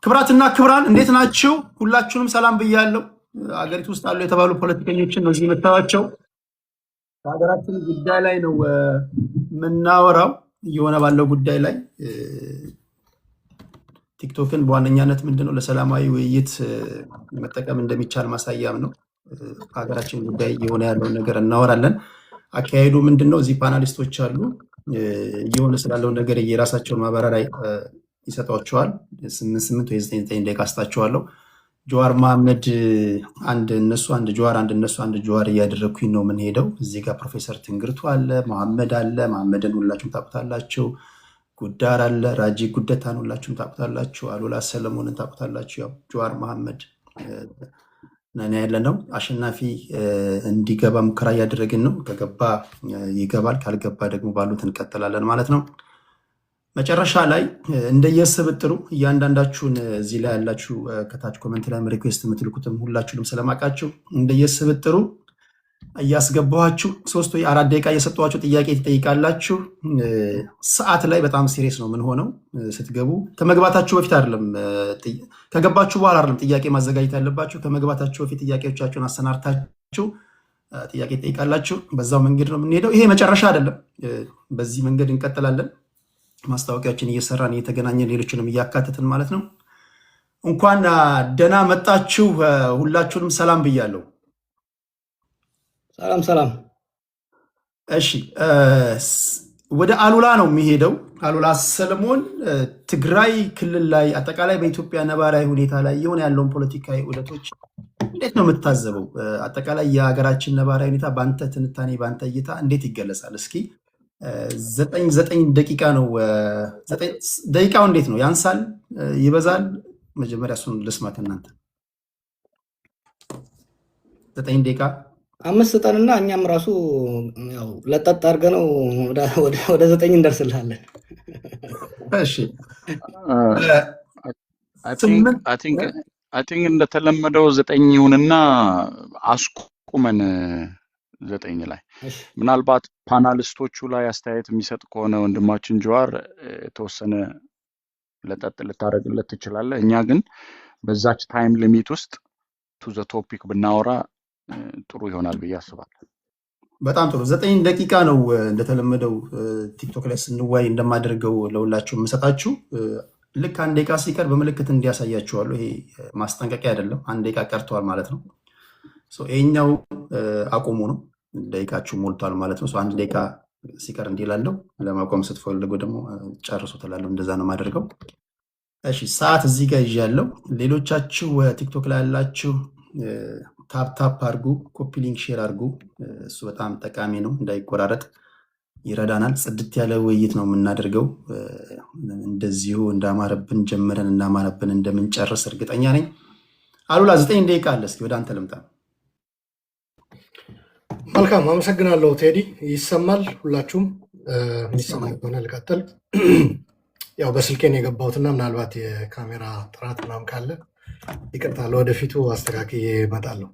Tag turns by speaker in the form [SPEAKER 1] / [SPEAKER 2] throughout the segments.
[SPEAKER 1] ክብራትና ክብራን እንዴት ናችሁ? ሁላችሁንም ሰላም ብያለሁ። አገሪቱ ውስጥ አሉ የተባሉ ፖለቲከኞችን ነው እዚህ የምታዩቸው። በሀገራችን ጉዳይ ላይ ነው የምናወራው። እየሆነ ባለው ጉዳይ ላይ ቲክቶክን በዋነኛነት ምንድነው ለሰላማዊ ውይይት መጠቀም እንደሚቻል ማሳያም ነው። በሀገራችን ጉዳይ እየሆነ ያለውን ነገር እናወራለን። አካሄዱ ምንድነው? እዚህ ፓናሊስቶች አሉ። እየሆነ ስላለው ነገር የራሳቸውን ማብራሪያ ይሰጧቸዋል። 8 ወይ 9 ደቂቃ አስታቸዋለሁ። ጀዋር መሐመድ አንድ እነሱ አንድ ጀዋር አንድ እነሱ አንድ ጀዋር እያደረግኩኝ ነው የምንሄደው። እዚህ ጋር ፕሮፌሰር ትንግርቱ አለ፣ መሐመድ አለ። መሐመድን ሁላችሁም ታውቁታላችሁ። ጉዳር አለ፣ ራጂ ጉደታን ሁላችሁም ታውቁታላችሁ። አሉላ ሰለሞንን ታውቁታላችሁ። ያው ጀዋር መሐመድ ነን ያለ ነው። አሸናፊ እንዲገባ ሙከራ እያደረግን ነው። ከገባ ይገባል፣ ካልገባ ደግሞ ባሉት እንቀጥላለን ማለት ነው። መጨረሻ ላይ እንደየስብጥሩ እያንዳንዳችሁን እዚህ ላይ ያላችሁ ከታች ኮመንት ላይ ሪኩዌስት የምትልኩትም ሁላችሁንም ስለማውቃችሁ እንደየስብጥሩ እያስገባኋችሁ 3 ወይ 4 ደቂቃ እየሰጠኋችሁ ጥያቄ ትጠይቃላችሁ። ሰዓት ላይ በጣም ሲሪየስ ነው ምን ሆነው ስትገቡ ከመግባታችሁ በፊት አይደለም፣ ከገባችሁ በኋላ አይደለም ጥያቄ ማዘጋጀት ያለባችሁ። ከመግባታችሁ በፊት ጥያቄዎቻችሁን አሰናርታችሁ ጥያቄ ትጠይቃላችሁ። በዛው መንገድ ነው የምንሄደው። ይሄ መጨረሻ አይደለም፣ በዚህ መንገድ እንቀጥላለን። ማስታወቂያችን እየሰራን እየተገናኘን ሌሎችንም እያካተትን ማለት ነው። እንኳን ደህና መጣችሁ። ሁላችሁንም ሰላም ብያለሁ።
[SPEAKER 2] ሰላም ሰላም።
[SPEAKER 1] እሺ ወደ አሉላ ነው የሚሄደው። አሉላ ሰለሞን ትግራይ ክልል ላይ አጠቃላይ በኢትዮጵያ ነባራዊ ሁኔታ ላይ የሆነ ያለውን ፖለቲካዊ ዑደቶች እንዴት ነው የምታዘበው? አጠቃላይ የሀገራችን ነባራዊ ሁኔታ በአንተ ትንታኔ በአንተ እይታ እንዴት ይገለጻል? እስኪ 9 ደቂቃ ነው። ደቂቃው እንዴት ነው? ያንሳል? ይበዛል? መጀመሪያ እሱን ልስማ ከእናንተ። 9 ደቂቃ
[SPEAKER 2] 5 ስጠንና እኛም ራሱ ያው ለጠጥ አድርገነው ወደ 9 እንደርስልሃለን።
[SPEAKER 1] እሺ
[SPEAKER 3] አይ ቲንክ እንደተለመደው 9 ይሁንና አስቁመን 9 ላይ ምናልባት ፓናሊስቶቹ ላይ አስተያየት የሚሰጥ ከሆነ ወንድማችን ጀዋር የተወሰነ ለጠጥ ልታደርግለት ትችላለህ። እኛ ግን በዛች ታይም ሊሚት ውስጥ ቱ ዘ ቶፒክ ብናወራ ጥሩ ይሆናል ብዬ አስባለሁ።
[SPEAKER 1] በጣም ጥሩ። 9 ደቂቃ ነው እንደተለመደው ቲክቶክ ላይ ስንዋይ እንደማደርገው ለሁላችሁ የምሰጣችሁ። ልክ 1 ደቂቃ ሲቀር በምልክት እንዲያሳያችኋለሁ። ይሄ ማስጠንቀቂያ አይደለም። 1 ደቂቃ ቀርተዋል ማለት ነው። ይሄኛው አቁሙ ነው። ደቂቃችሁ ሞልቷል ማለት ነው። 1 ደቂቃ ሲቀር እንዲላለው ለማቆም ስትፈልጉ ደግሞ ጨርሱ ትላለሁ። እንደዛ ነው የማደርገው። እሺ ሰዓት እዚህ ጋር ይዣለሁ። ሌሎቻችሁ ቲክቶክ ላይ ያላችሁ ታፕ አድርጉ፣ ኮፒ ሊንክ ሼር አድርጉ። እሱ በጣም ጠቃሚ ነው፣ እንዳይቆራረጥ ይረዳናል። ጽድት ያለ ውይይት ነው የምናደርገው። እንደዚሁ እንዳማረብን ጀምረን እንዳማረብን እንደምንጨርስ እርግጠኛ ነኝ። አሉላ 9 ደቂቃ አለ። እስኪ ወደ አንተ ልምጣ።
[SPEAKER 4] መልካም አመሰግናለሁ ቴዲ። ይሰማል? ሁላችሁም የሚሰማ ከሆነ ልቀጥል። ያው በስልኬን የገባሁትና ምናልባት የካሜራ ጥራት ምናምን ካለ ይቅርታ፣ ለወደፊቱ አስተካክዬ እመጣለሁ።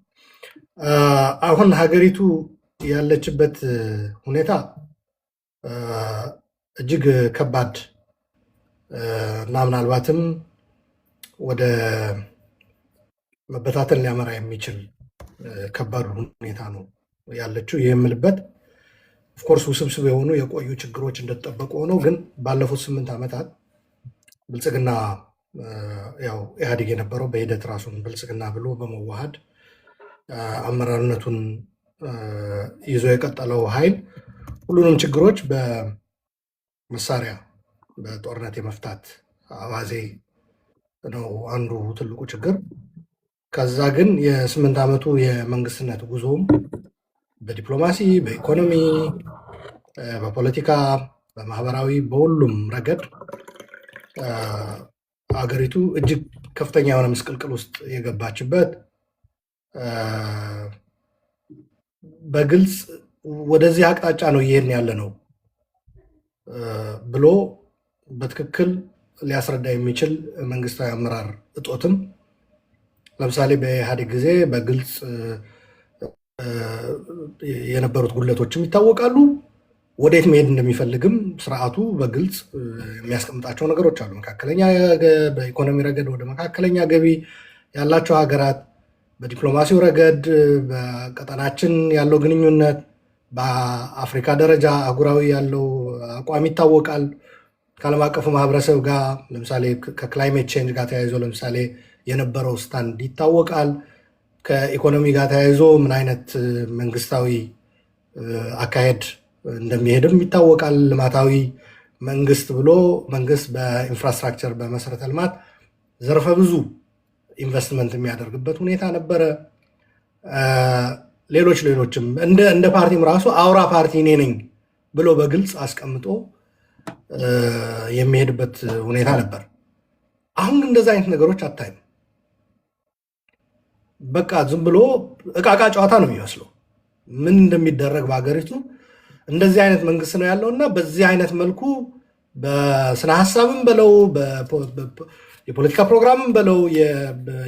[SPEAKER 4] አሁን ሀገሪቱ ያለችበት ሁኔታ እጅግ ከባድ እና ምናልባትም ወደ መበታተን ሊያመራ የሚችል ከባድ ሁኔታ ነው ያለችው። ይህ የምልበት ኦፍኮርስ ውስብስብ የሆኑ የቆዩ ችግሮች እንደተጠበቁ ሆነው ግን ባለፉት 8 ዓመታት ብልጽግና ያው ኢህአዴግ የነበረው በሂደት ራሱን ብልጽግና ብሎ በመዋሃድ አመራርነቱን ይዞ የቀጠለው ኃይል ሁሉንም ችግሮች በመሳሪያ በጦርነት የመፍታት አባዜ ነው አንዱ ትልቁ ችግር። ከዛ ግን የ8 ዓመቱ የመንግስትነት ጉዞም በዲፕሎማሲ፣ በኢኮኖሚ፣ በፖለቲካ፣ በማህበራዊ በሁሉም ረገድ አገሪቱ እጅግ ከፍተኛ የሆነ ምስቅልቅል ውስጥ የገባችበት በግልጽ ወደዚህ አቅጣጫ ነው እየሄድን ያለ ነው ብሎ በትክክል ሊያስረዳ የሚችል መንግስታዊ አመራር እጦትም ለምሳሌ በኢህአዴግ ጊዜ በግልጽ የነበሩት ጉድለቶችም ይታወቃሉ። ወዴት መሄድ እንደሚፈልግም ስርዓቱ በግልጽ የሚያስቀምጣቸው ነገሮች አሉ። መካከለኛ በኢኮኖሚ ረገድ ወደ መካከለኛ ገቢ ያላቸው ሀገራት፣ በዲፕሎማሲው ረገድ በቀጠናችን ያለው ግንኙነት፣ በአፍሪካ ደረጃ አህጉራዊ ያለው አቋም ይታወቃል። ከዓለም አቀፉ ማህበረሰብ ጋር ለምሳሌ ከክላይሜት ቼንጅ ጋር ተያይዞ ለምሳሌ የነበረው ስታንድ ይታወቃል። ከኢኮኖሚ ጋር ተያይዞ ምን አይነት መንግስታዊ አካሄድ እንደሚሄድም ይታወቃል። ልማታዊ መንግስት ብሎ መንግስት በኢንፍራስትራክቸር በመሰረተ ልማት ዘርፈ ብዙ ኢንቨስትመንት የሚያደርግበት ሁኔታ ነበረ። ሌሎችም እንደ ፓርቲም ራሱ አውራ ፓርቲ እኔ ነኝ ብሎ በግልጽ አስቀምጦ የሚሄድበት ሁኔታ ነበር። አሁን እንደዛ አይነት ነገሮች አታይም። በቃ ዝም ብሎ እቃቃ ጨዋታ ነው የሚመስለው። ምን እንደሚደረግ በሀገሪቱ እንደዚህ አይነት መንግስት ነው ያለው እና በዚህ አይነት መልኩ በስነ ሀሳብም በለው የፖለቲካ ፕሮግራምም በለው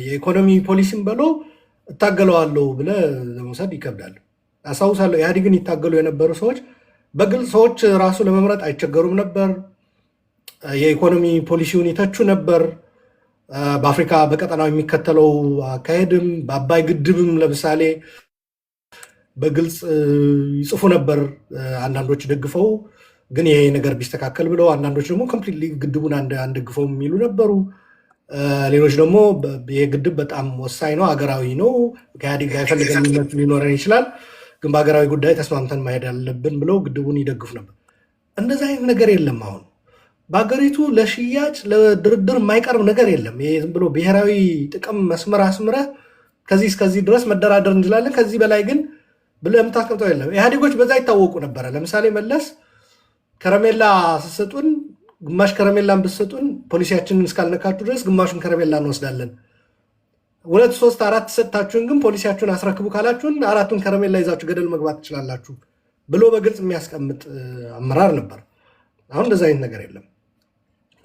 [SPEAKER 4] የኢኮኖሚ ፖሊሲም በለው እታገለዋለሁ ብለህ ለመውሰድ ይከብዳል። አስታውሳለሁ ኢህአዴግን ይታገሉ የነበሩ ሰዎች በግልጽ ሰዎች ራሱ ለመምረጥ አይቸገሩም ነበር። የኢኮኖሚ ፖሊሲውን ይተቹ ነበር። በአፍሪካ በቀጠናው የሚከተለው አካሄድም በአባይ ግድብም ለምሳሌ በግልጽ ይጽፉ ነበር። አንዳንዶች ደግፈው ግን ይሄ ነገር ቢስተካከል ብለው፣ አንዳንዶች ደግሞ ኮምፕሊትሊ ግድቡን አንደግፈው የሚሉ ነበሩ። ሌሎች ደግሞ ይሄ ግድብ በጣም ወሳኝ ነው፣ ሀገራዊ ነው፣ ከኢህአዴግ ጋር የፈለገ ሊኖረን ይችላል፣ ግን በሀገራዊ ጉዳይ ተስማምተን ማሄድ ያለብን ብለው ግድቡን ይደግፉ ነበር። እንደዚህ አይነት ነገር የለም። አሁን በሀገሪቱ ለሽያጭ ለድርድር የማይቀርብ ነገር የለም። ይሄ ዝም ብሎ ብሔራዊ ጥቅም መስመር አስምረህ ከዚህ እስከዚህ ድረስ መደራደር እንችላለን፣ ከዚህ በላይ ግን ብለህ የምታስቀምጠው የለም። ኢህአዴጎች በዛ ይታወቁ ነበረ። ለምሳሌ መለስ ከረሜላ ስትሰጡን፣ ግማሽ ከረሜላን ብትሰጡን ፖሊሲያችንን እስካልነካችሁ ድረስ ግማሹን ከረሜላ እንወስዳለን፣ 2 3 4 ሰጥታችሁን ግን ፖሊሲያችሁን አስረክቡ ካላችሁን 4ቱን ከረሜላ ይዛችሁ ገደል መግባት ትችላላችሁ ብሎ በግልጽ የሚያስቀምጥ አመራር ነበር። አሁን እንደዛ አይነት ነገር የለም።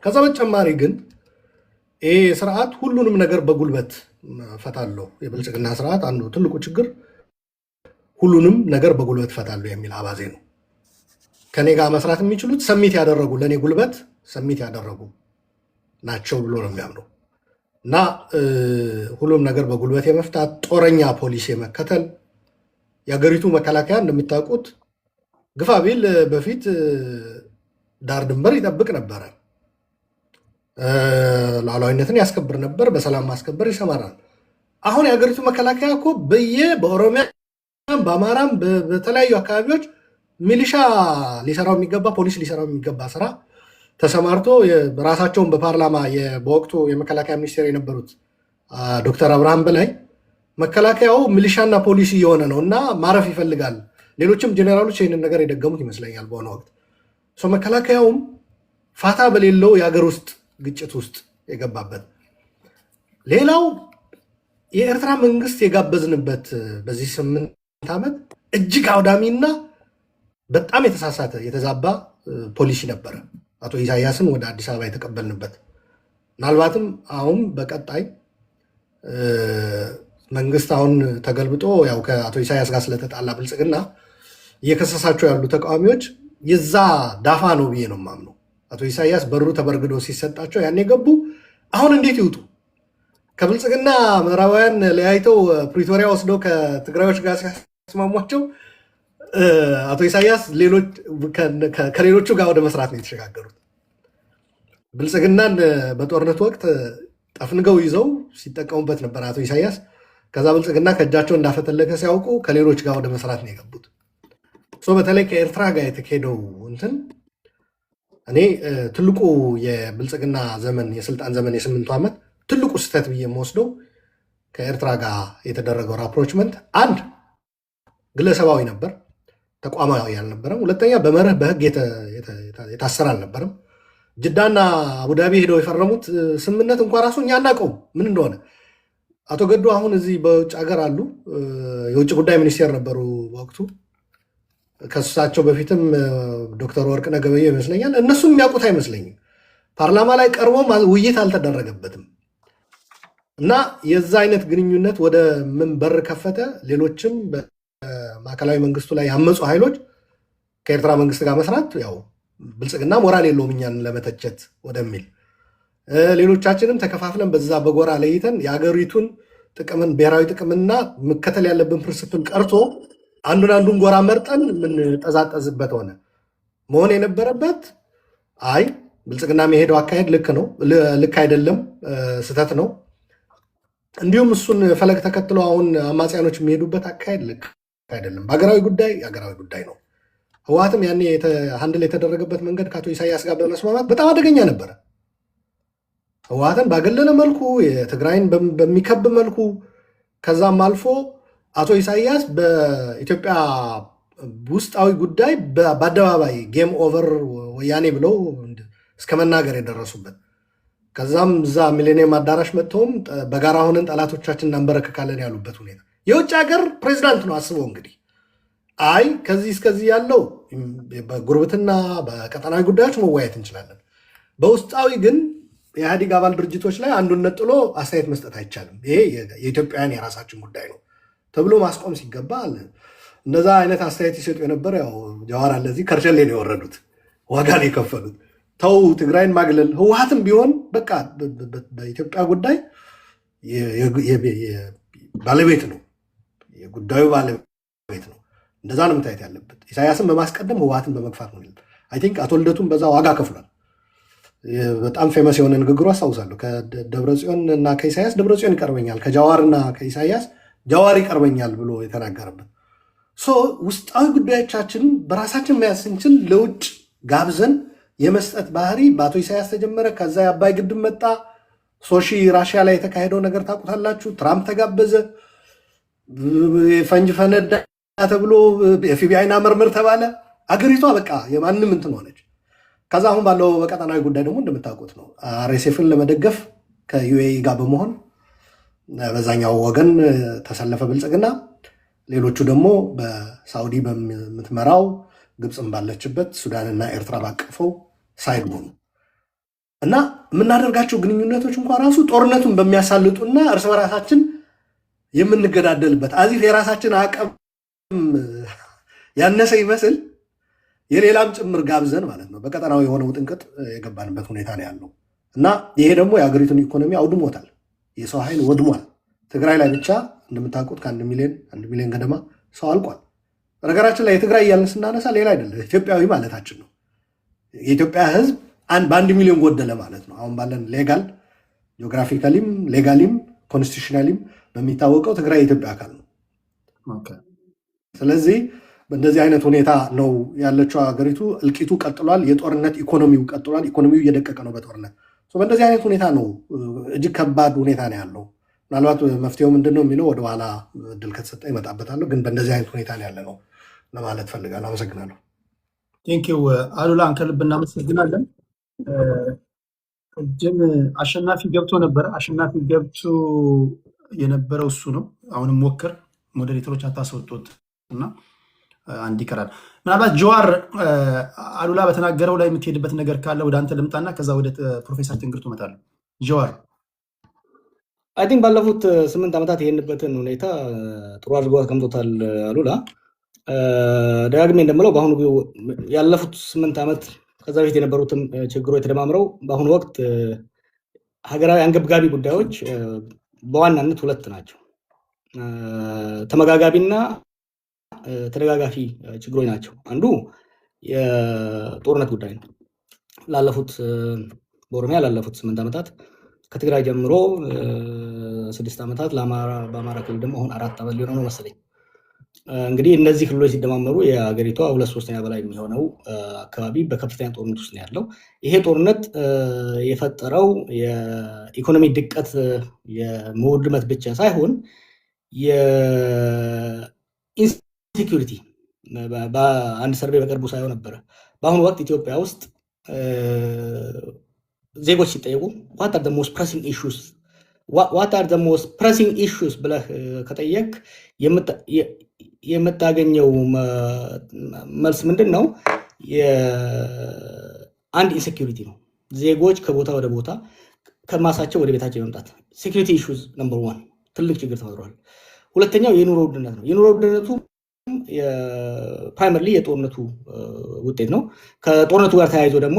[SPEAKER 4] ከዛ በተጨማሪ ግን ይሄ ስርዓት ሁሉንም ነገር በጉልበት ፈታለሁ። የብልጽግና ስርዓት አንዱ ትልቁ ችግር ሁሉንም ነገር በጉልበት ፈታለሁ የሚል አባዜ ነው። ከኔ ጋር መስራት የሚችሉት ሰሚት ያደረጉ ለኔ ጉልበት ሰሚት ያደረጉ ናቸው ብሎ ነው የሚያምነው እና ሁሉም ነገር በጉልበት የመፍታት ጦረኛ ፖሊሲ የመከተል የሀገሪቱ መከላከያ እንደምታውቁት ግፋ ቢል በፊት ዳር ድንበር ይጠብቅ ነበረ፣ ሉዓላዊነትን ያስከብር ነበር፣ በሰላም ማስከበር ይሰማራል። አሁን የሀገሪቱ መከላከያ እኮ በኦሮሚያ በአማራም በተለያዩ አካባቢዎች ሚሊሻ ሊሰራው የሚገባ ፖሊስ ሊሰራው የሚገባ ስራ ተሰማርቶ ራሳቸውን በፓርላማ በወቅቱ የመከላከያ ሚኒስቴር የነበሩት ዶክተር አብርሃም በላይ መከላከያው ሚሊሻና ፖሊስ እየሆነ ነው እና ማረፍ ይፈልጋል። ሌሎችም ጄኔራሎች ይህንን ነገር የደገሙት ይመስለኛል በሆነ ወቅት። መከላከያውም ፋታ በሌለው የሀገር ውስጥ ግጭት ውስጥ የገባበት። ሌላው የኤርትራ መንግስት የጋበዝንበት በዚህ 8 ዓመት እጅግ አውዳሚና በጣም የተሳሳተ የተዛባ ፖሊሲ ነበረ። አቶ ኢሳያስን ወደ አዲስ አበባ የተቀበልንበት ምናልባትም አሁን በቀጣይ መንግስት አሁን ተገልብጦ ያው ከአቶ ኢሳያስ ጋር ስለተጣላ ብልጽግና እየከሰሳቸው ያሉ ተቃዋሚዎች የዛ ዳፋ ነው ብዬ ነው የማምነው። አቶ ኢሳያስ በሩ ተበርግዶ ሲሰጣቸው ያኔ ገቡ። አሁን እንዴት ይውጡ? ከብልጽግና ምዕራባውያን ለያይተው ፕሪቶሪያ ወስደው ከትግራዮች ጋር ሲያስማሟቸው አቶ ኢሳያስ ከሌሎቹ ጋር ወደ መስራት ነው የተሸጋገሩት። ብልጽግናን በጦርነት ወቅት ጠፍንገው ይዘው ሲጠቀሙበት ነበር አቶ ኢሳያስ። ከዛ ብልጽግና ከእጃቸው እንዳፈተለከ ሲያውቁ ከሌሎች ጋር ወደ መስራት ነው የገቡት። በተለይ ከኤርትራ ጋር የተካሄደው እንትን እኔ ትልቁ የብልጽግና ዘመን የስልጣን ዘመን የ8 ዓመት ትልቁ ስህተት ብዬ የምወስደው ከኤርትራ ጋር የተደረገው ራፕሮችመንት አንድ ግለሰባዊ ነበር፣ ተቋማዊ አልነበረም። ሁለተኛ በመርህ በህግ የታሰረ አልነበረም። ጅዳና አቡዳቢ ሄደው የፈረሙት ስምምነት እንኳ ራሱ እኛ አናውቀውም ምን እንደሆነ። አቶ ገዱ አሁን እዚህ በውጭ ሀገር አሉ፣ የውጭ ጉዳይ ሚኒስቴር ነበሩ በወቅቱ። ከእሳቸው በፊትም ዶክተር ወርቅነህ ገበየሁ ይመስለኛል። እነሱም የሚያውቁት አይመስለኝም። ፓርላማ ላይ ቀርቦም ውይይት አልተደረገበትም። እና የዛ አይነት ግንኙነት ወደ ምን በር ከፈተ? ሌሎችም በማዕከላዊ መንግስቱ ላይ ያመፁ ኃይሎች ከኤርትራ መንግስት ጋር መስራት ያው ብልጽግና ሞራል የለውም እኛን ለመተቸት ወደሚል ሌሎቻችንም ተከፋፍለን በዛ በጎራ ለይተን የሀገሪቱን ጥቅምን ብሔራዊ ጥቅምና መከተል ያለብን ፕሪንሲፕል ቀርቶ አንዱን ጎራ መርጠን የምንጠዛጠዝበት ሆነ። መሆን የነበረበት አይ ብልጽግና የሚሄደው አካሄድ ልክ አይደለም፣ ስህተት ነው። እንዲሁም እሱን ፈለግ ተከትሎ አሁን አማጽያኖች የሚሄዱበት አካሄድ ልክ አይደለም። በሀገራዊ ጉዳይ የሀገራዊ ጉዳይ ነው። ህወሓትም ያኔ ሃንድል የተደረገበት መንገድ ከአቶ ኢሳያስ ጋር በመስማማት በጣም አደገኛ ነበረ። ህወሓትን ባገለለ መልኩ የትግራይን በሚከብ መልኩ ከዛም አልፎ አቶ ኢሳያስ በኢትዮጵያ ውስጣዊ ጉዳይ በአደባባይ ጌም ኦቨር ወያኔ ብለው እስከ መናገር የደረሱበት ከዛም እዛ ሚሌኒየም አዳራሽ መጥተውም በጋራ ሆነን ጠላቶቻችን እናንበረክካለን ያሉበት ሁኔታ የውጭ ሀገር ፕሬዚዳንት ነው። አስበው እንግዲህ አይ ከዚህ እስከዚህ ያለው በጉርብትና በቀጠናዊ ጉዳዮች መወያየት እንችላለን። በውስጣዊ ግን የኢህአዴግ አባል ድርጅቶች ላይ አንዱን ነጥሎ አስተያየት መስጠት አይቻልም። ይሄ የኢትዮጵያውያን የራሳችን ጉዳይ ነው ተብሎ ማስቆም ሲገባ እነዛ አይነት አስተያየት ይሰጡ የነበረ ያው ጀዋር አለዚህ ከርቸሌ ነው የወረዱት፣ ዋጋ ነው የከፈሉት። ተው ትግራይን ማግለል ህወሓትም ቢሆን በቃ በኢትዮጵያ ጉዳይ ባለቤት ነው፣ የጉዳዩ ባለቤት ነው። እንደዛ ነው መታየት ያለበት። ኢሳያስን በማስቀደም ህወሓትን በመግፋት ነው። አይ ቲንክ አቶ ልደቱም በዛ ዋጋ ከፍሏል። በጣም ፌመስ የሆነ ንግግሩ አስታውሳለሁ። ከደብረጽዮን እና ከኢሳያስ ደብረጽዮን ይቀርበኛል፣ ከጃዋር እና ከኢሳያስ ጃዋር ይቀርበኛል ብሎ የተናገረበት ውስጣዊ ጉዳዮቻችን በራሳችን መያዝ ስንችል ለውጭ ጋብዘን የመስጠት ባህሪ በአቶ ኢሳያስ ተጀመረ። ከዛ የአባይ ግድብ መጣ። ሶሺ ራሽያ ላይ የተካሄደው ነገር ታውቁታላችሁ። ትራምፕ ተጋበዘ፣ ፈንጅ ፈነዳ ተብሎ የኤፍቢአይና መርምር ተባለ። አገሪቷ በቃ የማንም እንትን ሆነች። ከዛ አሁን ባለው በቀጠናዊ ጉዳይ ደግሞ እንደምታውቁት ነው አርኤስኤፍን ለመደገፍ ከዩኤኢ ጋር በመሆን በዛኛው ወገን ተሰለፈ ብልጽግና። ሌሎቹ ደግሞ በሳውዲ በምትመራው ግብፅን ባለችበት ሱዳንና ኤርትራ ባቀፈው ሳይድ ሆኑ እና የምናደርጋቸው ግንኙነቶች እንኳን ራሱ ጦርነቱን በሚያሳልጡና እርስ በራሳችን የምንገዳደልበት አዚፍ የራሳችን አቅም ያነሰ ይመስል የሌላም ጭምር ጋብዘን ማለት ነው በቀጠናው የሆነው ጥንቅጥ የገባንበት ሁኔታ ነው ያለው እና ይሄ ደግሞ የሀገሪቱን ኢኮኖሚ አውድሞታል። የሰው ኃይል ወድሟል። ትግራይ ላይ ብቻ እንደምታውቁት ከ1 ሚሊዮን ገደማ ሰው አልቋል። ነገራችን ላይ የትግራይ እያልን ስናነሳ ሌላ አይደለም ኢትዮጵያዊ ማለታችን ነው። የኢትዮጵያ ሕዝብ በ1 ሚሊዮን ጎደለ ማለት ነው። አሁን ባለን ሌጋል ጂኦግራፊካሊም ሌጋሊም ኮንስቲቱሽናሊም በሚታወቀው ትግራይ የኢትዮጵያ አካል ነው። ስለዚህ በእንደዚህ አይነት ሁኔታ ነው ያለችው ሀገሪቱ። እልቂቱ ቀጥሏል። የጦርነት ኢኮኖሚው ቀጥሏል። ኢኮኖሚው እየደቀቀ ነው በጦርነት። በእንደዚህ አይነት ሁኔታ ነው እጅግ ከባድ ሁኔታ ነው ያለው። ምናልባት መፍትሄው ምንድን ነው የሚለው ወደኋላ እድል ከተሰጠ ይመጣበታለሁ። ግን በእንደዚህ አይነት ሁኔታ ነው ያለ ነው ለማለት ፈልጋለሁ። አመሰግናለሁ።
[SPEAKER 1] ቴንኪው አሉላ፣ ከልብ እናመሰግናለን። ቅድም አሸናፊ ገብቶ ነበረ። አሸናፊ ገብቶ የነበረው እሱ ነው። አሁንም ሞክር ሞዴሬተሮች አታስወጡት እና አንድ ይቀራል። ምናልባት ጀዋር አሉላ በተናገረው ላይ የምትሄድበት ነገር ካለ ወደ አንተ ልምጣና ከዛ ወደ ፕሮፌሰር ትንግርቱ እመጣለሁ። ጀዋር
[SPEAKER 2] አይ ቲንክ ባለፉት 8 ዓመታት ይሄንበትን ሁኔታ ጥሩ አድርጎ አስቀምጦታል አሉላ። ደጋግሜ እንደምለው በአሁኑ ያለፉት 8 ዓመት ከዛ በፊት የነበሩትን ችግሮች ተደማምረው በአሁኑ ወቅት ሀገራዊ አንገብጋቢ ጉዳዮች በዋናነት 2 ናቸው። ተመጋጋቢና ተደጋጋፊ ችግሮች ናቸው። አንዱ የጦርነት ጉዳይ ነው። በኦሮሚያ ላለፉት 8 ዓመታት ከትግራይ ጀምሮ 6 ዓመታት በአማራ ክልል ደግሞ አሁን 4 ዓመት ሊሆነው ነው መሰለኝ። እንግዲህ እነዚህ ክልሎች ሲደማመሩ የሀገሪቷ 2/3 በላይ የሚሆነው አካባቢ በከፍተኛ ጦርነት ውስጥ ነው ያለው። ይሄ ጦርነት የፈጠረው የኢኮኖሚ ድቀት የመውድመት ብቻ ሳይሆን የኢንሴኪሪቲ በአንድ ሰርቬይ በቅርቡ ሳይሆን ነበረ። በአሁኑ ወቅት ኢትዮጵያ ውስጥ ዜጎች ሲጠየቁ ዋት አር ዘ ሞስት ፕሬሲንግ ኢሹስ ብለህ ከጠየቅ የምታገኘው መልስ ምንድን ነው? አንድ ኢንሴኪሪቲ ነው። ዜጎች ከቦታ ወደ ቦታ ከማሳቸው ወደ ቤታቸው የመምጣት ሴኪሪቲ ኢሹስ ነምበር 1 ትልቅ ችግር ተፈጥሯል። ሁለተኛው የኑሮ ውድነት ነው። የኑሮ ውድነቱ ፕራይመርሊ የጦርነቱ ውጤት ነው። ከጦርነቱ ጋር ተያይዞ ደግሞ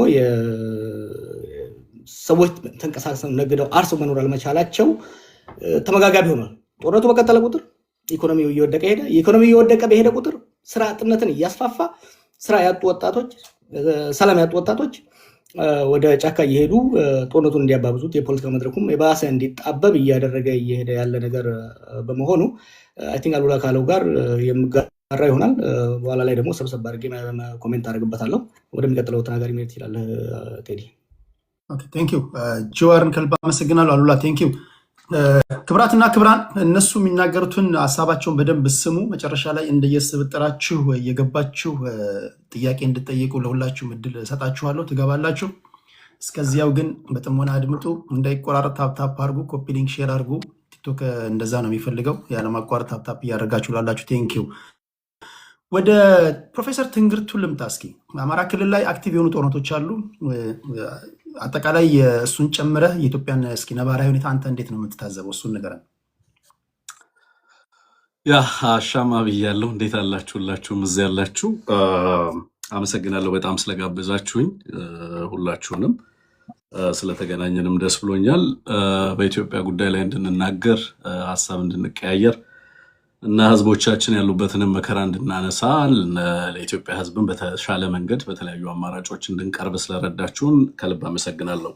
[SPEAKER 2] ሰዎች ተንቀሳቅሰው ነግደው አርሰው መኖር አለመቻላቸው ተመጋጋቢ ሆኗል። ጦርነቱ በቀጠለ ቁጥር ኢኮኖሚው እየወደቀ ሄደ። ኢኮኖሚው እየወደቀ በሄደ ቁጥር ስራ አጥነትን እያስፋፋ ስራ ያጡ ወጣቶች፣ ሰላም ያጡ ወጣቶች ወደ ጫካ እየሄዱ ጦርነቱን እንዲያባብዙት የፖለቲካ መድረኩም የባሰ እንዲጣበብ እያደረገ እየሄደ ያለ ነገር በመሆኑ አይ ቲንክ አሉላ ካለው ጋር የምጋራ ይሆናል። በኋላ ላይ ደግሞ ሰብሰብ አድርጌ ኮሜንት አደርግበታለሁ። ወደሚቀጥለው ተናጋሪ መሄድ ይችላል ቴዲ።
[SPEAKER 1] ኦኬ ቴንክ ዩ ጆዋርን ከልብ አመሰግናለሁ። አሉላ ቴንክ ዩ። ክብራትና ክብራን እነሱ የሚናገሩትን ሀሳባቸውን በደንብ ስሙ። መጨረሻ ላይ እንደየስብጥራችሁ እየገባችሁ ጥያቄ እንድጠይቁ ለሁላችሁም እድል እሰጣችኋለሁ፣ ትገባላችሁ። እስከዚያው ግን በጥሞና አድምጡ፣ እንዳይቆራረጥ ታፕታፕ አድርጉ፣ ኮፒ ሊንክ ሼር አድርጉ። ቲክቶክ እንደዛ ነው የሚፈልገው፣ ያለማቋረጥ ታፕታፕ እያደረጋችሁ ላላችሁ ቴንኪው። ወደ ፕሮፌሰር ትንግርቱ ልምጣ። እስኪ አማራ ክልል ላይ አክቲቭ የሆኑ ጦርነቶች አሉ። አጠቃላይ እሱን ጨምረህ የኢትዮጵያን እስኪ ነባራዊ ሁኔታ አንተ እንዴት ነው የምትታዘበው? እሱን ንገረን።
[SPEAKER 5] ያ አሻማ ብያለሁ። እንዴት አላችሁላችሁም? እዚያ ያላችሁ አመሰግናለሁ በጣም ስለጋበዛችሁኝ። ሁላችሁንም ስለተገናኘንም ደስ ብሎኛል። በኢትዮጵያ ጉዳይ ላይ እንድንናገር ሀሳብ እንድንቀያየር እና ህዝቦቻችን ያሉበትንም መከራ እንድናነሳ ለኢትዮጵያ ህዝብን በተሻለ መንገድ በተለያዩ አማራጮች እንድንቀርብ ስለረዳችሁን ከልብ አመሰግናለሁ።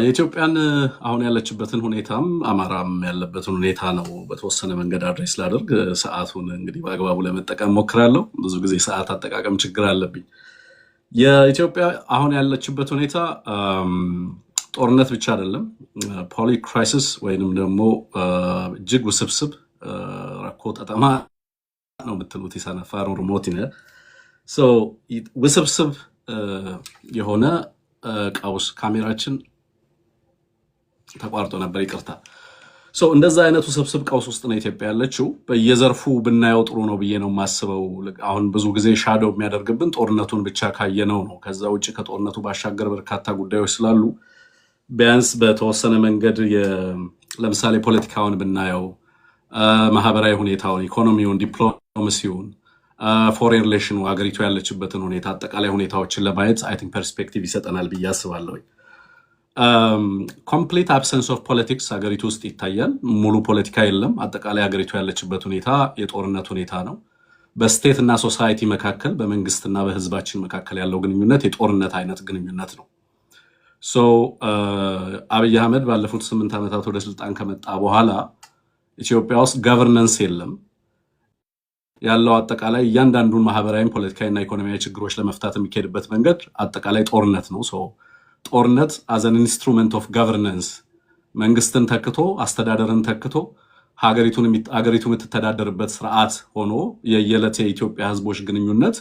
[SPEAKER 5] የኢትዮጵያን አሁን ያለችበትን ሁኔታም አማራም ያለበትን ሁኔታ ነው በተወሰነ መንገድ አድሬስ ላደርግ ሰዓቱን እንግዲህ በአግባቡ ለመጠቀም ሞክራለሁ። ብዙ ጊዜ ሰዓት አጠቃቀም ችግር አለብኝ። የኢትዮጵያ አሁን ያለችበት ሁኔታ ጦርነት ብቻ አይደለም፣ ፖሊ ክራይሲስ ወይንም ደግሞ እጅግ ውስብስብ ረኮ ጠጠማ ነው የምትሉት የሰነፋ ሮሞት ውስብስብ የሆነ ቀውስ። ካሜራችን ተቋርጦ ነበር፣ ይቅርታ። እንደዛ አይነቱ ውስብስብ ቀውስ ውስጥ ነው ኢትዮጵያ ያለችው። በየዘርፉ ብናየው ጥሩ ነው ብዬ ነው የማስበው። አሁን ብዙ ጊዜ ሻዶው የሚያደርግብን ጦርነቱን ብቻ ካየነው ነው። ከዛ ውጭ ከጦርነቱ ባሻገር በርካታ ጉዳዮች ስላሉ ቢያንስ በተወሰነ መንገድ ለምሳሌ ፖለቲካውን ብናየው፣ ማህበራዊ ሁኔታውን፣ ኢኮኖሚውን፣ ዲፕሎማሲውን፣ ፎሬን ሪሌሽኑ፣ ሀገሪቱ ያለችበትን ሁኔታ፣ አጠቃላይ ሁኔታዎችን ለማየት አይ ቲንክ ፐርስፔክቲቭ ይሰጠናል ብዬ አስባለሁ። ኮምፕሊት አብሰንስ ኦፍ ፖለቲክስ ሀገሪቱ ውስጥ ይታያል። ሙሉ ፖለቲካ የለም። አጠቃላይ ሀገሪቱ ያለችበት ሁኔታ የጦርነት ሁኔታ ነው። በስቴት እና ሶሳይቲ መካከል፣ በመንግስትና በህዝባችን መካከል ያለው ግንኙነት የጦርነት አይነት ግንኙነት ነው። አብይ አህመድ ባለፉት 8 ዓመታት ወደ ስልጣን ከመጣ በኋላ ኢትዮጵያ ውስጥ ገቨርነንስ የለም። ያለው አጠቃላይ እያንዳንዱን ማህበራዊ፣ ፖለቲካዊና ኢኮኖሚያዊ ችግሮች ለመፍታት የሚካሄድበት መንገድ አጠቃላይ ጦርነት ነው። ጦርነት አዘን ኢንስትሩመንት ኦፍ ገቨርነንስ መንግስትን ተክቶ አስተዳደርን ተክቶ ሀገሪቱ የምትተዳደርበት ስርዓት ሆኖ የየዕለት የኢትዮጵያ ህዝቦች ግንኙነት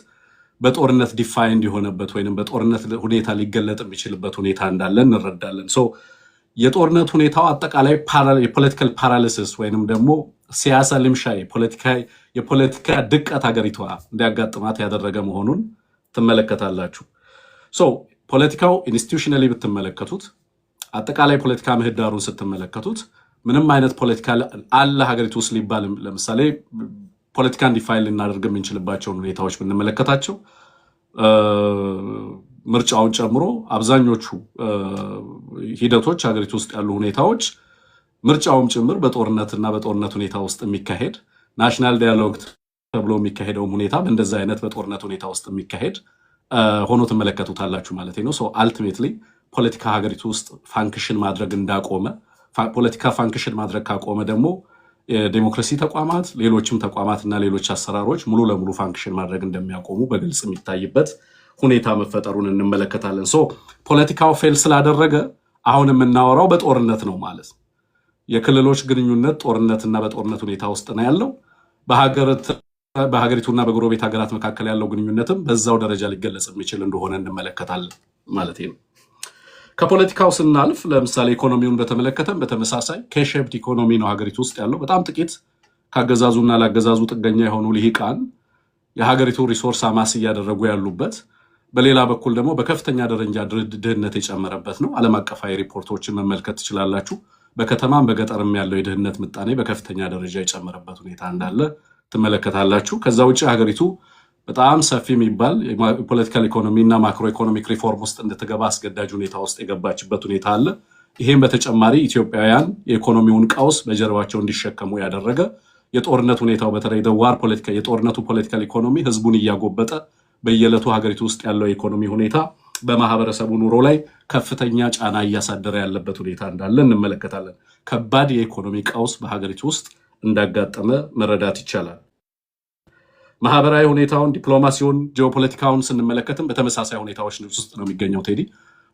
[SPEAKER 5] በጦርነት ዲፋይንድ የሆነበት ወይንም በጦርነት ሁኔታ ሊገለጥ የሚችልበት ሁኔታ እንዳለ እንረዳለን። የጦርነት ሁኔታው አጠቃላይ የፖለቲካል ፓራሊሲስ ወይንም ደግሞ ሲያሳ ልምሻ የፖለቲካ ድቀት ሀገሪቷ እንዲያጋጥማት ያደረገ መሆኑን ትመለከታላችሁ። ፖለቲካው ኢንስቲትዩሽናሊ ብትመለከቱት፣ አጠቃላይ ፖለቲካ ምህዳሩን ስትመለከቱት ምንም አይነት ፖለቲካ አለ ሀገሪቱ ውስጥ ሊባል ለምሳሌ ፖለቲካን ዲፋይን ልናደርግ የምንችልባቸውን ሁኔታዎች ብንመለከታቸው ምርጫውን ጨምሮ አብዛኞቹ ሂደቶች ሀገሪቱ ውስጥ ያሉ ሁኔታዎች ምርጫውም ጭምር በጦርነትና በጦርነት ሁኔታ ውስጥ የሚካሄድ ናሽናል ዳያሎግ ተብሎ የሚካሄደው ሁኔታ በእንደዛ አይነት በጦርነት ሁኔታ ውስጥ የሚካሄድ ሆኖ ትመለከቱታላችሁ ማለት ነው። አልቲሜትሊ ፖለቲካ ሀገሪቱ ውስጥ ፋንክሽን ማድረግ እንዳቆመ፣ ፖለቲካ ፋንክሽን ማድረግ ካቆመ ደግሞ የዴሞክራሲ ተቋማት፣ ሌሎችም ተቋማትና ሌሎች አሰራሮች ሙሉ ለሙሉ ፋንክሽን ማድረግ እንደሚያቆሙ በግልጽ የሚታይበት ሁኔታ መፈጠሩን እንመለከታለን። ፖለቲካው ፌል ስላደረገ አሁን የምናወራው በጦርነት ነው ማለት ነው። የክልሎች ግንኙነት ጦርነትና በጦርነት ሁኔታ ውስጥ ነው ያለው። በሀገሪቱና በጎረቤት ሀገራት መካከል ያለው ግንኙነትም በዛው ደረጃ ሊገለጽ የሚችል እንደሆነ እንመለከታለን ማለት ነው። ከፖለቲካው ስናልፍ ለምሳሌ ኢኮኖሚውን በተመለከተም በተመሳሳይ ከሼፕድ ኢኮኖሚ ነው ሀገሪቱ ውስጥ ያለው። በጣም ጥቂት ካገዛዙና ላገዛዙ ጥገኛ የሆኑ ልሂቃን የሀገሪቱ ሪሶርስ አማስ እያደረጉ ያሉበት፣ በሌላ በኩል ደግሞ በከፍተኛ ደረጃ ድህነት የጨመረበት ነው። ዓለም አቀፋዊ ሪፖርቶችን መመልከት ትችላላችሁ። በከተማም በገጠርም ያለው የድህነት ምጣኔ በከፍተኛ ደረጃ የጨመረበት ሁኔታ እንዳለ ትመለከታላችሁ። ከዛ ውጭ ሀገሪቱ በጣም ሰፊ የሚባል የፖለቲካል ኢኮኖሚ እና ማክሮ ኢኮኖሚክ ሪፎርም ውስጥ እንድትገባ አስገዳጅ ሁኔታ ውስጥ የገባችበት ሁኔታ አለ። ይሄም በተጨማሪ ኢትዮጵያውያን የኢኮኖሚውን ቀውስ በጀርባቸው እንዲሸከሙ ያደረገ የጦርነት ሁኔታው በተለይ ደዋር ፖለቲካ የጦርነቱ ፖለቲካል ኢኮኖሚ ህዝቡን እያጎበጠ በየዕለቱ ሀገሪቱ ውስጥ ያለው የኢኮኖሚ ሁኔታ በማህበረሰቡ ኑሮ ላይ ከፍተኛ ጫና እያሳደረ ያለበት ሁኔታ እንዳለ እንመለከታለን። ከባድ የኢኮኖሚ ቀውስ በሀገሪቱ ውስጥ እንዳጋጠመ መረዳት ይቻላል። ማህበራዊ ሁኔታውን፣ ዲፕሎማሲውን፣ ጂኦፖለቲካውን ስንመለከትም በተመሳሳይ ሁኔታዎች ውስጥ ነው የሚገኘው። ቴዲ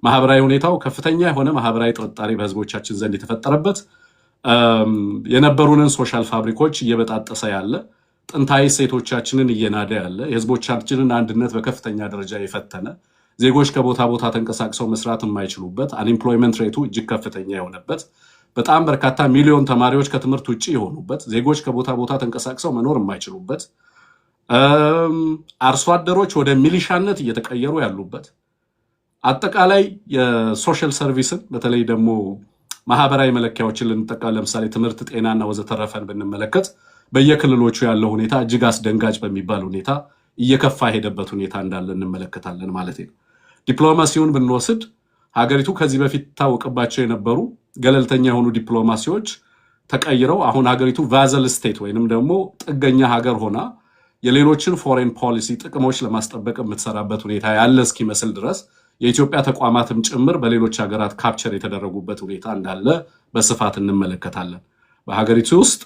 [SPEAKER 5] ማህበራዊ ሁኔታው ከፍተኛ የሆነ ማህበራዊ ጥርጣሬ በህዝቦቻችን ዘንድ የተፈጠረበት የነበሩንን ሶሻል ፋብሪኮች እየበጣጠሰ ያለ ጥንታዊ ሴቶቻችንን እየናደ ያለ የህዝቦቻችንን አንድነት በከፍተኛ ደረጃ የፈተነ ዜጎች ከቦታ ቦታ ተንቀሳቅሰው መስራት የማይችሉበት አንኤምፕሎይመንት ሬቱ እጅግ ከፍተኛ የሆነበት በጣም በርካታ ሚሊዮን ተማሪዎች ከትምህርት ውጭ የሆኑበት ዜጎች ከቦታ ቦታ ተንቀሳቅሰው መኖር የማይችሉበት አርሶ አደሮች ወደ ሚሊሻነት እየተቀየሩ ያሉበት አጠቃላይ የሶሻል ሰርቪስን በተለይ ደግሞ ማህበራዊ መለኪያዎችን ልንጠቀም ለምሳሌ ትምህርት፣ ጤናና ወዘተረፈን ብንመለከት በየክልሎቹ ያለው ሁኔታ እጅግ አስደንጋጭ በሚባል ሁኔታ እየከፋ ሄደበት ሁኔታ እንዳለ እንመለከታለን ማለት ነው። ዲፕሎማሲውን ብንወስድ ሀገሪቱ ከዚህ በፊት ታወቅባቸው የነበሩ ገለልተኛ የሆኑ ዲፕሎማሲዎች ተቀይረው አሁን ሀገሪቱ ቫዘል ስቴት ወይንም ደግሞ ጥገኛ ሀገር ሆና የሌሎችን ፎሬን ፖሊሲ ጥቅሞች ለማስጠበቅ የምትሰራበት ሁኔታ ያለ እስኪመስል ድረስ የኢትዮጵያ ተቋማትም ጭምር በሌሎች ሀገራት ካፕቸር የተደረጉበት ሁኔታ እንዳለ በስፋት እንመለከታለን። በሀገሪቱ ውስጥ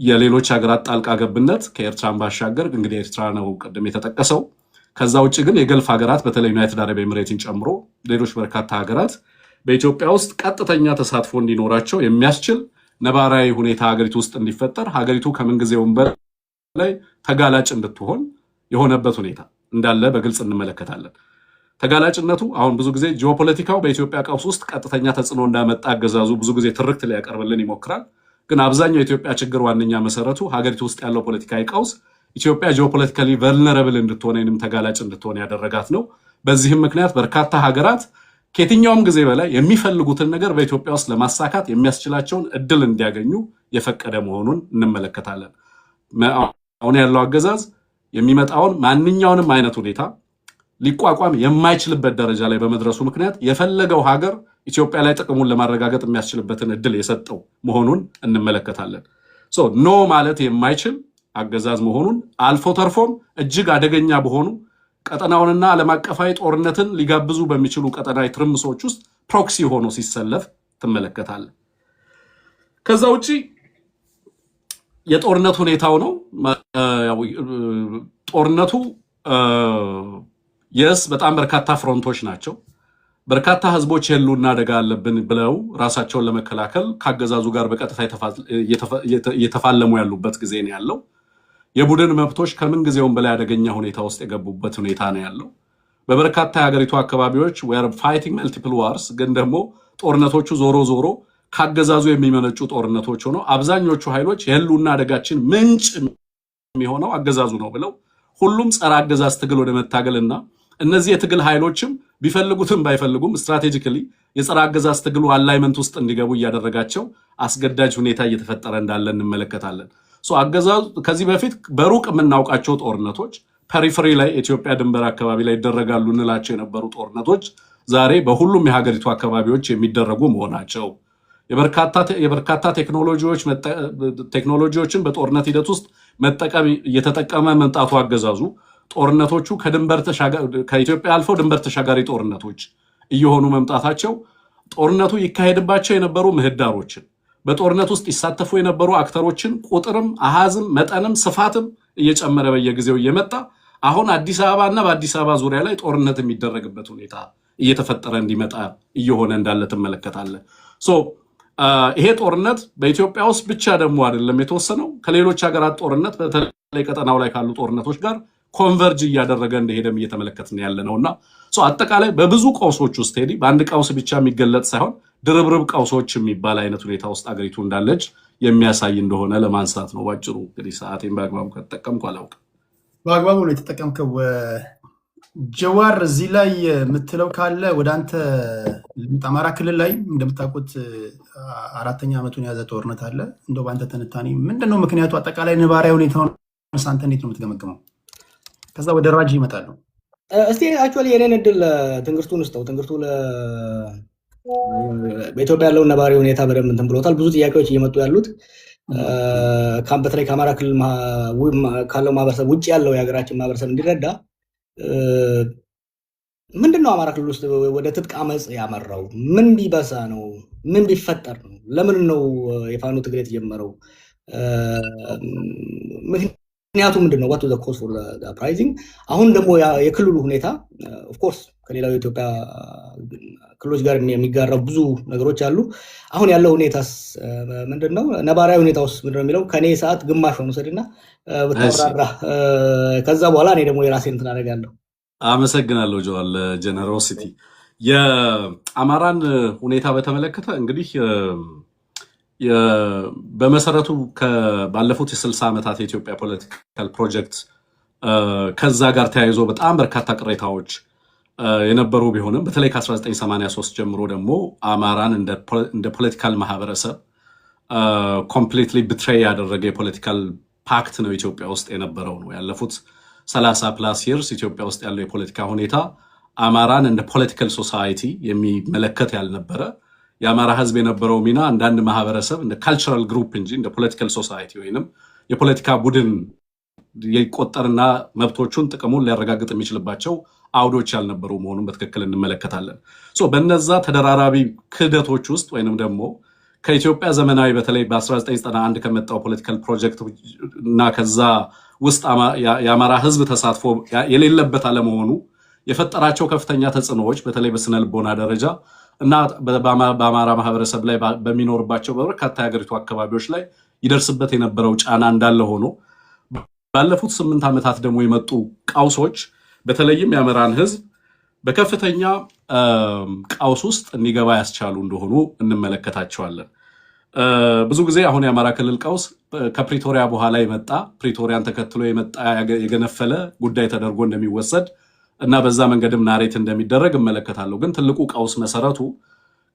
[SPEAKER 5] የሌሎች ሀገራት ጣልቃ ገብነት ከኤርትራን ባሻገር እንግዲህ ኤርትራ ነው ቀደም የተጠቀሰው። ከዛ ውጭ ግን የገልፍ ሀገራት በተለይ ዩናይትድ አረብ ኤሚሬትን ጨምሮ ሌሎች በርካታ ሀገራት በኢትዮጵያ ውስጥ ቀጥተኛ ተሳትፎ እንዲኖራቸው የሚያስችል ነባራዊ ሁኔታ ሀገሪቱ ውስጥ እንዲፈጠር ሀገሪቱ ከምንጊዜውም በላይ ተጋላጭ እንድትሆን የሆነበት ሁኔታ እንዳለ በግልጽ እንመለከታለን። ተጋላጭነቱ አሁን ብዙ ጊዜ ጂኦፖለቲካው በኢትዮጵያ ቀውስ ውስጥ ቀጥተኛ ተጽዕኖ እንዳመጣ አገዛዙ ብዙ ጊዜ ትርክት ሊያቀርብልን ይሞክራል። ግን አብዛኛው የኢትዮጵያ ችግር ዋነኛ መሰረቱ ሀገሪቱ ውስጥ ያለው ፖለቲካዊ ቀውስ ኢትዮጵያ ጂኦፖለቲካሊ ቨልነረብል እንድትሆን ወይንም ተጋላጭ እንድትሆን ያደረጋት ነው። በዚህም ምክንያት በርካታ ሀገራት ከየትኛውም ጊዜ በላይ የሚፈልጉትን ነገር በኢትዮጵያ ውስጥ ለማሳካት የሚያስችላቸውን እድል እንዲያገኙ የፈቀደ መሆኑን እንመለከታለን። አሁን ያለው አገዛዝ የሚመጣውን ማንኛውንም አይነት ሁኔታ ሊቋቋም የማይችልበት ደረጃ ላይ በመድረሱ ምክንያት የፈለገው ሀገር ኢትዮጵያ ላይ ጥቅሙን ለማረጋገጥ የሚያስችልበትን እድል የሰጠው መሆኑን እንመለከታለን። ኖ ማለት የማይችል አገዛዝ መሆኑን አልፎ ተርፎም እጅግ አደገኛ በሆኑ ቀጠናውንና ዓለም አቀፋዊ ጦርነትን ሊጋብዙ በሚችሉ ቀጠናዊ ትርምሶች ውስጥ ፕሮክሲ ሆኖ ሲሰለፍ ትመለከታለን። ከዛ ውጪ የጦርነት ሁኔታው ነው። ጦርነቱ በጣም በርካታ ፍሮንቶች ናቸው። በርካታ ህዝቦች የህልውና አደጋ አለብን ብለው ራሳቸውን ለመከላከል ከአገዛዙ ጋር በቀጥታ እየተፋለሙ ያሉበት ጊዜ ነው ያለው። የቡድን መብቶች ከምን ጊዜውም በላይ አደገኛ ሁኔታ ውስጥ የገቡበት ሁኔታ ነው ያለው። በበርካታ የሀገሪቱ አካባቢዎች we're fighting multiple wars ግን ደግሞ ጦርነቶቹ ዞሮ ዞሮ ካገዛዙ የሚመነጩ ጦርነቶች ሆነው አብዛኞቹ ኃይሎች የህልውና አደጋችን ምንጭ የሚሆነው አገዛዙ ነው ብለው ሁሉም ጸረ አገዛዝ ትግል ወደ መታገልና እነዚህ የትግል ኃይሎችም ቢፈልጉትም ባይፈልጉም ስትራቴጂካሊ የጸረ አገዛዝ ትግሉ አላይመንት ውስጥ እንዲገቡ እያደረጋቸው አስገዳጅ ሁኔታ እየተፈጠረ እንዳለ እንመለከታለን። አገዛዙ ከዚህ በፊት በሩቅ የምናውቃቸው ጦርነቶች ፐሪፈሪ ላይ ኢትዮጵያ ድንበር አካባቢ ላይ ይደረጋሉ እንላቸው የነበሩ ጦርነቶች ዛሬ በሁሉም የሀገሪቱ አካባቢዎች የሚደረጉ መሆናቸው የበርካታ ቴክኖሎጂዎችን በጦርነት ሂደት ውስጥ እየተጠቀመ መምጣቱ አገዛዙ ጦርነቶቹ ከኢትዮጵያ አልፈው ድንበር ተሻጋሪ ጦርነቶች እየሆኑ መምጣታቸው ጦርነቱ ይካሄድባቸው የነበሩ ምህዳሮችን በጦርነት ውስጥ ይሳተፉ የነበሩ አክተሮችን ቁጥርም አሃዝም መጠንም ስፋትም እየጨመረ በየጊዜው እየመጣ አሁን አዲስ አበባና በአዲስ አበባ ዙሪያ ላይ ጦርነት የሚደረግበት ሁኔታ እየተፈጠረ እንዲመጣ እየሆነ እንዳለ ትመለከታለህ። ይሄ ጦርነት በኢትዮጵያ ውስጥ ብቻ ደግሞ አይደለም የተወሰነው ከሌሎች ሀገራት ጦርነት በተለይ ቀጠናው ላይ ካሉ ጦርነቶች ጋር ኮንቨርጅ እያደረገ እንደሄደም እየተመለከትን ያለ ነውና አጠቃላይ በብዙ ቀውሶች ውስጥ ሄዲ በአንድ ቀውስ ብቻ የሚገለጥ ሳይሆን ድርብርብ ቀውሶች የሚባል አይነት ሁኔታ ውስጥ አገሪቱ እንዳለች የሚያሳይ እንደሆነ ለማንሳት ነው ባጭሩ። እንግዲህ ሰዓቴን በአግባቡ ከተጠቀምኩ አላውቅም።
[SPEAKER 1] በአግባቡ ነው የተጠቀምከው ጀዋር እዚህ ላይ የምትለው ካለ ወደ አንተ ልምጣ። አማራ ክልል ላይ እንደምታውቁት 4ኛ ዓመቱን የያዘ ጦርነት አለ። እንደው በአንተ ትንታኔ ምንድነው ምክንያቱ? አጠቃላይ ነባራዊ ሁኔታውን አንተ እንዴት ነው የምትገመግመው? ከዛ ወደ ራጅ ይመጣሉ።
[SPEAKER 2] እስቲ አክቹዋሊ የኔን እድል ትንግርቱን ውስጠው ትንግርቱ በኢትዮጵያ ያለውን ነባሪ ሁኔታ በደንብ እንትን ብሎታል። ብዙ ጥያቄዎች እየመጡ ያሉት በተለይ ከአማራ ክልል ካለው ማህበረሰብ ውጭ ያለው የሀገራችን ማህበረሰብ እንዲረዳ ምንድነው አማራ ክልል ውስጥ ወደ ትጥቅ አመጽ ያመራው? ምን ቢበዛ ነው? ምን ቢፈጠር ነው? ለምን ነው የፋኖ ትግል የተጀመረው? ምክንያቱ ምንድነው? what was the cause for the uprising? አሁን ደግሞ የክልሉ ሁኔታ of course ከሌላው የኢትዮጵያ ክልሎች ጋር የሚጋራው ብዙ ነገሮች አሉ። አሁን ያለው ሁኔታስ ምንድነው? ነባራዊ ሁኔታውስ ምንድነው የሚለው ከኔ ሰዓት ግማሽ ነው ወሰድና በተብራራ ከዛ በኋላ እኔ ደግሞ የራሴን እንትን አደርጋለሁ።
[SPEAKER 5] አመሰግናለሁ ጆዋል ጀነሮሲቲ። የአማራን ሁኔታ በተመለከተ እንግዲህ በመሰረቱ ባለፉት የ60 ዓመታት የኢትዮጵያ ፖለቲካል ፕሮጀክት ከዛ ጋር ተያይዞ በጣም በርካታ ቅሬታዎች የነበሩ ቢሆንም በተለይ ከ1983 ጀምሮ ደግሞ አማራን እንደ ፖለቲካል ማህበረሰብ ኮምፕሊትሊ ብትሬይ ያደረገ የፖለቲካል ፓክት ነው ኢትዮጵያ ውስጥ የነበረው ነው። ያለፉት 30 ፕላስ ይርስ ኢትዮጵያ ውስጥ ያለው የፖለቲካ ሁኔታ አማራን እንደ ፖለቲካል ሶሳይቲ የሚመለከት ያልነበረ፣ የአማራ ህዝብ የነበረው ሚና አንዳንድ ማህበረሰብ እንደ ካልቸራል ግሩፕ እንጂ እንደ ፖለቲካል ሶሳይቲ ወይንም የፖለቲካ ቡድን ይቆጠርና መብቶቹን ጥቅሙን ሊያረጋግጥ የሚችልባቸው አውዶች ያልነበሩ መሆኑን በትክክል እንመለከታለን። በነዛ ተደራራቢ ክህደቶች ውስጥ ወይንም ደግሞ ከኢትዮጵያ ዘመናዊ በተለይ በ1991 ከመጣው ፖለቲካል ፕሮጀክት እና ከዛ ውስጥ የአማራ ህዝብ ተሳትፎ የሌለበት አለመሆኑ የፈጠራቸው ከፍተኛ ተጽዕኖዎች በተለይ በስነ ልቦና ደረጃ እና በአማራ ማህበረሰብ ላይ በሚኖርባቸው በርካታ የሀገሪቱ አካባቢዎች ላይ ይደርስበት የነበረው ጫና እንዳለ ሆኖ ባለፉት 8 ዓመታት ደግሞ የመጡ ቀውሶች በተለይም የአማራን ህዝብ በከፍተኛ ቀውስ ውስጥ እንዲገባ ያስቻሉ እንደሆኑ እንመለከታቸዋለን። ብዙ ጊዜ አሁን የአማራ ክልል ቀውስ ከፕሪቶሪያ በኋላ የመጣ ፕሪቶሪያን ተከትሎ የመጣ የገነፈለ ጉዳይ ተደርጎ እንደሚወሰድ እና በዛ መንገድም ናሬት እንደሚደረግ እመለከታለሁ። ግን ትልቁ ቀውስ መሰረቱ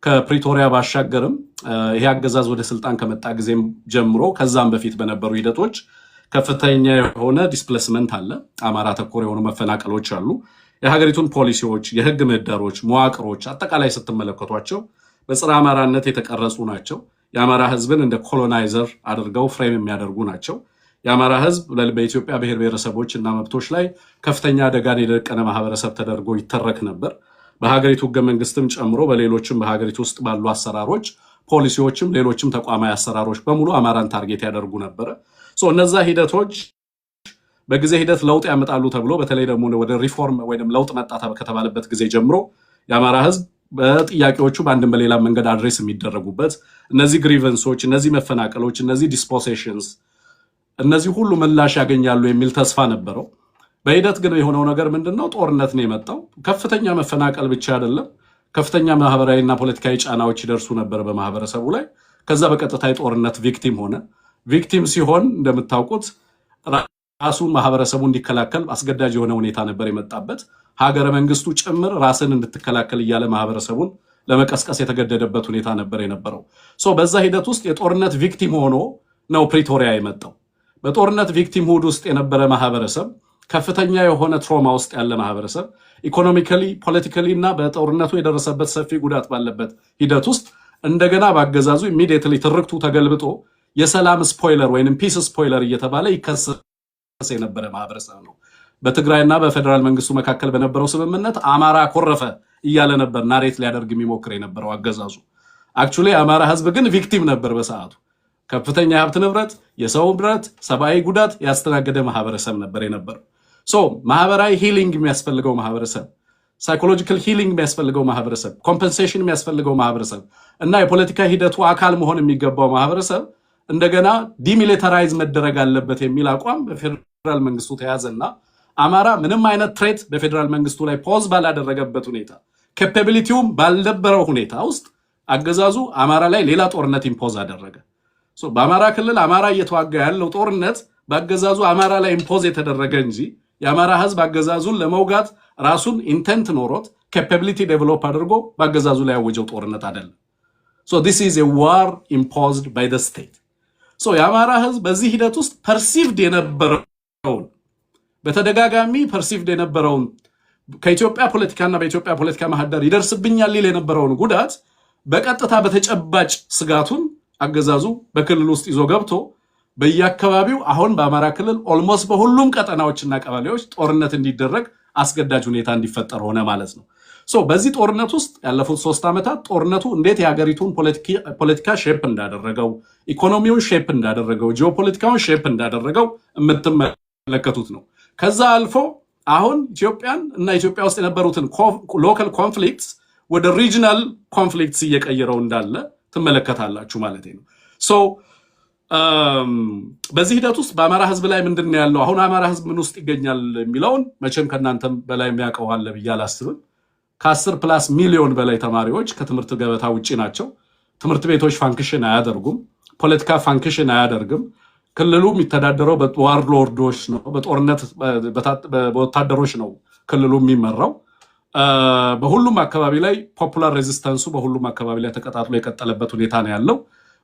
[SPEAKER 5] ከፕሪቶሪያ ባሻገርም ይሄ አገዛዝ ወደ ስልጣን ከመጣ ጊዜም ጀምሮ ከዛም በፊት በነበሩ ሂደቶች ከፍተኛ የሆነ ዲስፕሌስመንት አለ። አማራ ተኮር የሆኑ መፈናቀሎች አሉ። የሀገሪቱን ፖሊሲዎች፣ የህግ ምህዳሮች፣ መዋቅሮች አጠቃላይ ስትመለከቷቸው በፀረ አማራነት የተቀረጹ ናቸው። የአማራ ህዝብን እንደ ኮሎናይዘር አድርገው ፍሬም የሚያደርጉ ናቸው። የአማራ ህዝብ በኢትዮጵያ ብሔር ብሔረሰቦች እና መብቶች ላይ ከፍተኛ አደጋን የደቀነ ማህበረሰብ ተደርጎ ይተረክ ነበር። በሀገሪቱ ህገ መንግስትም ጨምሮ በሌሎችም በሀገሪቱ ውስጥ ባሉ አሰራሮች፣ ፖሊሲዎችም ሌሎችም ተቋማዊ አሰራሮች በሙሉ አማራን ታርጌት ያደርጉ ነበረ። እነዛ ሂደቶች በጊዜ ሂደት ለውጥ ያመጣሉ ተብሎ በተለይ ደግሞ ወደ ሪፎርም ወይም ለውጥ መጣ ከተባለበት ጊዜ ጀምሮ የአማራ ህዝብ በጥያቄዎቹ በአንድም በሌላ መንገድ አድሬስ የሚደረጉበት እነዚህ ግሪቨንሶች፣ እነዚህ መፈናቀሎች፣ እነዚህ ዲስፖሴሽንስ እነዚህ ሁሉ ምላሽ ያገኛሉ የሚል ተስፋ ነበረው። በሂደት ግን የሆነው ነገር ምንድነው? ጦርነት ነው የመጣው። ከፍተኛ መፈናቀል ብቻ አይደለም፣ ከፍተኛ ማህበራዊና ፖለቲካዊ ጫናዎች ይደርሱ ነበር በማህበረሰቡ ላይ። ከዛ በቀጥታ የጦርነት ቪክቲም ሆነ። ቪክቲም ሲሆን እንደምታውቁት ራሱን ማህበረሰቡ እንዲከላከል አስገዳጅ የሆነ ሁኔታ ነበር የመጣበት። ሀገረ መንግስቱ ጭምር ራስን እንድትከላከል እያለ ማህበረሰቡን ለመቀስቀስ የተገደደበት ሁኔታ ነበር የነበረው። በዛ ሂደት ውስጥ የጦርነት ቪክቲም ሆኖ ነው ፕሪቶሪያ የመጣው። በጦርነት ቪክቲም ሁድ ውስጥ የነበረ ማህበረሰብ፣ ከፍተኛ የሆነ ትሮማ ውስጥ ያለ ማህበረሰብ፣ ኢኮኖሚካሊ ፖለቲካሊ እና በጦርነቱ የደረሰበት ሰፊ ጉዳት ባለበት ሂደት ውስጥ እንደገና ባገዛዙ ኢሚዲየትሊ ትርክቱ ተገልብጦ የሰላም ስፖይለር ወይንም ፒስ ስፖይለር እየተባለ ይከሰስ የነበረ ማህበረሰብ ነው። በትግራይና በፌደራል መንግስቱ መካከል በነበረው ስምምነት አማራ ኮረፈ እያለ ነበር ናሬት ሊያደርግ የሚሞክር የነበረው አገዛዙ። አክቹሊ የአማራ ህዝብ ግን ቪክቲም ነበር በሰዓቱ። ከፍተኛ የሀብት ንብረት፣ የሰው ንብረት፣ ሰብአዊ ጉዳት ያስተናገደ ማህበረሰብ ነበር የነበረው። ማህበራዊ ሂሊንግ የሚያስፈልገው ማህበረሰብ፣ ሳይኮሎጂካል ሂሊንግ የሚያስፈልገው ማህበረሰብ፣ ኮምፐንሴሽን የሚያስፈልገው ማህበረሰብ እና የፖለቲካ ሂደቱ አካል መሆን የሚገባው ማህበረሰብ እንደገና ዲሚሊታራይዝ መደረግ አለበት የሚል አቋም በፌደራል መንግስቱ ተያዘና አማራ ምንም አይነት ትሬት በፌደራል መንግስቱ ላይ ፖዝ ባላደረገበት ሁኔታ፣ ካፓቢሊቲውም ባልነበረው ሁኔታ ውስጥ አገዛዙ አማራ ላይ ሌላ ጦርነት ኢምፖዝ አደረገ። በአማራ ክልል አማራ እየተዋጋ ያለው ጦርነት በአገዛዙ አማራ ላይ ኢምፖዝ የተደረገ እንጂ የአማራ ህዝብ አገዛዙን ለመውጋት ራሱን ኢንቴንት ኖሮት ካፓቢሊቲ ዴቨሎፕ አድርጎ በአገዛዙ ላይ ያወጀው ጦርነት አይደለም። So this is a war imposed by the state. So የአማራ ህዝብ በዚህ ሂደት ውስጥ ፐርሲቭድ የነበረውን በተደጋጋሚ ፐርሲቭድ የነበረውን ከኢትዮጵያ ፖለቲካና በኢትዮጵያ ፖለቲካ ማህደር ይደርስብኛል ሊል የነበረውን ጉዳት በቀጥታ በተጨባጭ ስጋቱን አገዛዙ በክልል ውስጥ ይዞ ገብቶ በየአካባቢው አሁን በአማራ ክልል ኦልሞስት በሁሉም ቀጠናዎችና ቀበሌዎች ጦርነት እንዲደረግ አስገዳጅ ሁኔታ እንዲፈጠር ሆነ ማለት ነው። በዚህ ጦርነት ውስጥ ያለፉት 3 ዓመታት ጦርነቱ እንዴት የሀገሪቱን ፖለቲካ ሼፕ እንዳደረገው፣ ኢኮኖሚውን ሼፕ እንዳደረገው፣ ጂኦፖለቲካውን ሼፕ እንዳደረገው የምትመለከቱት ነው። ከዛ አልፎ አሁን ኢትዮጵያን እና ኢትዮጵያ ውስጥ የነበሩትን ሎካል ኮንፍሊክትስ ወደ ሪጂናል ኮንፍሊክትስ እየቀየረው እንዳለ ትመለከታላችሁ ማለት ነው። በዚህ ሂደት ውስጥ በአማራ ህዝብ ላይ ምንድነው ያለው? አሁን አማራ ህዝብ ምን ውስጥ ይገኛል የሚለውን መቼም ከናንተም በላይ የሚያውቀው አለ ብዬ አላስብም። ከ10+ ሚሊዮን በላይ ተማሪዎች ከትምህርት ገበታ ውጪ ናቸው። ትምህርት ቤቶች ፋንክሽን አያደርጉም። ፖለቲካ ፋንክሽን አያደርግም። ክልሉ የሚተዳደረው በዋርሎርዶች ነው፣ በጦርነት በወታደሮች ነው ክልሉ የሚመራው። በሁሉም አካባቢ ላይ ፖፑላር ሬዚስታንሱ በሁሉም አካባቢ ላይ ተቀጣጥሎ የቀጠለበት ሁኔታ ነው ያለው።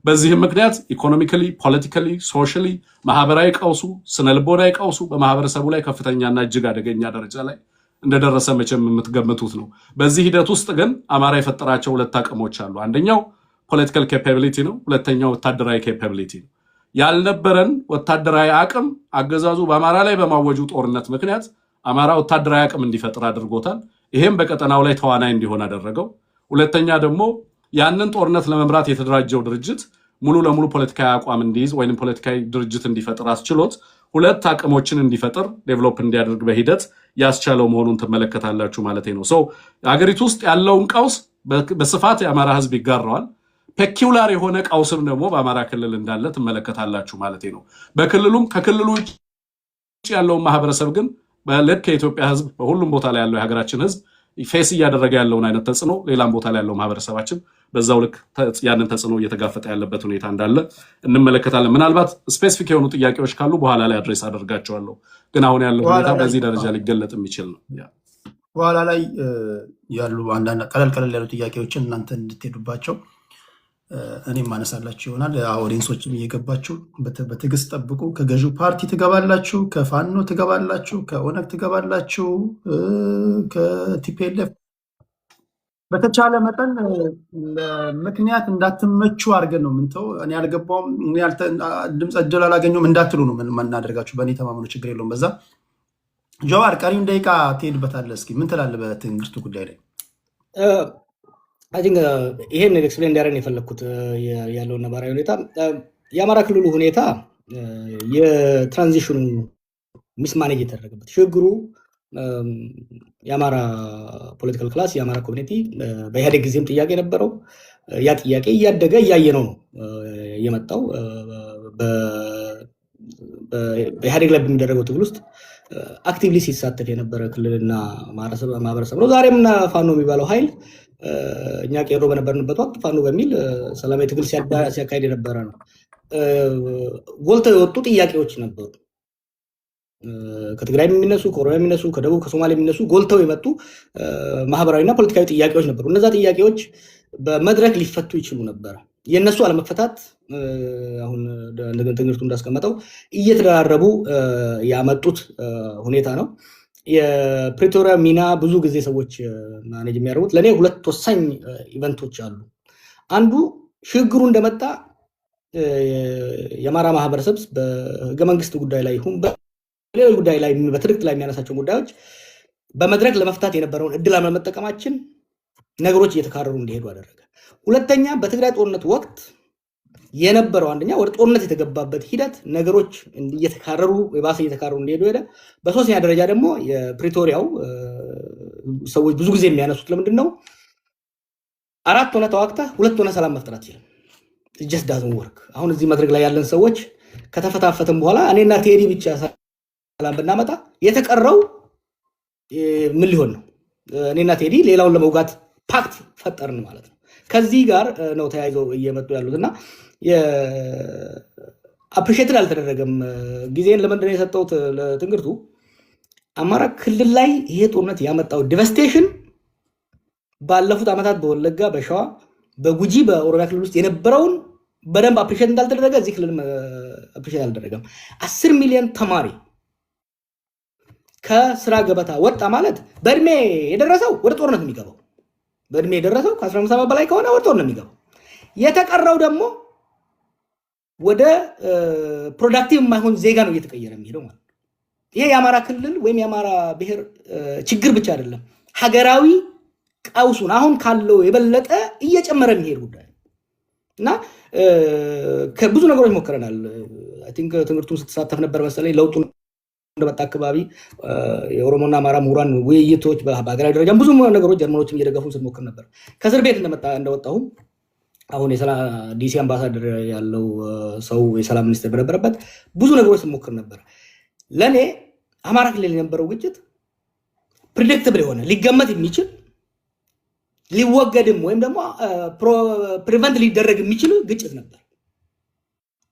[SPEAKER 5] በዚህም ምክንያት ኢኮኖሚካሊ፣ ፖለቲካሊ፣ ሶሻሊ ማህበራዊ ቀውሱ፣ ስነልቦናዊ ቀውሱ በማህበረሰቡ ላይ ከፍተኛና እጅግ አደገኛ ደረጃ ላይ እንደደረሰ መቼም የምትገምቱት ነው። በዚህ ሂደት ውስጥ ግን አማራ የፈጠራቸው 2 አቅሞች አሉ። አንደኛው ፖለቲካል ኬፓቢሊቲ ነው፣ ሁለተኛው ወታደራዊ ኬፓቢሊቲ ነው። ያልነበረን ወታደራዊ አቅም አገዛዙ በአማራ ላይ በማወጁ ጦርነት ምክንያት አማራ ወታደራዊ አቅም እንዲፈጥር አድርጎታል። ይሄም በቀጠናው ላይ ተዋናይ እንዲሆን አደረገው። ሁለተኛ ደግሞ ያንን ጦርነት ለመምራት የተደራጀው ድርጅት ሙሉ ለሙሉ ፖለቲካዊ አቋም እንዲይዝ ወይንም ፖለቲካዊ ድርጅት እንዲፈጥር አስችሎት 2 አቅሞችን እንዲፈጥር ዴቨሎፕ እንዲያደርግ በሂደት ያስቻለው መሆኑን ትመለከታላችሁ ማለት ነው። ሀገሪቱ ውስጥ ያለውን ቀውስ በስፋት የአማራ ህዝብ ይጋራዋል። ፔኪውላር የሆነ ቀውስም ደግሞ በአማራ ክልል እንዳለ ትመለከታላችሁ ማለት ነው። በክልሉም ከክልሉ ውጭ ያለውን ማህበረሰብ ግን በልክ የኢትዮጵያ ህዝብ በሁሉም ቦታ ላይ ያለው የሀገራችን ህዝብ ፌስ እያደረገ ያለውን አይነት ተጽዕኖ ሌላም ቦታ ላይ ያለው ማህበረሰባችን በዛው ልክ ያንን ተጽዕኖ እየተጋፈጠ ያለበት ሁኔታ እንዳለ እንመለከታለን። ምናልባት ስፔሲፊክ የሆኑ ጥያቄዎች ካሉ በኋላ ላይ አድሬስ አደርጋቸዋለሁ። ግን አሁን ያለው ሁኔታ በዚህ ደረጃ ሊገለጥ የሚችል ነው።
[SPEAKER 1] በኋላ ላይ ያሉ አንዳንድ ቀለል ያሉ ጥያቄዎችን እናንተ እንድትሄዱባቸው እኔም ማነሳላችሁ ይሆናል። ኦዲየንሶችም እየገባችሁ በትዕግስት ጠብቁ። ከገዢው ፓርቲ ትገባላችሁ፣ ከፋኖ ትገባላችሁ፣ ከኦነግ ትገባላችሁ፣ ከቲፒኤልኤፍ በተቻለ መጠን ምክንያት እንዳትመቹ አድርገን ነው ምንተው። እኔ አልገባውም ድምፅ እድል አላገኘውም እንዳትሉ ነው የምናደርጋችሁ። በእኔ ተማመኑ፣ ችግር የለውም። በዛ ጀዋር ቀሪውን ደቂቃ ትሄድበታለህ። እስኪ ምን ትላለህ በትምህርቱ ጉዳይ ላይ?
[SPEAKER 2] ይሄን ኤክስፕሌን እንዲያደርግ የፈለግኩት ያለውን ነባራዊ ሁኔታ የአማራ ክልሉ ሁኔታ የትራንዚሽኑ ሚስማኔጅ የተደረገበት ሽግግሩ የአማራ ፖለቲካል ክላስ የአማራ ኮሚኒቲ በኢህአዴግ ጊዜም ጥያቄ ነበረው። ያ ጥያቄ እያደገ እያየነው ነው የመጣው። በኢህአዴግ ላይ በሚደረገው ትግል ውስጥ አክቲቭሊ ሲሳተፍ የነበረ ክልልና ማህበረሰብ ነው። ዛሬም ፋኖ የሚባለው ኃይል እኛ ቄሮ በነበርንበት ወቅት ፋኖ በሚል ሰላማዊ ትግል ሲያካሄድ የነበረ ነው። ጎልተው የወጡ ጥያቄዎች ነበሩ። ከትግራይ የሚነሱ፣ ከኦሮሚያ የሚነሱ፣ ከደቡብ ከሶማሌ የሚነሱ ጎልተው የመጡ ማህበራዊና ፖለቲካዊ ጥያቄዎች ነበሩ። እነዛ ጥያቄዎች በመድረክ ሊፈቱ ይችሉ ነበረ። የእነሱ አለመፈታት አሁን ትምህርቱ እንዳስቀመጠው እየተደራረቡ ያመጡት ሁኔታ ነው። የፕሪቶሪያ ሚና ብዙ ጊዜ ሰዎች ማኔጅ የሚያደርጉት ለእኔ 2 ወሳኝ ኢቨንቶች አሉ። አንዱ ሽግግሩ እንደመጣ የአማራ ማህበረሰብ በህገ መንግስት ጉዳይ ላይ ይሁን በሌሎች ጉዳይ ላይ በትርክት ላይ የሚያነሳቸው ጉዳዮች በመድረክ ለመፍታት የነበረውን እድል አለመጠቀማችን ነገሮች እየተካረሩ እንዲሄዱ አደረገ። ሁለተኛ በትግራይ ጦርነት ወቅት የነበረው አንደኛ ወደ ጦርነት የተገባበት ሂደት ነገሮች እየተካረሩ የባሰ እየተካረሩ እንዲሄዱ ሄደ። በሶስተኛ ደረጃ ደግሞ የፕሪቶሪያው ሰዎች ብዙ ጊዜ የሚያነሱት ለምንድን ነው 4 ሆነ ተዋግተህ 2 ሆነ ሰላም መፍጠር አትችልም። ጀስት ዳዝንት ወርክ። አሁን እዚህ መድረክ ላይ ያለን ሰዎች ከተፈታፈተም በኋላ እኔና ቴዲ ብቻ ሰላም ብናመጣ የተቀረው ምን ሊሆን ነው? እኔና ቴዲ ሌላውን ለመውጋት ፓክት ፈጠርን ማለት ነው። ከዚህ ጋር ነው ተያይዘው እየመጡ ያሉትና አፕሪሼትድ አልተደረገም። ጊዜን ለምንድን ነው የሰጠሁት ለትምህርቱ? አማራ ክልል ላይ ይሄ ጦርነት ያመጣው ዲቫስቴሽን ባለፉት ዓመታት በወለጋ በሸዋ በጉጂ በኦሮሚያ ክልል ውስጥ የነበረውን በደንብ አፕሪሼት እንዳልተደረገ እዚህ ክልል አፕሪሼት አልተደረገም። 10 ሚሊዮን ተማሪ ከስራ ገበታ ወጣ ማለት በእድሜ የደረሰው ወደ ጦርነት የሚገባው በእድሜ የደረሰው ከ15 ዓመት በላይ ከሆነ ወደ ጦርነት የሚገባው የተቀረው ደግሞ ወደ ፕሮዳክቲቭ የማይሆን ዜጋ ነው እየተቀየረ የሚሄደው ማለት ነው። ይሄ የአማራ ክልል ወይም የአማራ ብሔር ችግር ብቻ አይደለም፣ ሀገራዊ ቀውሱን አሁን ካለው የበለጠ እየጨመረ የሚሄድ ጉዳይ እና ከብዙ ነገሮች ሞክረናል። አይ ቲንክ ትምህርቱን ስትሳተፍ ነበር መሰለኝ። ለውጡ እንደመጣ አካባቢ የኦሮሞና አማራ ምሁራን ውይይቶች በሀገራዊ ደረጃ ብዙ ነገሮች ጀርመኖችም እየደገፉን ስንሞክር ነበር። ከእስር ቤት እንደወጣሁም አሁን ዲሲ አምባሳደር ያለው ሰው የሰላም ሚኒስትር በነበረበት ብዙ ነገሮች ስንሞክር ነበር። ለእኔ አማራ ክልል የነበረው ግጭት ፕሪዲክትብል የሆነ ሊገመት የሚችል ሊወገድም ወይም ደግሞ ፕሪቨንት ሊደረግ የሚችል ግጭት ነበር።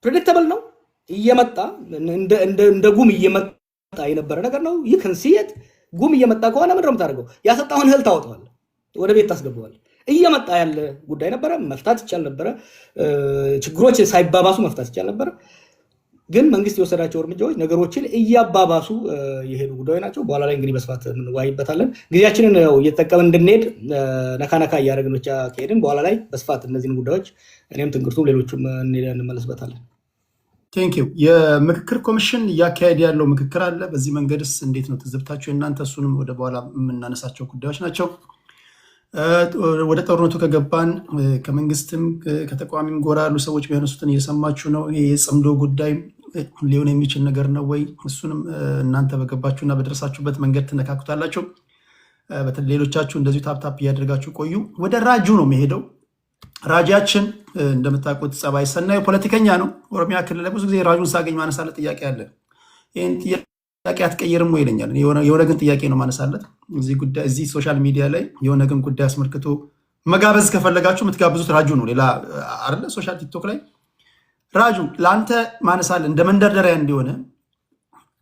[SPEAKER 2] ፕሪዲክተብል ነው፣ እየመጣ እንደ ጉም እየመጣ የነበረ ነገር ነው። ይከንሲየት ጉም እየመጣ ከሆነ ምንድን ነው የምታደርገው? ያሰጣውን እህል ታወጣዋለህ፣ ወደ ቤት ታስገባዋለህ። እየመጣ ያለ ጉዳይ ነበረ፣ መፍታት ይቻል ነበረ። ችግሮች ሳይባባሱ መፍታት ይቻል ነበረ። ግን መንግስት የወሰዳቸው እርምጃዎች ነገሮችን እያባባሱ የሄዱ ጉዳዮች ናቸው። በኋላ ላይ እንግዲህ በስፋት እንወያይበታለን። ጊዜያችንን እየተጠቀምን እንድንሄድ ነካነካ እያደረግን ብቻ ከሄድን በኋላ ላይ በስፋት እነዚህን ጉዳዮች እኔም ትንግርቱም ሌሎችም እንመለስበታለን።
[SPEAKER 1] ቴንኪው። የምክክር ኮሚሽን እያካሄድ ያለው ምክክር አለ። በዚህ መንገድስ እንዴት ነው ትዝብታቸው የእናንተ? እሱንም ወደ በኋላ የምናነሳቸው ጉዳዮች ናቸው። ወደ ጦርነቱ ከገባን ከመንግስትም ከተቃዋሚም ጎራ ያሉ ሰዎች የሚያነሱትን እየሰማችሁ ነው። ይሄ የጽምዶ ጉዳይ ሊሆን የሚችል ነገር ነው ወይ? እሱንም እናንተ በገባችሁና በደረሳችሁበት መንገድ ትነካኩታላችሁ። በተለይ ሌሎቻችሁ እንደዚሁ ታፕታፕ እያደረጋችሁ ቆዩ። ወደ ራጁ ነው የሚሄደው። ራጃችን እንደምታውቁት ጸባይ ሰናዩ ፖለቲከኛ ነው። ኦሮሚያ ክልል ላይ ብዙ ጊዜ ራጁን ሳገኝ ማነሳለት ጥያቄ አለ። ይህን ጥያቄ አትቀይርም ወይ ይለኛል። የኦነግን ጥያቄ ነው ማነሳለት። እዚህ ሶሻል ሚዲያ ላይ የኦነግን ጉዳይ አስመልክቶ መጋበዝ ከፈለጋችሁ የምትጋብዙት ራጁ ነው። ሌላ አይደለ። ሶሻል ቲክቶክ ላይ ራጁ ለአንተ ማነሳለ እንደ መንደርደሪያ እንዲሆነ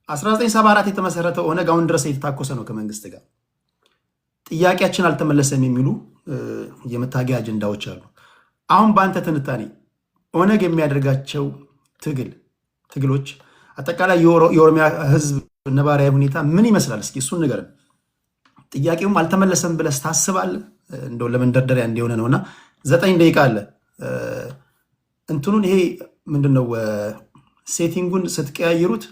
[SPEAKER 1] 1974 የተመሰረተው ኦነግ አሁን ድረስ የተታኮሰ ነው ከመንግስት ጋር። ጥያቄያችን አልተመለሰም የሚሉ የመታገያ አጀንዳዎች አሉ። አሁን በአንተ ትንታኔ ኦነግ የሚያደርጋቸው ትግሎች አጠቃላይ የኦሮሚያ ህዝብ ነባራዊ ሁኔታ ምን ይመስላል? እስኪ እሱን ንገረን። ጥያቄውም አልተመለሰም ብለህ ታስባለህ? እንደው ለመንደርደሪያ እንዲሆነ ነውና 9 ደቂቃ አለ። እንትኑን ይሄ ምንድነው ሴቲንጉን ስትቀያይሩት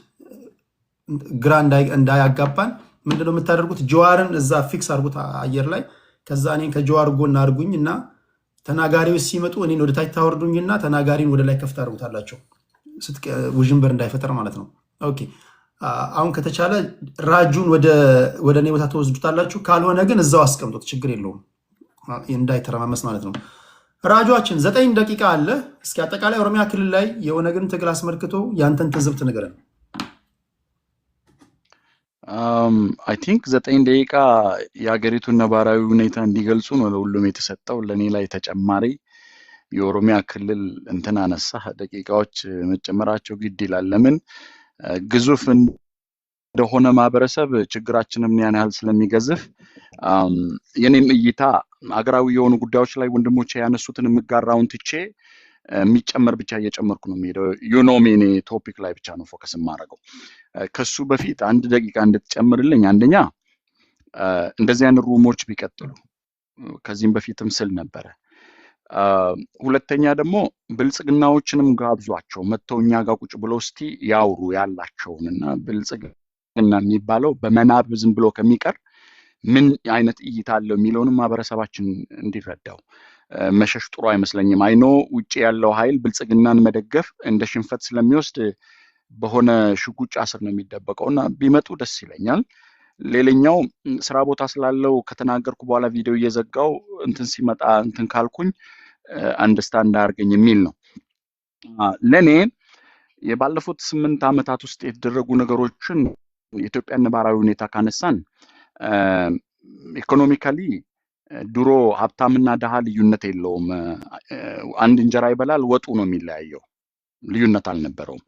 [SPEAKER 1] ግራ እንዳያጋባን ምንድነው የምታደርጉት? ጀዋርን እዛ ፊክስ አድርጉት አየር ላይ። ከዛ እኔን ከጀዋር ጎን አድርጉኝ እና ተናጋሪዎች ሲመጡ እኔን ወደ ታች ታወርዱኝና ተናጋሪን ወደ ላይ ከፍት አድርጉታላቸው፣ ውዥንበር እንዳይፈጠር ማለት ነው። ኦኬ። አሁን ከተቻለ ራጁን ወደ እኔ ቦታ ተወስዱታላችሁ። ካልሆነ ግን እዛው አስቀምጡት፣ ችግር የለውም እንዳይተረማመስ ማለት ነው። ራጇችን 9 ደቂቃ አለ። እስኪ አጠቃላይ ኦሮሚያ ክልል ላይ የኦነግን ትግል አስመልክቶ ያንተን ትዝብት ንገረን።
[SPEAKER 3] አይ ቲንክ 9 ደቂቃ የሀገሪቱን ነባራዊ ሁኔታ እንዲገልጹ ነው ለሁሉም የተሰጠው። ለእኔ ላይ ተጨማሪ የኦሮሚያ ክልል እንትን አነሳ ደቂቃዎች መጨመራቸው ግድ ይላል። ለምን ግዙፍ እንደሆነ ማህበረሰብ ችግራችንም ያን ያህል ስለሚገዝፍ የኔም እይታ አገራዊ የሆኑ ጉዳዮች ላይ ወንድሞቼ ያነሱትን የምጋራውን ትቼ የሚጨመር ብቻ እየጨመርኩ ነው የሚሄደው። ዩኖሚኔ ቶፒክ ላይ ብቻ ነው ፎከስ የማደርገው። ከሱ በፊት 1 ደቂቃ እንድትጨምርልኝ፣ አንደኛ እንደዚህ አይነት ሩሞች ቢቀጥሉ ከዚህም በፊትም ስል ነበረ። ሁለተኛ ደግሞ ብልጽግናዎችንም ጋብዟቸው መጥተው እኛ ጋር ቁጭ ብለው እስቲ ያውሩ ያላቸውንና ብልጽግና የሚባለው በመናብ ዝም ብሎ ከሚቀር ምን አይነት እይታ አለው የሚለውንም ማህበረሰባችን እንዲረዳው መሸሽ ጥሩ አይመስለኝም። አይኖ ውጭ ያለው ኃይል ብልጽግናን መደገፍ እንደ ሽንፈት ስለሚወስድ በሆነ ሽጉጫ ስር ነው የሚደበቀውና ቢመጡ ደስ ይለኛል። ሌላኛው ስራ ቦታ ስላለው ከተናገርኩ በኋላ ቪዲዮ እየዘጋው እንትን ሲመጣ እንትን ካልኩኝ አንደርስታንድ አድርገኝ የሚል ነው። ለኔ የባለፉት 8 ዓመታት ውስጥ የተደረጉ ነገሮችን የኢትዮጵያ ነባራዊ ሁኔታ ካነሳን ኢኮኖሚካሊ ድሮ ሀብታምና ደሃ ልዩነት የለውም። አንድ እንጀራ ይበላል፣ ወጡ ነው የሚለያየው። ልዩነት አልነበረውም።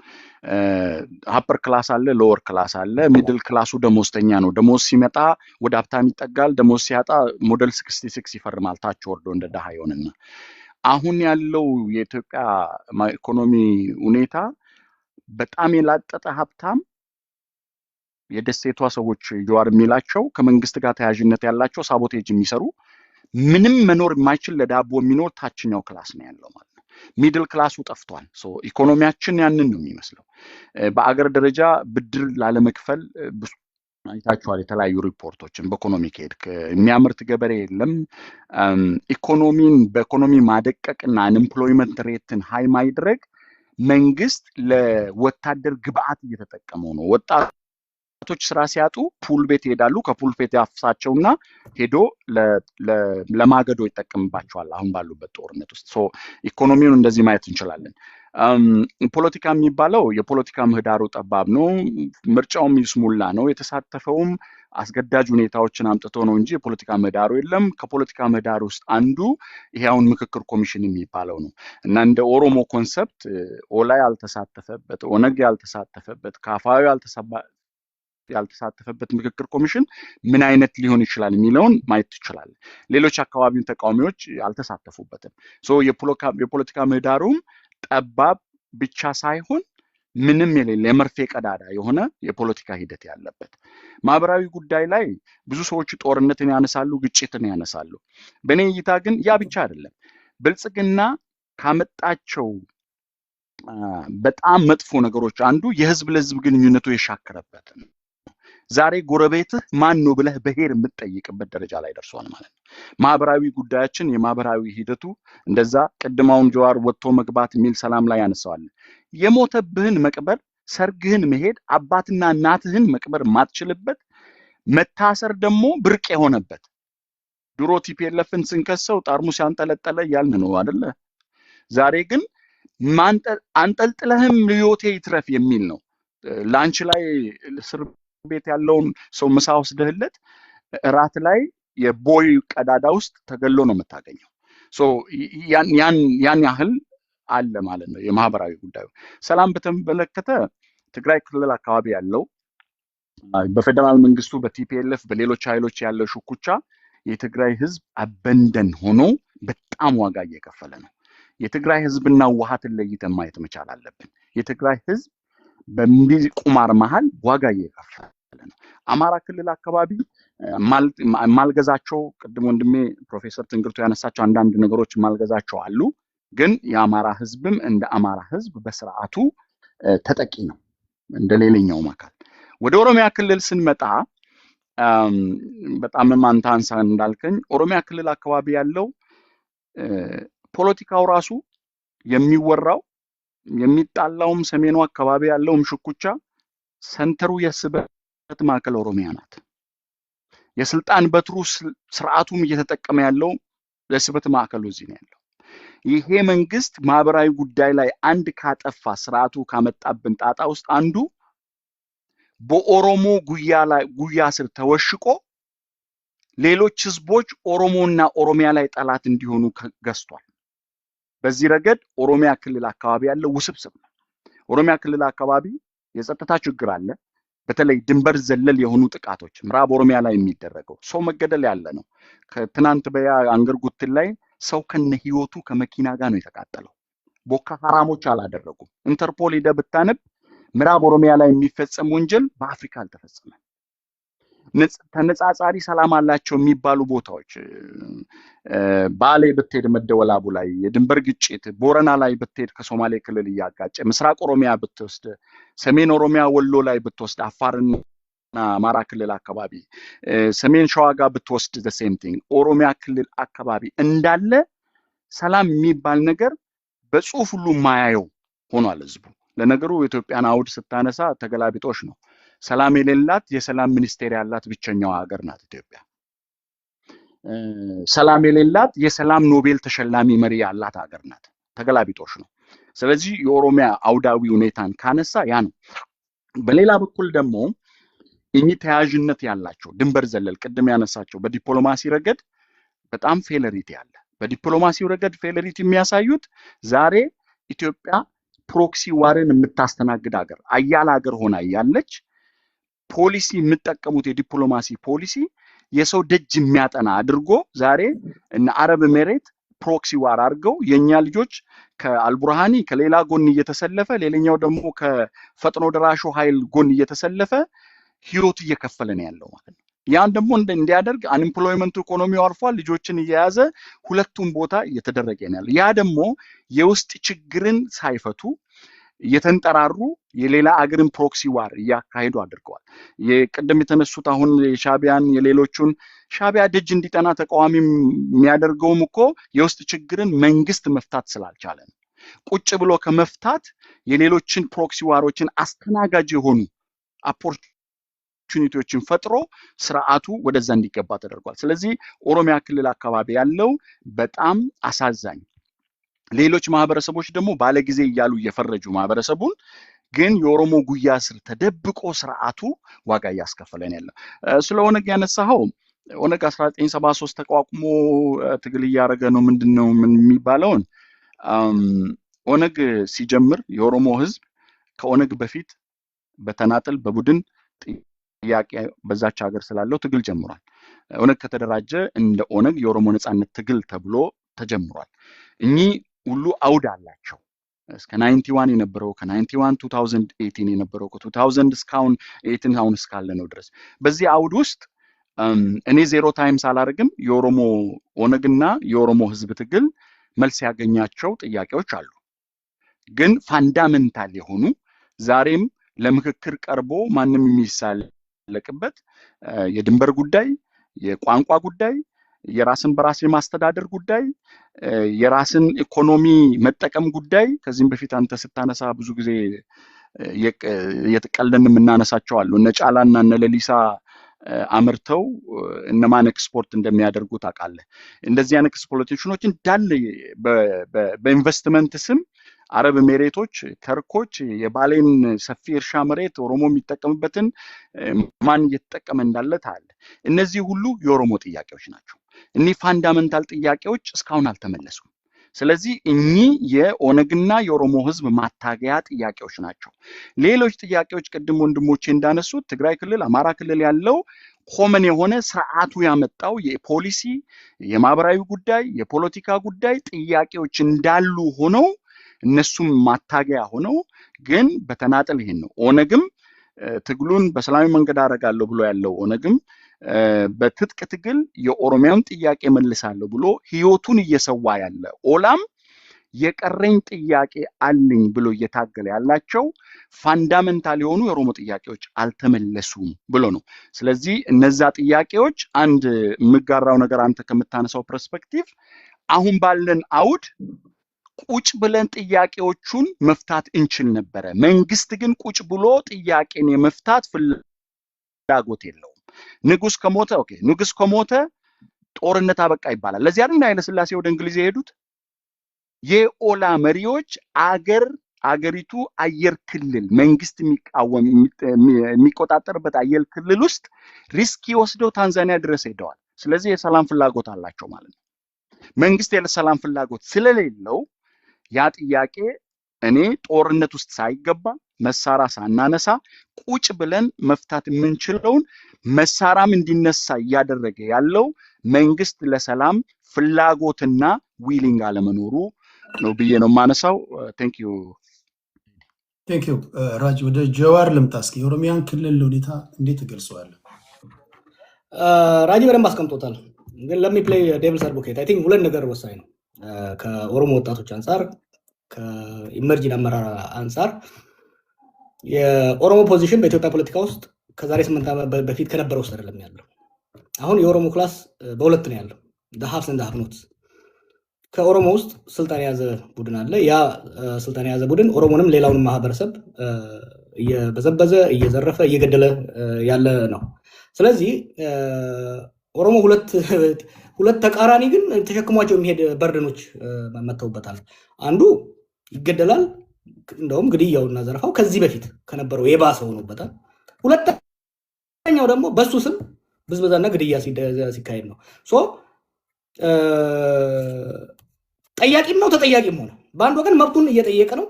[SPEAKER 3] ሀፐር ክላስ አለ፣ ሎወር ክላስ አለ። ሚድል ክላሱ ደሞዝተኛ ነው። ደሞዝ ሲመጣ ወደ ሀብታም ይጠጋል፣ ደሞዝ ሲያጣ ሞዴል 66 ይፈርማል፣ ታች ወርዶ እንደ ድሃ ይሆንና አሁን ያለው የኢትዮጵያ ኢኮኖሚ ሁኔታ በጣም የላጠጠ ሀብታም የደሴቷ ሰዎች ጀዋር የሚላቸው ከመንግስት ጋር ተያያዥነት ያላቸው ሳቦቴጅ የሚሰሩ ምንም መኖር የማይችል ለዳቦ የሚኖር ታችኛው ክላስ ነው ያለው ማለት ነው። ሚድል ክላሱ ጠፍቷል። ኢኮኖሚያችን ያንን ነው የሚመስለው። በአገር ደረጃ ብድር ላለመክፈል አይታችኋል የተለያዩ ሪፖርቶችን። በኢኮኖሚ ከሄድክ የሚያመርት ገበሬ የለም። ኢኮኖሚን በኢኮኖሚ ማደቀቅና አንኤምፕሎይመንት ሬትን ሃይ ማድረግ መንግስት ለወታደር ግብአት እየተጠቀመው ነው። ወጣቶች ስራ ሲያጡ ፑል ቤት ይሄዳሉ። ከፑል ቤት ያፍሳቸውና ሄዶ ለማገዶ ይጠቀምባቸዋል አሁን ባሉበት ጦርነት ውስጥ። ኢኮኖሚውን እንደዚህ ማየት እንችላለን። ፖለቲካ የሚባለው የፖለቲካ ምህዳሩ ጠባብ ነው። ምርጫውም ይስሙላ ነው። የተሳተፈውም አስገዳጅ ሁኔታዎችን አምጥቶ ነው እንጂ የፖለቲካ ምህዳሩ የለም። ከፖለቲካ ምህዳር ውስጥ አንዱ ይሄ አሁን ምክክር ኮሚሽን የሚባለው ነው እና እንደ ኦሮሞ ኮንሰፕት ኦላ ያልተሳተፈበት፣ ኦነግ ያልተሳተፈበት፣ ካፋዊ ያልተሳተፈበት ምክክር ኮሚሽን ምን አይነት ሊሆን ይችላል የሚለውን ማየት ይችላል። ሌሎች አካባቢውን ተቃዋሚዎች አልተሳተፉበትም። የፖለቲካ ምህዳሩም ጠባብ ብቻ ሳይሆን ምንም የሌለ የመርፌ ቀዳዳ የሆነ የፖለቲካ ሂደት ያለበት። ማህበራዊ ጉዳይ ላይ ብዙ ሰዎች ጦርነትን ያነሳሉ፣ ግጭትን ያነሳሉ። በእኔ እይታ ግን ያ ብቻ አይደለም። ብልጽግና ካመጣቸው በጣም መጥፎ ነገሮች አንዱ የህዝብ ለህዝብ ግንኙነቱ የሻከረበት ነው። ዛሬ ጎረቤትህ ማን ነው ብለህ በሄር የምትጠይቅበት ደረጃ ላይ ደርሷል ማለት ነው። ማህበራዊ ጉዳያችን የማህበራዊ ሂደቱ እንደዛ ቅድማውን ጀዋር ወጥቶ መግባት የሚል ሰላም ላይ ያነሳዋል። የሞተብህን መቅበር፣ ሰርግህን መሄድ፣ አባትና እናትህን መቅበር ማትችልበት፣ መታሰር ደግሞ ብርቅ የሆነበት። ድሮ ቲፒኤልኤፍን ስንከሰው ጠርሙስ ያንጠለጠለ እያልን ነው አይደለ? ዛሬ ግን አንጠልጥለህም ህይወቴ ይትረፍ የሚል ነው። ላንች ላይ እስር ቤት ያለውን ሰው ምሳ ወስደህለት እራት ላይ የቦይ ቀዳዳ ውስጥ ተገሎ ነው የምታገኘው። ያን ያህል አለ ማለት ነው የማህበራዊ ጉዳዩ። ሰላም በተመለከተ ትግራይ ክልል አካባቢ ያለው በፌደራል መንግስቱ በቲፒኤልኤፍ በሌሎች ኃይሎች ያለው ሽኩቻ የትግራይ ህዝብ አበንደን ሆኖ በጣም ዋጋ እየከፈለ ነው። የትግራይ ህዝብና ህወሓትን ለይተን ማየት መቻል አለብን። የትግራይ ህዝብ በሚል ቁማር መሃል ዋጋ እየከፈለ ነው። አማራ ክልል አካባቢ ማልገዛቸው ቅድም ወንድሜ ፕሮፌሰር ትንግርቱ ያነሳቸው አንዳንድ ነገሮች ማልገዛቸው አሉ። ግን የአማራ ህዝብም እንደ አማራ ህዝብ በስርዓቱ ተጠቂ ነው እንደ ሌላኛውም አካል። ወደ ኦሮሚያ ክልል ስንመጣ በጣም አንተ አንሳ እንዳልከኝ ኦሮሚያ ክልል አካባቢ ያለው ፖለቲካው ራሱ የሚወራው የሚጣላውም ሰሜኑ አካባቢ ያለውም ሽኩቻ ሰንተሩ የስበት ማዕከል ኦሮሚያ ናት። የስልጣን በትሩ ስርዓቱም እየተጠቀመ ያለው የስበት ማዕከሉ እዚህ ነው ያለው። ይሄ መንግስት ማህበራዊ ጉዳይ ላይ አንድ ካጠፋ ስርዓቱ ካመጣብን ጣጣ ውስጥ አንዱ በኦሮሞ ጉያ ስር ተወሽቆ ሌሎች ህዝቦች ኦሮሞና ኦሮሚያ ላይ ጠላት እንዲሆኑ ገዝቷል። በዚህ ረገድ ኦሮሚያ ክልል አካባቢ ያለው ውስብስብ ነው። ኦሮሚያ ክልል አካባቢ የጸጥታ ችግር አለ። በተለይ ድንበር ዘለል የሆኑ ጥቃቶች ምዕራብ ኦሮሚያ ላይ የሚደረገው ሰው መገደል ያለ ነው። ከትናንት በያ አንገር ጉትን ላይ ሰው ከነ ህይወቱ ከመኪና ጋር ነው የተቃጠለው። ቦካ ሐራሞች አላደረጉም። ኢንተርፖል ሄደህ ብታነብ ምዕራብ ኦሮሚያ ላይ የሚፈጸም ወንጀል በአፍሪካ አልተፈጸመም። ተነጻጻሪ ሰላም አላቸው የሚባሉ ቦታዎች ባሌ ብትሄድ መደወላቡ ላይ የድንበር ግጭት፣ ቦረና ላይ ብትሄድ ከሶማሌ ክልል እያጋጨ፣ ምስራቅ ኦሮሚያ ብትወስድ፣ ሰሜን ኦሮሚያ ወሎ ላይ ብትወስድ፣ አፋርና አማራ ክልል አካባቢ፣ ሰሜን ሸዋ ጋር ብትወስድ the same thing ኦሮሚያ ክልል አካባቢ እንዳለ ሰላም የሚባል ነገር በጽሁፍ ሁሉ ማያየው ሆኗል ህዝቡ። ለነገሩ የኢትዮጵያን አውድ ስታነሳ ተገላቢጦሽ ነው። ሰላም የሌላት የሰላም ሚኒስቴር ያላት ብቸኛው ሀገር ናት ኢትዮጵያ። ሰላም የሌላት የሰላም ኖቤል ተሸላሚ መሪ ያላት ሀገር ናት። ተገላቢጦሽ ነው። ስለዚህ የኦሮሚያ አውዳዊ ሁኔታን ካነሳ ያ ነው። በሌላ በኩል ደግሞ እኚህ ተያያዥነት ያላቸው ድንበር ዘለል ቅድም ያነሳቸው በዲፕሎማሲ ረገድ በጣም ፌለሪቲ አለ። በዲፕሎማሲው ረገድ ፌለሪቲ የሚያሳዩት ዛሬ ኢትዮጵያ ፕሮክሲ ዋርን የምታስተናግድ ሀገር አያል ሀገር ሆና ያለች ፖሊሲ የምጠቀሙት የዲፕሎማሲ ፖሊሲ የሰው ደጅ የሚያጠና አድርጎ ዛሬ እነ አረብ ኤሜሬት ፕሮክሲ ዋር አድርገው የኛ ልጆች ከአልቡርሃኒ ከሌላ ጎን እየተሰለፈ ሌላኛው ደግሞ ከፈጥኖ ደራሹ ኃይል ጎን እየተሰለፈ ህይወት እየከፈለ ነው ያለው ማለት ነው። ያን ደግሞ እንዲያደርግ አንኤምፕሎይመንት ኢኮኖሚው አልፏል። ልጆችን እየያዘ ሁለቱም ቦታ እየተደረገ ነው ያለው። ያ ደግሞ የውስጥ ችግርን ሳይፈቱ የተንጠራሩ የሌላ አገርን ፕሮክሲ ዋር እያካሄዱ አድርገዋል። የቀደም የተነሱት አሁን የሻቢያን የሌሎቹን ሻቢያ ደጅ እንዲጠና ተቃዋሚ የሚያደርገውም እኮ የውስጥ ችግርን መንግስት መፍታት ስላልቻለ ነው። ቁጭ ብሎ ከመፍታት የሌሎችን ፕሮክሲ ዋሮችን አስተናጋጅ የሆኑ ኦፖርቹኒቲዎችን ፈጥሮ ስርዓቱ ወደዛ እንዲገባ ተደርጓል። ስለዚህ ኦሮሚያ ክልል አካባቢ ያለው በጣም አሳዛኝ ሌሎች ማህበረሰቦች ደግሞ ባለጊዜ እያሉ እየፈረጁ ማህበረሰቡን ግን የኦሮሞ ጉያ ስር ተደብቆ ስርዓቱ ዋጋ እያስከፈለን ያለው። ስለ ኦነግ ያነሳኸው ኦነግ 1973 ተቋቁሞ ትግል እያደረገ ነው ምንድነው ምን የሚባለውን ኦነግ ሲጀምር የኦሮሞ ህዝብ ከኦነግ በፊት በተናጠል በቡድን ጥያቄ በዛች ሀገር ስላለው ትግል ጀምሯል። ኦነግ ከተደራጀ እንደ ኦነግ የኦሮሞ ነጻነት ትግል ተብሎ ተጀምሯል። እኚህ ሁሉ አውድ አላቸው። እስከ 91 የነበረው ከ91 2018 የነበረው ከ2000 እስካሁን 18 አሁን እስካለ ነው ድረስ በዚህ አውድ ውስጥ እኔ ዜሮ ታይምስ አላደርግም። የኦሮሞ ኦነግና የኦሮሞ ህዝብ ትግል መልስ ያገኛቸው ጥያቄዎች አሉ። ግን ፋንዳሜንታል የሆኑ ዛሬም ለምክክር ቀርቦ ማንም የሚሳለቅበት የድንበር ጉዳይ፣ የቋንቋ ጉዳይ፣ የራስን በራስ የማስተዳደር ጉዳይ፣ የራስን ኢኮኖሚ መጠቀም ጉዳይ ከዚህም በፊት አንተ ስታነሳ ብዙ ጊዜ የተቀለልን የምናነሳቸው አሉ። እነ ጫላና እነ ለሊሳ አምርተው እነማን ኤክስፖርት እንደሚያደርጉ ታውቃለህ። እንደዚህ አይነት ኤክስፕሎይቴሽኖች እንዳለ በኢንቨስትመንት ስም አረብ ኤሜሬቶች፣ ተርኮች የባሌን ሰፊ እርሻ መሬት ኦሮሞ የሚጠቀምበትን ማን እየተጠቀመ እንዳለ ታያለ። እነዚህ ሁሉ የኦሮሞ ጥያቄዎች ናቸው። እኒህ ፋንዳሜንታል ጥያቄዎች እስካሁን አልተመለሱም። ስለዚህ እኚህ የኦነግና የኦሮሞ ህዝብ ማታገያ ጥያቄዎች ናቸው። ሌሎች ጥያቄዎች ቅድም ወንድሞቼ እንዳነሱት ትግራይ ክልል፣ አማራ ክልል ያለው ኮመን የሆነ ስርዓቱ ያመጣው የፖሊሲ የማህበራዊ ጉዳይ የፖለቲካ ጉዳይ ጥያቄዎች እንዳሉ ሆነው እነሱም ማታገያ ሆነው ግን በተናጠል ይሄን ነው። ኦነግም ትግሉን በሰላማዊ መንገድ አደርጋለሁ ብሎ ያለው ኦነግም በትጥቅ ትግል የኦሮሚያን ጥያቄ መልሳለሁ ብሎ ህይወቱን እየሰዋ ያለ ኦላም የቀረኝ ጥያቄ አለኝ ብሎ እየታገለ ያላቸው ፋንዳሜንታል የሆኑ የኦሮሞ ጥያቄዎች አልተመለሱም ብሎ ነው። ስለዚህ እነዛ ጥያቄዎች አንድ የምጋራው ነገር አንተ ከምታነሳው ፐርስፔክቲቭ አሁን ባለን አውድ ቁጭ ብለን ጥያቄዎቹን መፍታት እንችል ነበረ። መንግስት ግን ቁጭ ብሎ ጥያቄን የመፍታት ፍላጎት የለውም። ንጉስ ከሞተ ኦኬ፣ ንጉስ ከሞተ ጦርነት አበቃ ይባላል። ለዚህ አይደል ኃይለ ሥላሴ ወደ እንግሊዝ የሄዱት? የኦላ መሪዎች አገሪቱ አየር ክልል መንግስት የሚቆጣጠርበት አየር ክልል ውስጥ ሪስክ ወስደው ታንዛኒያ ድረስ ሄደዋል። ስለዚህ የሰላም ፍላጎት አላቸው ማለት ነው። መንግስት የሰላም ፍላጎት ስለሌለው ያ ጥያቄ እኔ ጦርነት ውስጥ ሳይገባ መሳሪያ ሳናነሳ ቁጭ ብለን መፍታት የምንችለውን መሳሪያም እንዲነሳ እያደረገ ያለው መንግስት ለሰላም ፍላጎትና ዊሊንግ አለመኖሩ ነው ብዬ ነው የማነሳው። ቴንክ ዩ
[SPEAKER 1] ራጅ። ወደ ጀዋር ልምጣ እስኪ። የኦሮሚያን ክልል ሁኔታ እንዴት ትገልጸዋለህ?
[SPEAKER 2] ራጅ በደንብ አስቀምጦታል። ግን ለሚ ፕሌይ ዴቪልስ አድቮኬት አይ ቲንክ ሁለት ነገር ወሳኝ ነው ከኦሮሞ ወጣቶች አንጻር ከኢመርጂን አመራር አንጻር። የኦሮሞ ፖዚሽን በኢትዮጵያ ፖለቲካ ውስጥ ከዛሬ 8 ዓመት በፊት ከነበረው ውስጥ አይደለም ያለው። አሁን የኦሮሞ ክላስ በሁለት ነው ያለው፣ ሀፍስ እንደ ሀፍኖት። ከኦሮሞ ውስጥ ስልጣን የያዘ ቡድን አለ። ያ ስልጣን የያዘ ቡድን ኦሮሞንም ሌላውንም ማህበረሰብ እየበዘበዘ እየዘረፈ እየገደለ ያለ ነው። ስለዚህ ኦሮሞ ሁለት ተቃራኒ ግን ተሸክሟቸው የሚሄድ በርደኖች መተውበታል። አንዱ ይገደላል፣ እንደውም ግድያውና ዘረፋው ከዚህ በፊት ከነበረው የባሰ ሆኖበታል። ሁለተኛው ደግሞ በሱ ስም ብዝበዛና ግድያ ሲካሄድ ነው። ጠያቂም ነው ተጠያቂም ሆነ። በአንድ ወገን መብቱን እየጠየቀ ነው፣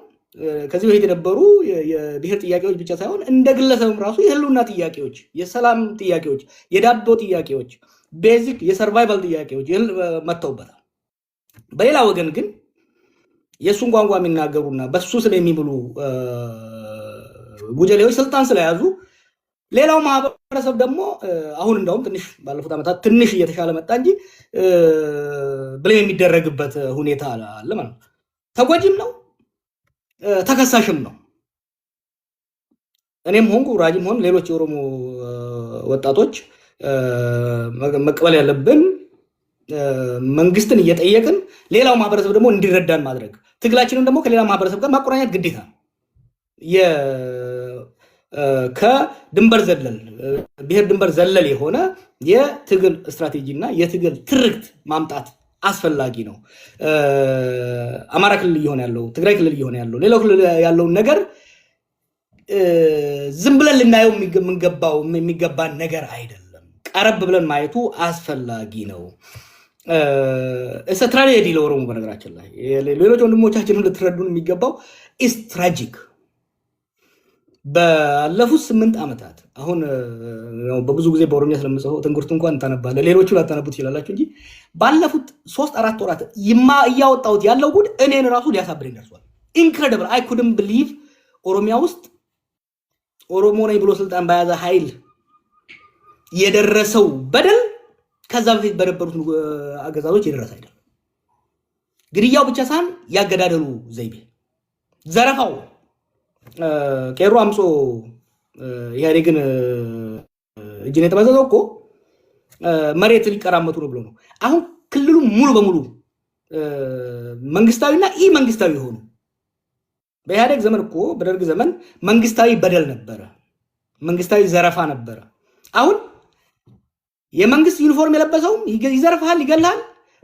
[SPEAKER 2] ከዚህ በፊት የነበሩ የብሔር ጥያቄዎች ብቻ ሳይሆን እንደ ግለሰብም ራሱ የህልውና ጥያቄዎች፣ የሰላም ጥያቄዎች፣ የዳቦ ጥያቄዎች፣ ቤዚክ የሰርቫይቫል ጥያቄዎች መጥተውበታል። በሌላ ወገን ግን የእሱን ቋንቋ የሚናገሩና በሱ ስም የሚብሉ ጉጀሌዎች ስልጣን ስለያዙ ሌላው ማህበረሰብ ደግሞ አሁን እንደውም ትንሽ ባለፉት ዓመታት ትንሽ እየተሻለ መጣ እንጂ ብለም የሚደረግበት ሁኔታ አለ ማለት ነው። ተጎጂም ነው ተከሳሽም ነው። እኔም ሆንኩ ራጂም ሆን ሌሎች የኦሮሞ ወጣቶች መቀበል ያለብን መንግስትን እየጠየቅን ሌላው ማህበረሰብ ደግሞ እንዲረዳን ማድረግ፣ ትግላችንን ደግሞ ከሌላ ማህበረሰብ ጋር ማቆራኘት ግዴታ ነው። ከድንበር ዘለል ብሔር ድንበር ዘለል የሆነ የትግል ስትራቴጂ እና የትግል ትርክት ማምጣት አስፈላጊ ነው። አማራ ክልል እየሆነ ያለው፣ ትግራይ ክልል እየሆነ ያለው፣ ሌላው ክልል ያለውን ነገር ዝም ብለን ልናየው የሚገባን ነገር አይደለም። ቀረብ ብለን ማየቱ አስፈላጊ ነው። ትራጀዲ ለኦሮሞ በነገራችን ላይ ሌሎች ወንድሞቻችንን ልትረዱን የሚገባው ኢስ ትራጂክ። ባለፉት 8 ዓመታት አሁን በብዙ ጊዜ በኦሮሚያ ስለምጽፈው ትንግርቱ እንኳን ታነባለ፣ ሌሎቹ ላታነቡት ይችላላችሁ እንጂ ባለፉት 3-4 ወራት እያወጣሁት ያለው ጉድ እኔን ራሱ ሊያሳብረኝ ደርሷል። ኢንክሬዲብል አይ ኩድን ብሊቭ ኦሮሚያ ውስጥ ኦሮሞ ነኝ ብሎ ስልጣን በያዘ ኃይል የደረሰው በደል ከዛ በፊት በነበሩት አገዛዞች የደረሰ አይደለም። ግድያው ብቻ ሳይሆን ያገዳደሉ ዘይቤ፣ ዘረፋው ቄሮ አምጾ ኢህአዴግን እጅን የተመዘዘው እኮ መሬት ሊቀራመቱ ነው ብሎ ነው። አሁን ክልሉ ሙሉ በሙሉ መንግስታዊና ኢ መንግስታዊ ሆኑ። በኢህአዴግ ዘመን እኮ በደርግ ዘመን መንግስታዊ በደል ነበረ፣ መንግስታዊ ዘረፋ ነበረ። አሁን የመንግስት ዩኒፎርም የለበሰውም ይዘርፋል፣ ይገላል።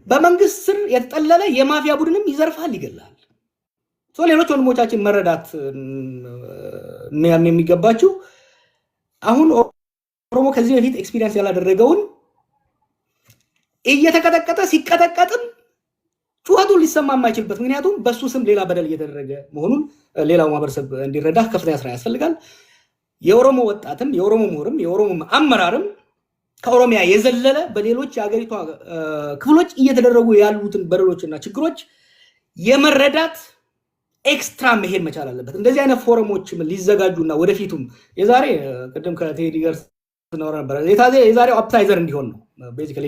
[SPEAKER 2] በመንግስት ስር የተጠለለ የማፊያ ቡድንም ይዘርፋል፣ ይገላል። ሌሎች ወንድሞቻችን መረዳት የሚገባችሁ አሁን ኦሮሞ ከዚህ በፊት ኤክስፒሪየንስ ያላደረገውን እየተቀጠቀጠ ሲቀጠቀጥም ጩኸቱን ሊሰማ የማይችልበት ምክንያቱም በሱ ስም ሌላ በደል እየተደረገ መሆኑን ሌላው ማህበረሰብ እንዲረዳ ከፍተኛ ስራ ያስፈልጋል። የኦሮሞ ወጣትም የኦሮሞ ምሁርም የኦሮሞ አመራርም ከኦሮሚያ የዘለለ በሌሎች የሀገሪቷ ክፍሎች እየተደረጉ ያሉትን በደሎችና ችግሮች የመረዳት ኤክስትራ መሄድ መቻል አለበት። እንደዚህ አይነት ፎረሞችም ሊዘጋጁና ወደፊቱም የዛሬ ቅድም ከቴዲ ጋር ስናወራ ነበር የዛሬው አፕታይዘር እንዲሆን ነው፣ ቤዚካሊ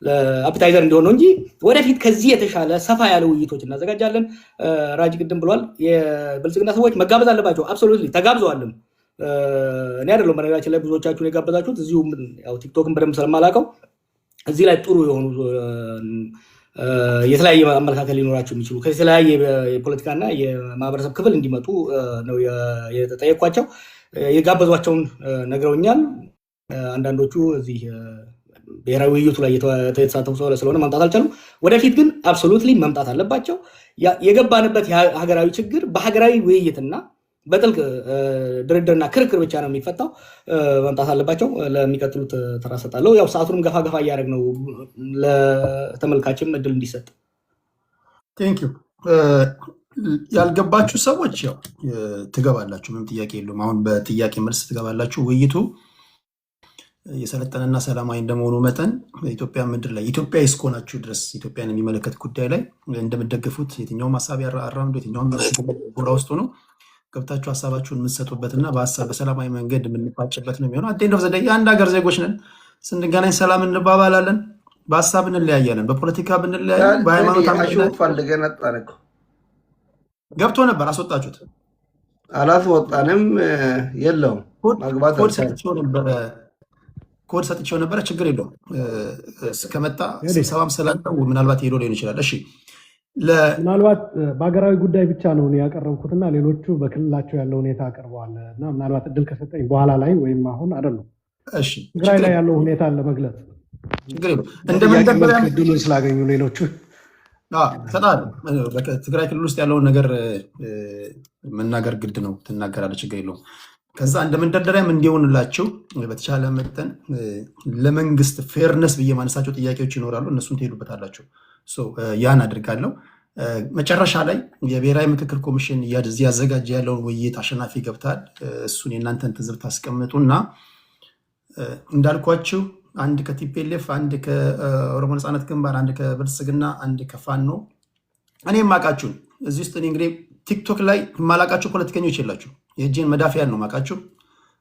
[SPEAKER 2] ለአፕታይዘር እንዲሆን ነው እንጂ ወደፊት ከዚህ የተሻለ ሰፋ ያለ ውይይቶች እናዘጋጃለን። ራጂ ቅድም ብሏል፣ የብልጽግና ሰዎች መጋበዝ አለባቸው። አብሶሉትሊ ተጋብዘዋልም። እኔ አይደለም በነገራችን ላይ ብዙዎቻችሁን የጋበዛችሁት፣ እዚሁ ያው ቲክቶክን በደንብ ስለማላውቀው እዚህ ላይ ጥሩ የሆኑ የተለያየ አመለካከት ሊኖራቸው የሚችሉ ከተለያየ የፖለቲካና የማህበረሰብ ክፍል እንዲመጡ ነው የተጠየኳቸው። የጋበዟቸውን ነግረውኛል። አንዳንዶቹ እዚህ ብሔራዊ ውይይቱ ላይ የተሳተፉ ስለሆነ መምጣት አልቻሉም። ወደፊት ግን አብሶሉትሊ መምጣት አለባቸው። የገባንበት ሀገራዊ ችግር በሀገራዊ ውይይትና በጥልቅ ድርድርና ክርክር ብቻ ነው የሚፈታው። መምጣት አለባቸው። ለሚቀጥሉት ተራ ሰጣለሁ። ያው ሰዓቱንም ገፋ ገፋ እያደረግ ነው ለተመልካችም እድል እንዲሰጥ።
[SPEAKER 1] ቴንክ ዩ። ያልገባችሁ ሰዎች ያው ትገባላችሁ፣ ምንም ጥያቄ የለውም። አሁን በጥያቄ መልስ ትገባላችሁ። ውይይቱ የሰለጠነና ሰላማዊ እንደመሆኑ መጠን ኢትዮጵያ ምድር ላይ ኢትዮጵያ እስከሆናችሁ ድረስ ኢትዮጵያን የሚመለከት ጉዳይ ላይ እንደምትደግፉት የትኛውም ሀሳብ ያራምዱ የትኛውም ጎራ ውስጥ ነው ገብታችሁ ሀሳባችሁን የምትሰጡበትና በሀሳብ በሰላማዊ መንገድ የምንፋጭበት ነው የሚሆነው። አት ኤንድ ኦፍ ዘ ዴይ የአንድ ሀገር ዜጎች ነን። ስንገናኝ ሰላም እንባባላለን። በሀሳብ እንለያያለን፣ በፖለቲካ ብንለያለን፣ በሃይማኖት ገብቶ ነበር። አስወጣችሁት?
[SPEAKER 6] አላስወጣንም። የለውም
[SPEAKER 1] ኮድ ሰጥቼው ነበረ። ችግር የለውም። እስከመጣ ስብሰባም ስላለው ምናልባት ሄዶ ሊሆን ይችላል። እሺ
[SPEAKER 7] ምናልባት በሀገራዊ ጉዳይ ብቻ ነው ያቀረብኩትና ሌሎቹ በክልላቸው ያለው ሁኔታ አቅርበዋል እና ምናልባት እድል ከሰጠኝ በኋላ ላይ ወይም አሁን አይደለም ትግራይ ላይ ያለው ሁኔታ ለመግለጽ እድሉን ስላገኙ ሌሎቹ
[SPEAKER 1] ትግራይ ክልል ውስጥ ያለውን ነገር መናገር ግድ ነው። ትናገራለህ፣ ችግር የለውም። ከዛ እንደ መንደርደሪያም እንዲሆንላቸው በተቻለ መጠን ለመንግስት ፌርነስ ብዬ ማነሳቸው ጥያቄዎች ይኖራሉ። እነሱን ትሄዱበታላቸው። ያን አድርጋለሁ። መጨረሻ ላይ የብሔራዊ ምክክር ኮሚሽን እያዘጋጀ ያለውን ውይይት አሸናፊ ገብታል። እሱን የእናንተን ትዝብት ታስቀምጡና እንዳልኳችሁ አንድ ከቲፒኤልኤፍ፣ አንድ ከኦሮሞ ነፃነት ግንባር፣ አንድ ከብልጽግና፣ አንድ ከፋኖ እኔ የማውቃችሁን እዚህ ውስጥ እንግዲህ ቲክቶክ ላይ የማላውቃቸው ፖለቲከኞች የላችሁ። የእጄን መዳፊያን ነው የማውቃችሁ።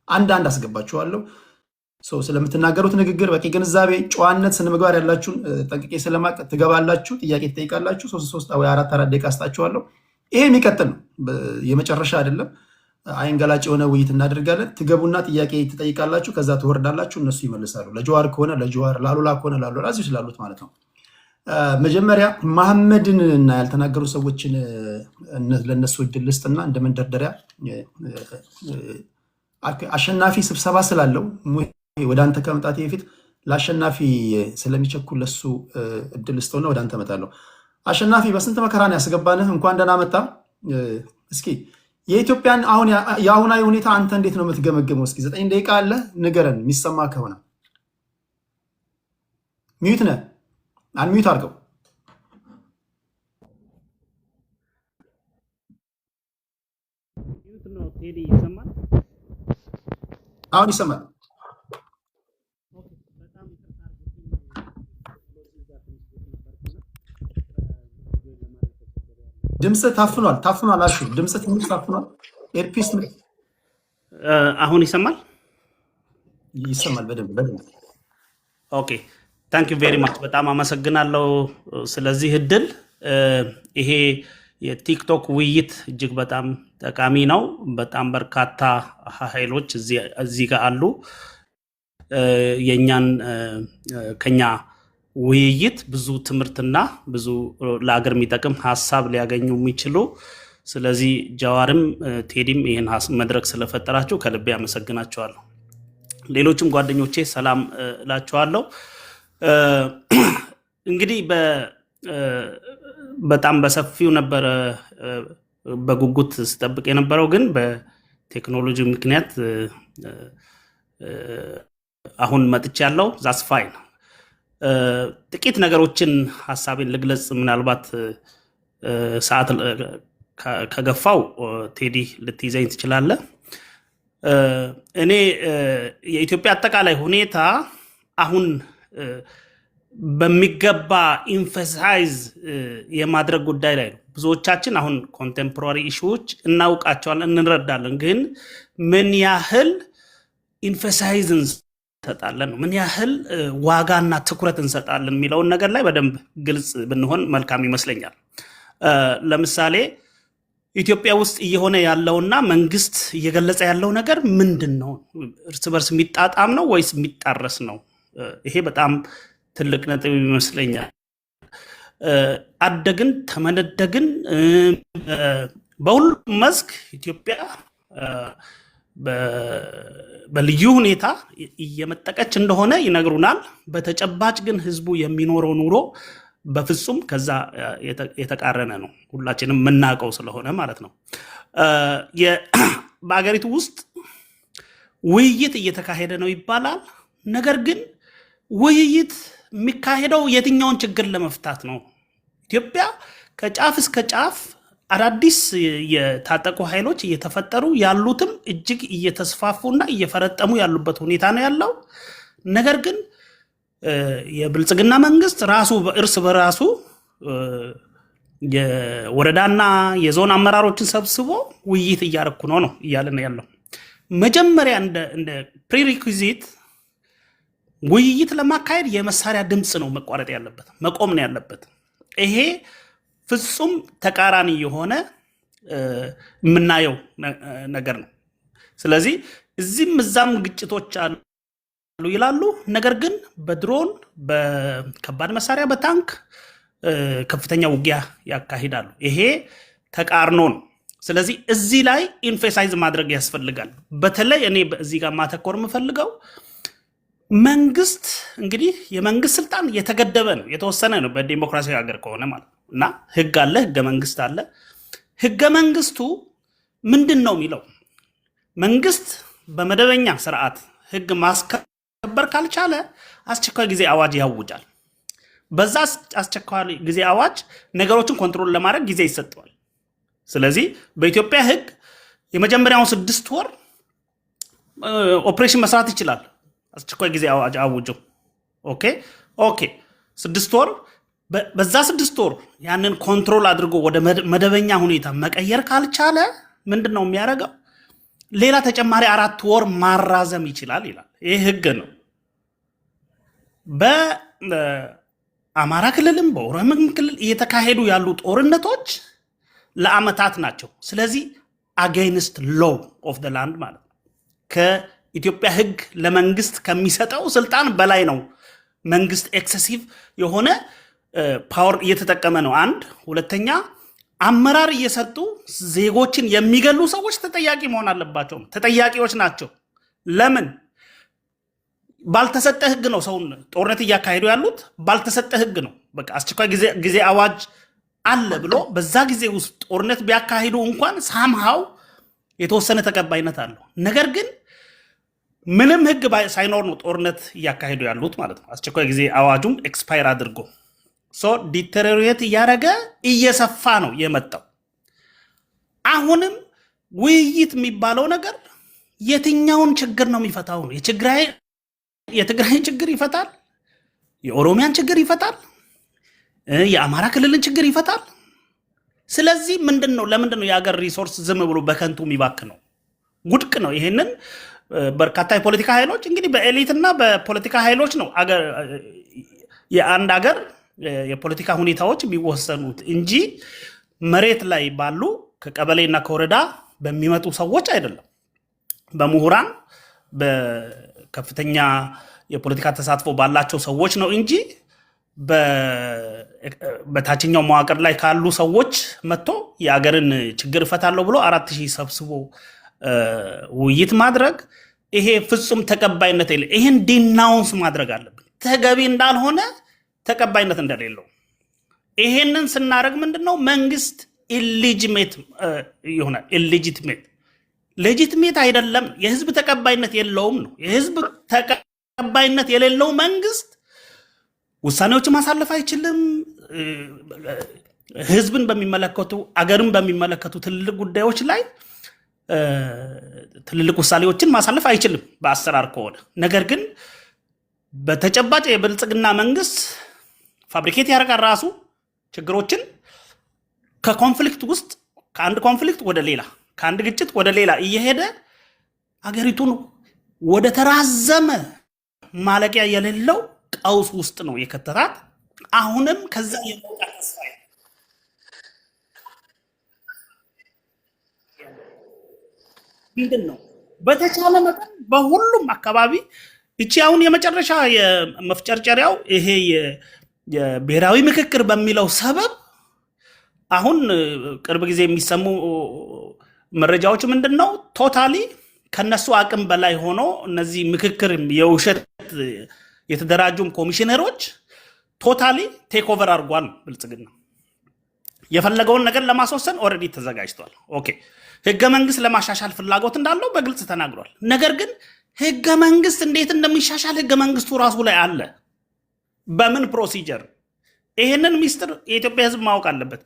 [SPEAKER 1] አንድ አስገባችኋለሁ። ስለምትናገሩት ንግግር በቂ ግንዛቤ፣ ጨዋነት፣ ስነምግባር ያላችሁን ጠንቅቄ ስለማቅ ትገባላችሁ፣ ጥያቄ ትጠይቃላችሁ። 3 ወይ 4 ደቂቃ አስጣችኋለሁ። ይሄ የሚቀጥል ነው፣ የመጨረሻ አይደለም። አይንገላጭ የሆነ ውይይት እናደርጋለን። ትገቡና ጥያቄ ትጠይቃላችሁ፣ ከዛ ትወርዳላችሁ፣ እነሱ ይመልሳሉ። ለጀዋር ከሆነ ለጀዋር፣ ላሉላ ከሆነ ላሉላ፣ እዚሁ ስላሉት ማለት ነው። መጀመሪያ መሐመድን እና ያልተናገሩ ሰዎችን ለእነሱ እድል ልስጥና እንደ መንደርደሪያ አሸናፊ ስብሰባ ስላለው ወደ አንተ ከመምጣቴ በፊት ለአሸናፊ ስለሚቸኩል ለሱ እድል ልስጠውና ወደ አንተ እመጣለሁ። አሸናፊ በስንት መከራን ያስገባንህ፣ እንኳን ደህና መጣ። እስኪ የኢትዮጵያን የአሁናዊ ሁኔታ አንተ እንዴት ነው የምትገመገመው? እስኪ 9 ደቂቃ አለ፣ ንገረን የሚሰማ ከሆነ። ሚዩት ነህ፣ አንሚዩት አድርገው። አሁን ይሰማል። ድምፅ ታፍኗል። አሹ ድምፅ ትንሽ ታፍኗል። ኤርፒስ
[SPEAKER 8] አሁን ይሰማል
[SPEAKER 1] በደንብ።
[SPEAKER 8] ኦኬ ታንክ ዩ ቬሪ ማች። በጣም አመሰግናለሁ ስለዚህ እድል። ይሄ የቲክቶክ ውይይት እጅግ በጣም ጠቃሚ ነው። በጣም በርካታ ኃይሎች እዚህ ጋር አሉ። የኛን ከኛ ውይይት ብዙ ትምህርትና ብዙ ለሀገር የሚጠቅም ሀሳብ ሊያገኙ የሚችሉ። ስለዚህ ጀዋርም ቴዲም ይህን መድረክ ስለፈጠራችሁ ከልቤ አመሰግናቸዋለሁ። ሌሎችም ጓደኞቼ ሰላም እላቸዋለሁ። እንግዲህ በጣም በሰፊው ነበረ በጉጉት ስጠብቅ የነበረው፣ ግን በቴክኖሎጂ ምክንያት አሁን መጥቻለሁ። ዛስ ፋይን። ጥቂት ነገሮችን ሀሳቤን ልግለጽ። ምናልባት ሰዓት ከገፋው ቴዲ ልትይዘኝ ትችላለህ። እኔ የኢትዮጵያ አጠቃላይ ሁኔታ አሁን በሚገባ ኢንፈሳይዝ የማድረግ ጉዳይ ላይ ነው። ብዙዎቻችን አሁን ኮንቴምፖራሪ ኢሹዎች እናውቃቸዋለን፣ እንረዳለን። ግን ምን ያህል ኢንፈሳይዝ እንሰጣለን ነው፣ ምን ያህል ዋጋና ትኩረት እንሰጣለን የሚለውን ነገር ላይ በደንብ ግልጽ ብንሆን መልካም ይመስለኛል። ለምሳሌ ኢትዮጵያ ውስጥ እየሆነ ያለውና መንግስት እየገለጸ ያለው ነገር ምንድን ነው? እርስ በርስ የሚጣጣም ነው ወይስ የሚጣረስ ነው? ይሄ በጣም ትልቅ ነጥብ ይመስለኛል። አደግን ተመነደግን በሁሉም መስክ ኢትዮጵያ በልዩ ሁኔታ እየመጠቀች እንደሆነ ይነግሩናል። በተጨባጭ ግን ህዝቡ የሚኖረው ኑሮ በፍጹም ከዛ የተቃረነ ነው። ሁላችንም የምናውቀው ስለሆነ ማለት ነው። በአገሪቱ ውስጥ ውይይት እየተካሄደ ነው ይባላል። ነገር ግን ውይይት የሚካሄደው የትኛውን ችግር ለመፍታት ነው? ኢትዮጵያ ከጫፍ እስከ ጫፍ አዳዲስ የታጠቁ ኃይሎች እየተፈጠሩ ያሉትም እጅግ እየተስፋፉና እየፈረጠሙ ያሉበት ሁኔታ ነው ያለው። ነገር ግን የብልጽግና መንግስት ራሱ እርስ በራሱ የወረዳና የዞን አመራሮችን ሰብስቦ ውይይት እያረኩ ነው እያለን ያለው። መጀመሪያ እንደ ፕሪሪኩዚት ውይይት ለማካሄድ የመሳሪያ ድምፅ ነው መቋረጥ ያለበት፣ መቆም ነው ያለበት። ይሄ ፍጹም ተቃራኒ የሆነ የምናየው ነገር ነው። ስለዚህ እዚህም እዛም ግጭቶች አሉ ይላሉ። ነገር ግን በድሮን በከባድ መሳሪያ በታንክ ከፍተኛ ውጊያ ያካሂዳሉ። ይሄ ተቃርኖ ነው። ስለዚህ እዚህ ላይ ኢንፌሳይዝ ማድረግ ያስፈልጋል። በተለይ እኔ እዚህ ጋር ማተኮር የምፈልገው መንግስት እንግዲህ የመንግስት ስልጣን የተገደበ ነው፣ የተወሰነ ነው በዲሞክራሲያዊ ሀገር ከሆነ ማለት ነው። እና ህግ አለ፣ ህገ መንግስት አለ። ህገ መንግስቱ ምንድን ነው የሚለው? መንግስት በመደበኛ ስርዓት ህግ ማስከበር ካልቻለ አስቸኳይ ጊዜ አዋጅ ያውጃል። በዛ አስቸኳይ ጊዜ አዋጅ ነገሮችን ኮንትሮል ለማድረግ ጊዜ ይሰጠዋል። ስለዚህ በኢትዮጵያ ሕግ የመጀመሪያውን 6 ወር ኦፕሬሽን መስራት ይችላል። አስቸኳይ ጊዜ አዋጅ አውጆ ኦኬ 6 ወር በዛ 6 ወር ያንን ኮንትሮል አድርጎ ወደ መደበኛ ሁኔታ መቀየር ካልቻለ ምንድነው የሚያደርገው? ሌላ ተጨማሪ 4 ወር ማራዘም ይችላል ይላል። ይህ ህግ ነው። በአማራ ክልልም በኦሮሚያ ክልል እየተካሄዱ ያሉ ጦርነቶች ለአመታት ናቸው። ስለዚህ አጌንስት ሎው ኦፍ ዘ ላንድ ማለት ነው። ከኢትዮጵያ ህግ ለመንግስት ከሚሰጠው ስልጣን በላይ ነው። መንግስት ኤክሰሲቭ የሆነ ፓወር እየተጠቀመ ነው። አንድ ሁለተኛ አመራር እየሰጡ ዜጎችን የሚገሉ ሰዎች ተጠያቂ መሆን አለባቸው። ተጠያቂዎች ናቸው። ለምን? ባልተሰጠ ህግ ነው ሰውን ጦርነት እያካሄዱ ያሉት። ባልተሰጠ ህግ ነው። በቃ አስቸኳይ ጊዜ አዋጅ አለ ብሎ በዛ ጊዜ ውስጥ ጦርነት ቢያካሂዱ እንኳን ሳምሃው የተወሰነ ተቀባይነት አለው። ነገር ግን ምንም ህግ ሳይኖር ነው ጦርነት እያካሄዱ ያሉት ማለት ነው። አስቸኳይ ጊዜ አዋጁም ኤክስፓየር አድርጎ ዲተሪዮሬት እያደረገ እየሰፋ ነው የመጣው። አሁንም ውይይት የሚባለው ነገር የትኛውን ችግር ነው የሚፈታው? የትግራይን ችግር ይፈታል? የኦሮሚያን ችግር ይፈታል? የአማራ ክልልን ችግር ይፈታል? ስለዚህ ለምንድን ነው የሀገር ሪሶርስ ዝም ብሎ በከንቱ የሚባክ ነው? ውድቅ ነው። ይሄንን በርካታ የፖለቲካ ኃይሎች እንግዲህ በኤሊትና በፖለቲካ ኃይሎች ነው የአንድ ሀገር የፖለቲካ ሁኔታዎች የሚወሰኑት እንጂ መሬት ላይ ባሉ ከቀበሌና ከወረዳ በሚመጡ ሰዎች አይደለም። በምሁራን በከፍተኛ የፖለቲካ ተሳትፎ ባላቸው ሰዎች ነው እንጂ በታችኛው መዋቅር ላይ ካሉ ሰዎች መጥቶ የአገርን ችግር እፈታለሁ ብሎ 4000 ሰብስቦ ውይይት ማድረግ ይሄ ፍጹም ተቀባይነት የለ። ይሄን ዲናውንስ ማድረግ አለብን። ተገቢ እንዳልሆነ ተቀባይነት እንደሌለው ይሄንን ስናደርግ ምንድነው መንግስት ኢሊጂሜት ይሆናል። ሌጂቲሜት አይደለም፣ የህዝብ ተቀባይነት የለውም ነው። የህዝብ ተቀባይነት የሌለው መንግስት ውሳኔዎችን ማሳለፍ አይችልም። ህዝብን በሚመለከቱ አገርን በሚመለከቱ ትልልቅ ጉዳዮች ላይ ትልልቅ ውሳኔዎችን ማሳለፍ አይችልም በአሰራር ከሆነ። ነገር ግን በተጨባጭ የብልጽግና መንግስት ፋብሪኬት ያደርጋል ራሱ ችግሮችን ከኮንፍሊክት ውስጥ ከአንድ ኮንፍሊክት ወደ ሌላ ከአንድ ግጭት ወደ ሌላ እየሄደ አገሪቱን ወደ ተራዘመ ማለቂያ የሌለው ቀውስ ውስጥ ነው የከተታት። አሁንም ከዛ የመውጣት ተስፋ ምንድን ነው? በተቻለ መጠን በሁሉም አካባቢ እቺ አሁን የመጨረሻ የመፍጨርጨሪያው ይሄ የብሔራዊ ምክክር በሚለው ሰበብ አሁን ቅርብ ጊዜ የሚሰሙ መረጃዎች ምንድን ነው? ቶታሊ ከነሱ አቅም በላይ ሆኖ እነዚህ ምክክር የውሸት የተደራጁም ኮሚሽነሮች ቶታሊ ቴክ ኦቨር አድርጓል። ብልጽግና የፈለገውን ነገር ለማስወሰን ኦልሬዲ ተዘጋጅቷል። ኦኬ ህገ መንግስት ለማሻሻል ፍላጎት እንዳለው በግልጽ ተናግሯል። ነገር ግን ህገ መንግስት እንዴት እንደሚሻሻል ህገ መንግስቱ ራሱ ላይ አለ። በምን ፕሮሲጀር? ይህንን ሚስጥር የኢትዮጵያ ህዝብ ማወቅ አለበት።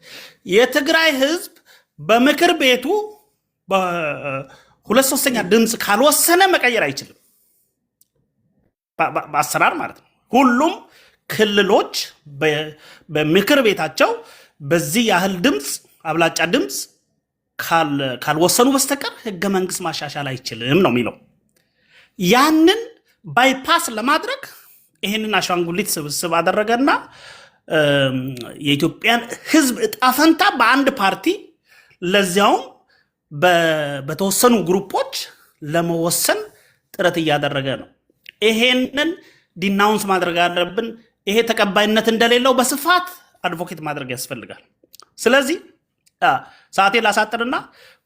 [SPEAKER 8] የትግራይ ህዝብ በምክር ቤቱ በ2/3 ድምፅ ካልወሰነ መቀየር አይችልም። በአሰራር ማለት ነው። ሁሉም ክልሎች በምክር ቤታቸው በዚህ ያህል ድምፅ አብላጫ ድምፅ ካልወሰኑ በስተቀር ህገ መንግስት ማሻሻል አይችልም ነው የሚለው። ያንን ባይፓስ ለማድረግ ይህንን አሻንጉሊት ስብስብ አደረገና የኢትዮጵያን ህዝብ እጣ ፈንታ በአንድ ፓርቲ ለዚያውም በተወሰኑ ግሩፖች ለመወሰን ጥረት እያደረገ ነው። ይሄንን ዲናውንስ ማድረግ አለብን። ይሄ ተቀባይነት እንደሌለው በስፋት አድቮኬት ማድረግ ያስፈልጋል። ስለዚህ ሰዓቴ ላሳጥርና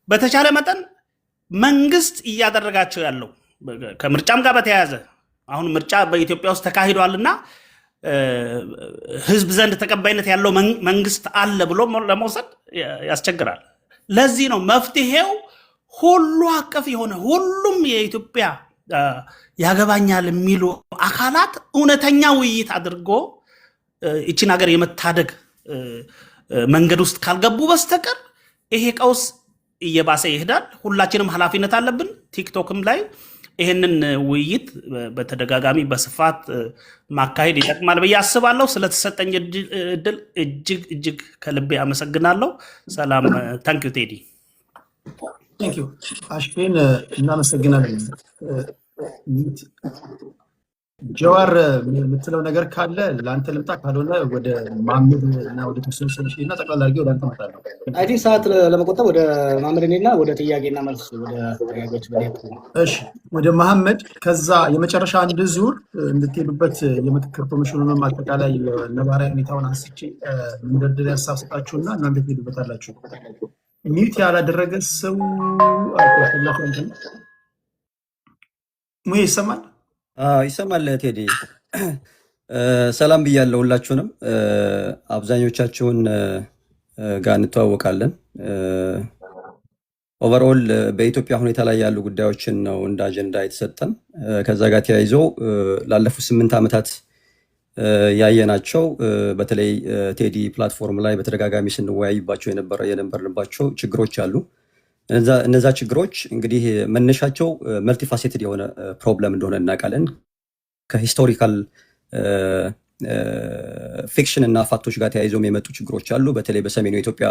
[SPEAKER 8] በተቻለ መጠን መንግስት እያደረጋቸው ያለው ከምርጫም ጋር በተያያዘ አሁን ምርጫ በኢትዮጵያ ውስጥ ተካሂዷልና ህዝብ ዘንድ ተቀባይነት ያለው መንግስት አለ ብሎ ለመውሰድ ያስቸግራል። ለዚህ ነው መፍትሄው ሁሉ አቀፍ የሆነ ሁሉም የኢትዮጵያ ያገባኛል የሚሉ አካላት እውነተኛ ውይይት አድርጎ ይችን ሀገር የመታደግ መንገድ ውስጥ ካልገቡ በስተቀር ይሄ ቀውስ እየባሰ ይሄዳል። ሁላችንም ኃላፊነት አለብን። ቲክቶክም ላይ ይህንን ውይይት በተደጋጋሚ በስፋት ማካሄድ ይጠቅማል ብዬ አስባለሁ። ስለተሰጠኝ እድል እጅግ እጅግ ከልቤ አመሰግናለሁ። ሰላም። ታንኪዩ ቴዲ።
[SPEAKER 1] ታንኪዩ አሽቴን እናመሰግናለን። ጀዋር የምትለው ነገር ካለ ለአንተ ልምጣ፣ ካልሆነ ወደ ማምድ እና ወደ ተወሰኑ ሰዎች እና ጠቅላላ አድርጌ ወደ አንተ እመጣለሁ።
[SPEAKER 2] አይ ቲንክ ሰዓት ለመቆጠብ ወደ ማምድ እና ወደ ጥያቄና መልስ ወደ ጥያቄዎች በሄድ።
[SPEAKER 1] እሺ ወደ መሐመድ፣ ከዛ የመጨረሻ አንድ ዙር እንድትሄዱበት የምክክር ኮሚሽኑንም አጠቃላይ ነባራዊ ሁኔታውን አንስቼ መንደርደሪያ ሀሳብ ሰጣችሁና እናንተ ትሄዱበታላችሁ። ሚዩት ያላደረገ ሰው ሙዬ ይሰማል?
[SPEAKER 9] ይሰማል ቴዲ። ሰላም ብያለሁ ሁላችሁንም። አብዛኞቻችሁን ጋር እንተዋወቃለን። ኦቨርኦል በኢትዮጵያ ሁኔታ ላይ ያሉ ጉዳዮችን ነው እንደ አጀንዳ የተሰጠን። ከዛ ጋር ተያይዞ ላለፉት 8 ዓመታት ያየናቸው በተለይ ቴዲ ፕላትፎርም ላይ በተደጋጋሚ ስንወያይባቸው የነበርንባቸው ችግሮች አሉ። እነዛ ችግሮች እንግዲህ መነሻቸው መልቲፋሴትድ የሆነ ፕሮብለም እንደሆነ እናውቃለን። ከሂስቶሪካል ፊክሽን እና ፋክቶች ጋር ተያይዘው የመጡ ችግሮች አሉ። በተለይ በሰሜኑ የኢትዮጵያ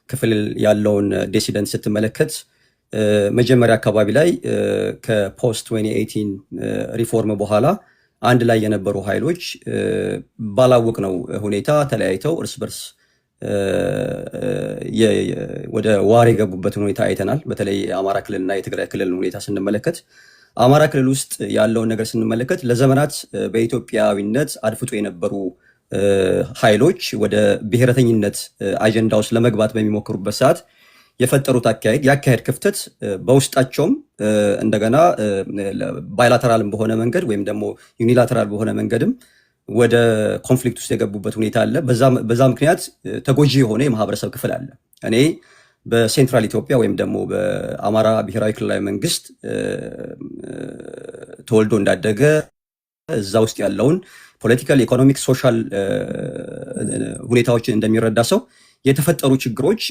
[SPEAKER 9] ክፍል ያለውን ዲሲደንት ስትመለከት መጀመሪያ አካባቢ ላይ ከፖስት 2018 ሪፎርም በኋላ አንድ ላይ የነበሩ ኃይሎች ባላወቅነው ሁኔታ ተለያይተው እርስ በርስ ወደ ዋር የገቡበትን ሁኔታ አይተናል። በተለይ የአማራ ክልልና የትግራይ ክልል ሁኔታ ስንመለከት አማራ ክልል ውስጥ ያለውን ነገር ስንመለከት ለዘመናት በኢትዮጵያዊነት አድፍጦ የነበሩ ኃይሎች ወደ ብሔረተኝነት አጀንዳ ውስጥ ለመግባት በሚሞክሩበት ሰዓት የፈጠሩት የአካሄድ ክፍተት በውስጣቸውም እንደገና ባይላተራልም በሆነ መንገድ ወይም ደግሞ ዩኒላተራል በሆነ መንገድም ወደ ኮንፍሊክት ውስጥ የገቡበት ሁኔታ አለ። በዛ ምክንያት ተጎጂ የሆነ የማህበረሰብ ክፍል አለ። እኔ በሴንትራል ኢትዮጵያ ወይም ደግሞ በአማራ ብሔራዊ ክልላዊ መንግስት ተወልዶ እንዳደገ እዛ ውስጥ ያለውን ፖለቲካል፣ ኢኮኖሚክ፣ ሶሻል ሁኔታዎችን እንደሚረዳ ሰው የተፈጠሩ ችግሮች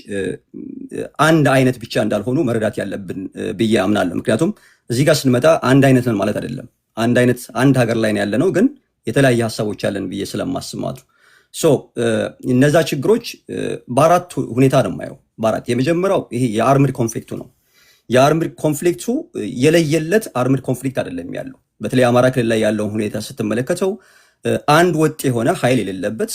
[SPEAKER 9] አንድ አይነት ብቻ እንዳልሆኑ መረዳት ያለብን ብዬ አምናለሁ። ምክንያቱም እዚህ ጋር ስንመጣ አንድ አይነት ነን ማለት አይደለም። አንድ ሀገር ላይ ነው ያለ ነው፣ ግን የተለያየ ሀሳቦች ያለን ብዬ ስለማስብ ማለት ነው። እነዛ ችግሮች በአራት ሁኔታ ነው የማየው። በአራት የመጀመሪያው ይሄ የአርምድ ኮንፍሊክቱ ነው። የአርምድ ኮንፍሊክቱ የለየለት አርምድ ኮንፍሊክት አይደለም ያለው። በተለይ አማራ ክልል ላይ ያለውን ሁኔታ ስትመለከተው አንድ ወጥ የሆነ ኃይል የሌለበት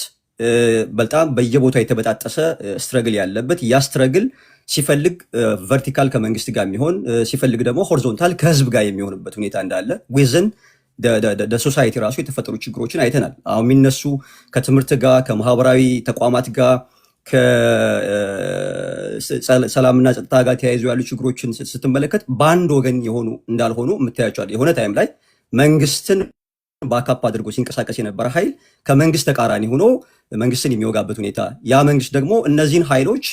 [SPEAKER 9] በጣም በየቦታው የተበጣጠሰ ስትረግል ያለበት፣ ያ ስትረግል ሲፈልግ ቨርቲካል ከመንግስት ጋር የሚሆን ሲፈልግ ደግሞ ሆሪዞንታል ከህዝብ ጋር የሚሆንበት ሁኔታ እንዳለ ዊዝን ሶሳይቲ ራሱ የተፈጠሩ ችግሮችን አይተናል። አሁን የሚነሱ ከትምህርት ጋር ከማህበራዊ ተቋማት ጋር ከሰላምና ጸጥታ ጋር ተያይዞ ያሉ ችግሮችን ስትመለከት በአንድ ወገን የሆኑ እንዳልሆኑ የምታያቸዋል። የሆነ ታይም ላይ መንግስትን ባካፕ አድርጎ ሲንቀሳቀስ የነበረ ኃይል ከመንግስት ተቃራኒ ሆኖ መንግስትን የሚወጋበት ሁኔታ፣ ያ መንግስት ደግሞ እነዚህን ኃይሎች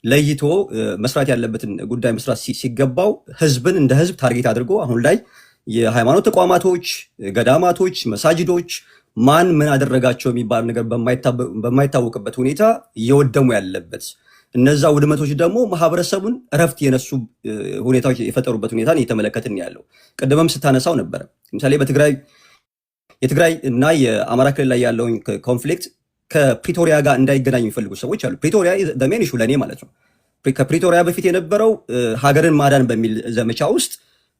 [SPEAKER 9] ለይቶ መስራት ያለበትን ጉዳይ መስራት ሲገባው ህዝብን እንደ ህዝብ ታርጌት አድርጎ አሁን ላይ የሃይማኖት ተቋማቶች፣ ገዳማቶች፣ መሳጅዶች ማን ምን አደረጋቸው የሚባል ነገር በማይታወቅበት ሁኔታ እየወደሙ ያለበት፣ እነዛ ውድመቶች ደግሞ ማህበረሰቡን እረፍት የነሱ ሁኔታዎች የፈጠሩበት ሁኔታ እየተመለከትን ያለው። ቅድምም ስታነሳው ነበረ። ለምሳሌ የትግራይ እና የአማራ ክልል ላይ ያለውን ኮንፍሊክት ከፕሪቶሪያ ጋር እንዳይገናኙ የሚፈልጉ ሰዎች አሉ። ፕሪቶሪያ ሜን ኢሹ ለእኔ ማለት ነው። ከፕሪቶሪያ በፊት የነበረው ሀገርን ማዳን በሚል ዘመቻ ውስጥ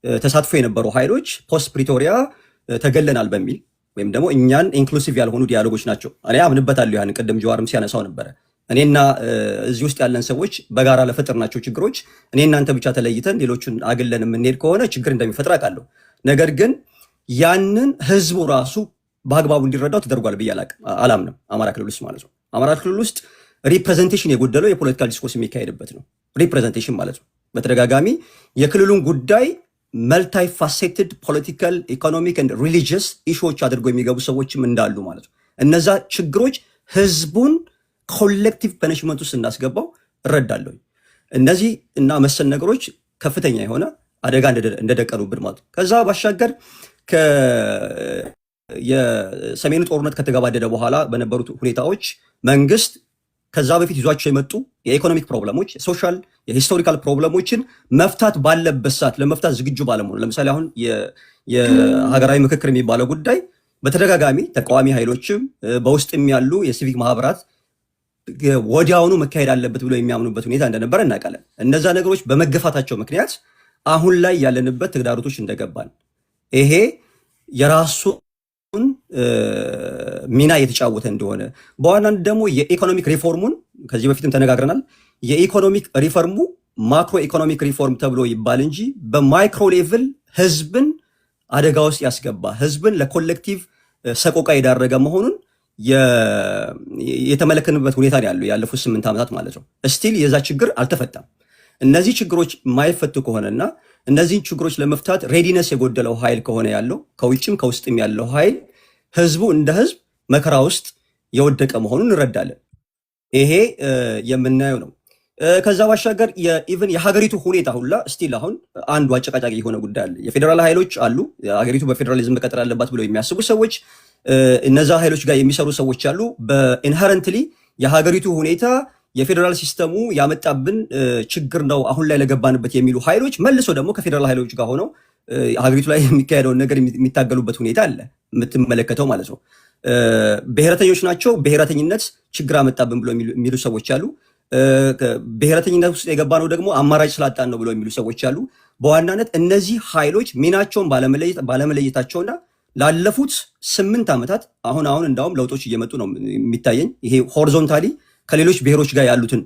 [SPEAKER 9] ተሳትፎ የነበሩ ኃይሎች ፖስት ፕሪቶሪያ ተገለናል በሚል ወይም ደግሞ እኛን ኢንክሉሲቭ ያልሆኑ ዲያሎጎች ናቸው። እኔ አምንበታለሁ። ያን ቅድም ጀዋርም ሲያነሳው ነበረ። እኔና እዚህ ውስጥ ያለን ሰዎች በጋራ ለፈጠርናቸው ችግሮች እኔ እናንተ ብቻ ተለይተን ሌሎቹን አግለን የምንሄድ ከሆነ ችግር እንደሚፈጥር አውቃለሁ። ነገር ግን ያንን ህዝቡ ራሱ በአግባቡ እንዲረዳው ተደርጓል ብዬ አላምንም። አማራ ክልል ውስጥ ማለት ነው። አማራ ክልል ውስጥ ሪፕሬዘንቴሽን የጎደለው የፖለቲካል ዲስኮርስ የሚካሄድበት ነው። ሪፕሬዘንቴሽን ማለት ነው በተደጋጋሚ የክልሉን ጉዳይ መልታይ ፋሴትድ ፖለቲካል፣ ኢኮኖሚክ ኤንድ ሪሊጂየስ ኢሹዎች አድርገው የሚገቡ ሰዎችም እንዳሉ ማለት ነው። እነዛ ችግሮች ህዝቡን ኮሌክቲቭ ፐኒሽመንት ውስጥ እናስገባው እረዳለሁ። እነዚህ እና መሰል ነገሮች ከፍተኛ የሆነ አደጋ እንደደቀኑብን ማለት ነው። ከዛ ባሻገር የሰሜኑ ጦርነት ከተገባደደ በኋላ በነበሩት ሁኔታዎች መንግስት ከዛ በፊት ይዟቸው የመጡ የኢኮኖሚክ ፕሮብለሞች፣ ሶሻል የሂስቶሪካል ፕሮብለሞችን መፍታት ባለበት ሰዓት ለመፍታት ዝግጁ ባለመሆኑ፣ ለምሳሌ አሁን የሀገራዊ ምክክር የሚባለው ጉዳይ በተደጋጋሚ ተቃዋሚ ኃይሎችም በውስጥም ያሉ የሲቪክ ማህበራት ወዲያውኑ መካሄድ አለበት ብሎ የሚያምኑበት ሁኔታ እንደነበረ እናውቃለን። እነዛ ነገሮች በመገፋታቸው ምክንያት አሁን ላይ ያለንበት ተግዳሮቶች እንደገባን ይሄ የራሱን ሚና የተጫወተ እንደሆነ በዋናነት ደግሞ የኢኮኖሚክ ሪፎርሙን ከዚህ በፊትም ተነጋግረናል። የኢኮኖሚክ ሪፎርሙ ማክሮ ኢኮኖሚክ ሪፎርም ተብሎ ይባል እንጂ በማይክሮ ሌቭል ህዝብን አደጋ ውስጥ ያስገባ ህዝብን ለኮሌክቲቭ ሰቆቃ የዳረገ መሆኑን የተመለከትንበት ሁኔታ ያለው ያለፉት 8 ዓመታት ማለት ነው። ስቲል የዛ ችግር አልተፈታም። እነዚህ ችግሮች የማይፈቱ ከሆነና እነዚህን ችግሮች ለመፍታት ሬዲነስ የጎደለው ኃይል ከሆነ ያለው ከውጭም ከውስጥም ያለው ኃይል ህዝቡ እንደ ህዝብ መከራ ውስጥ የወደቀ መሆኑን እንረዳለን። ይሄ የምናየው ነው። ከዛ ባሻገር ኢቭን የሀገሪቱ ሁኔታ ሁላ ስቲል አሁን አንዱ አጨቃጫቂ የሆነ ጉዳይ አለ። የፌዴራል ኃይሎች አሉ። ሀገሪቱ በፌዴራሊዝም መቀጠል አለባት ብለው የሚያስቡ ሰዎች፣ እነዛ ኃይሎች ጋር የሚሰሩ ሰዎች አሉ። በኢንሄረንትሊ የሀገሪቱ ሁኔታ የፌዴራል ሲስተሙ ያመጣብን ችግር ነው አሁን ላይ ለገባንበት የሚሉ ኃይሎች መልሶ ደግሞ ከፌዴራል ኃይሎች ጋር ሆነው ሀገሪቱ ላይ የሚካሄደውን ነገር የሚታገሉበት ሁኔታ አለ የምትመለከተው ማለት ነው። ብሔረተኞች ናቸው፣ ብሔረተኝነት ችግር አመጣብን ብሎ የሚሉ ሰዎች አሉ። ብሔረተኝነት ውስጥ የገባ ነው ደግሞ አማራጭ ስላጣን ነው ብሎ የሚሉ ሰዎች አሉ። በዋናነት እነዚህ ኃይሎች ሚናቸውን ባለመለየታቸውና ላለፉት 8 ዓመታት አሁን እንዳውም ለውጦች እየመጡ ነው የሚታየኝ። ይሄ ሆሪዞንታሊ ከሌሎች ብሔሮች ጋር ያሉትን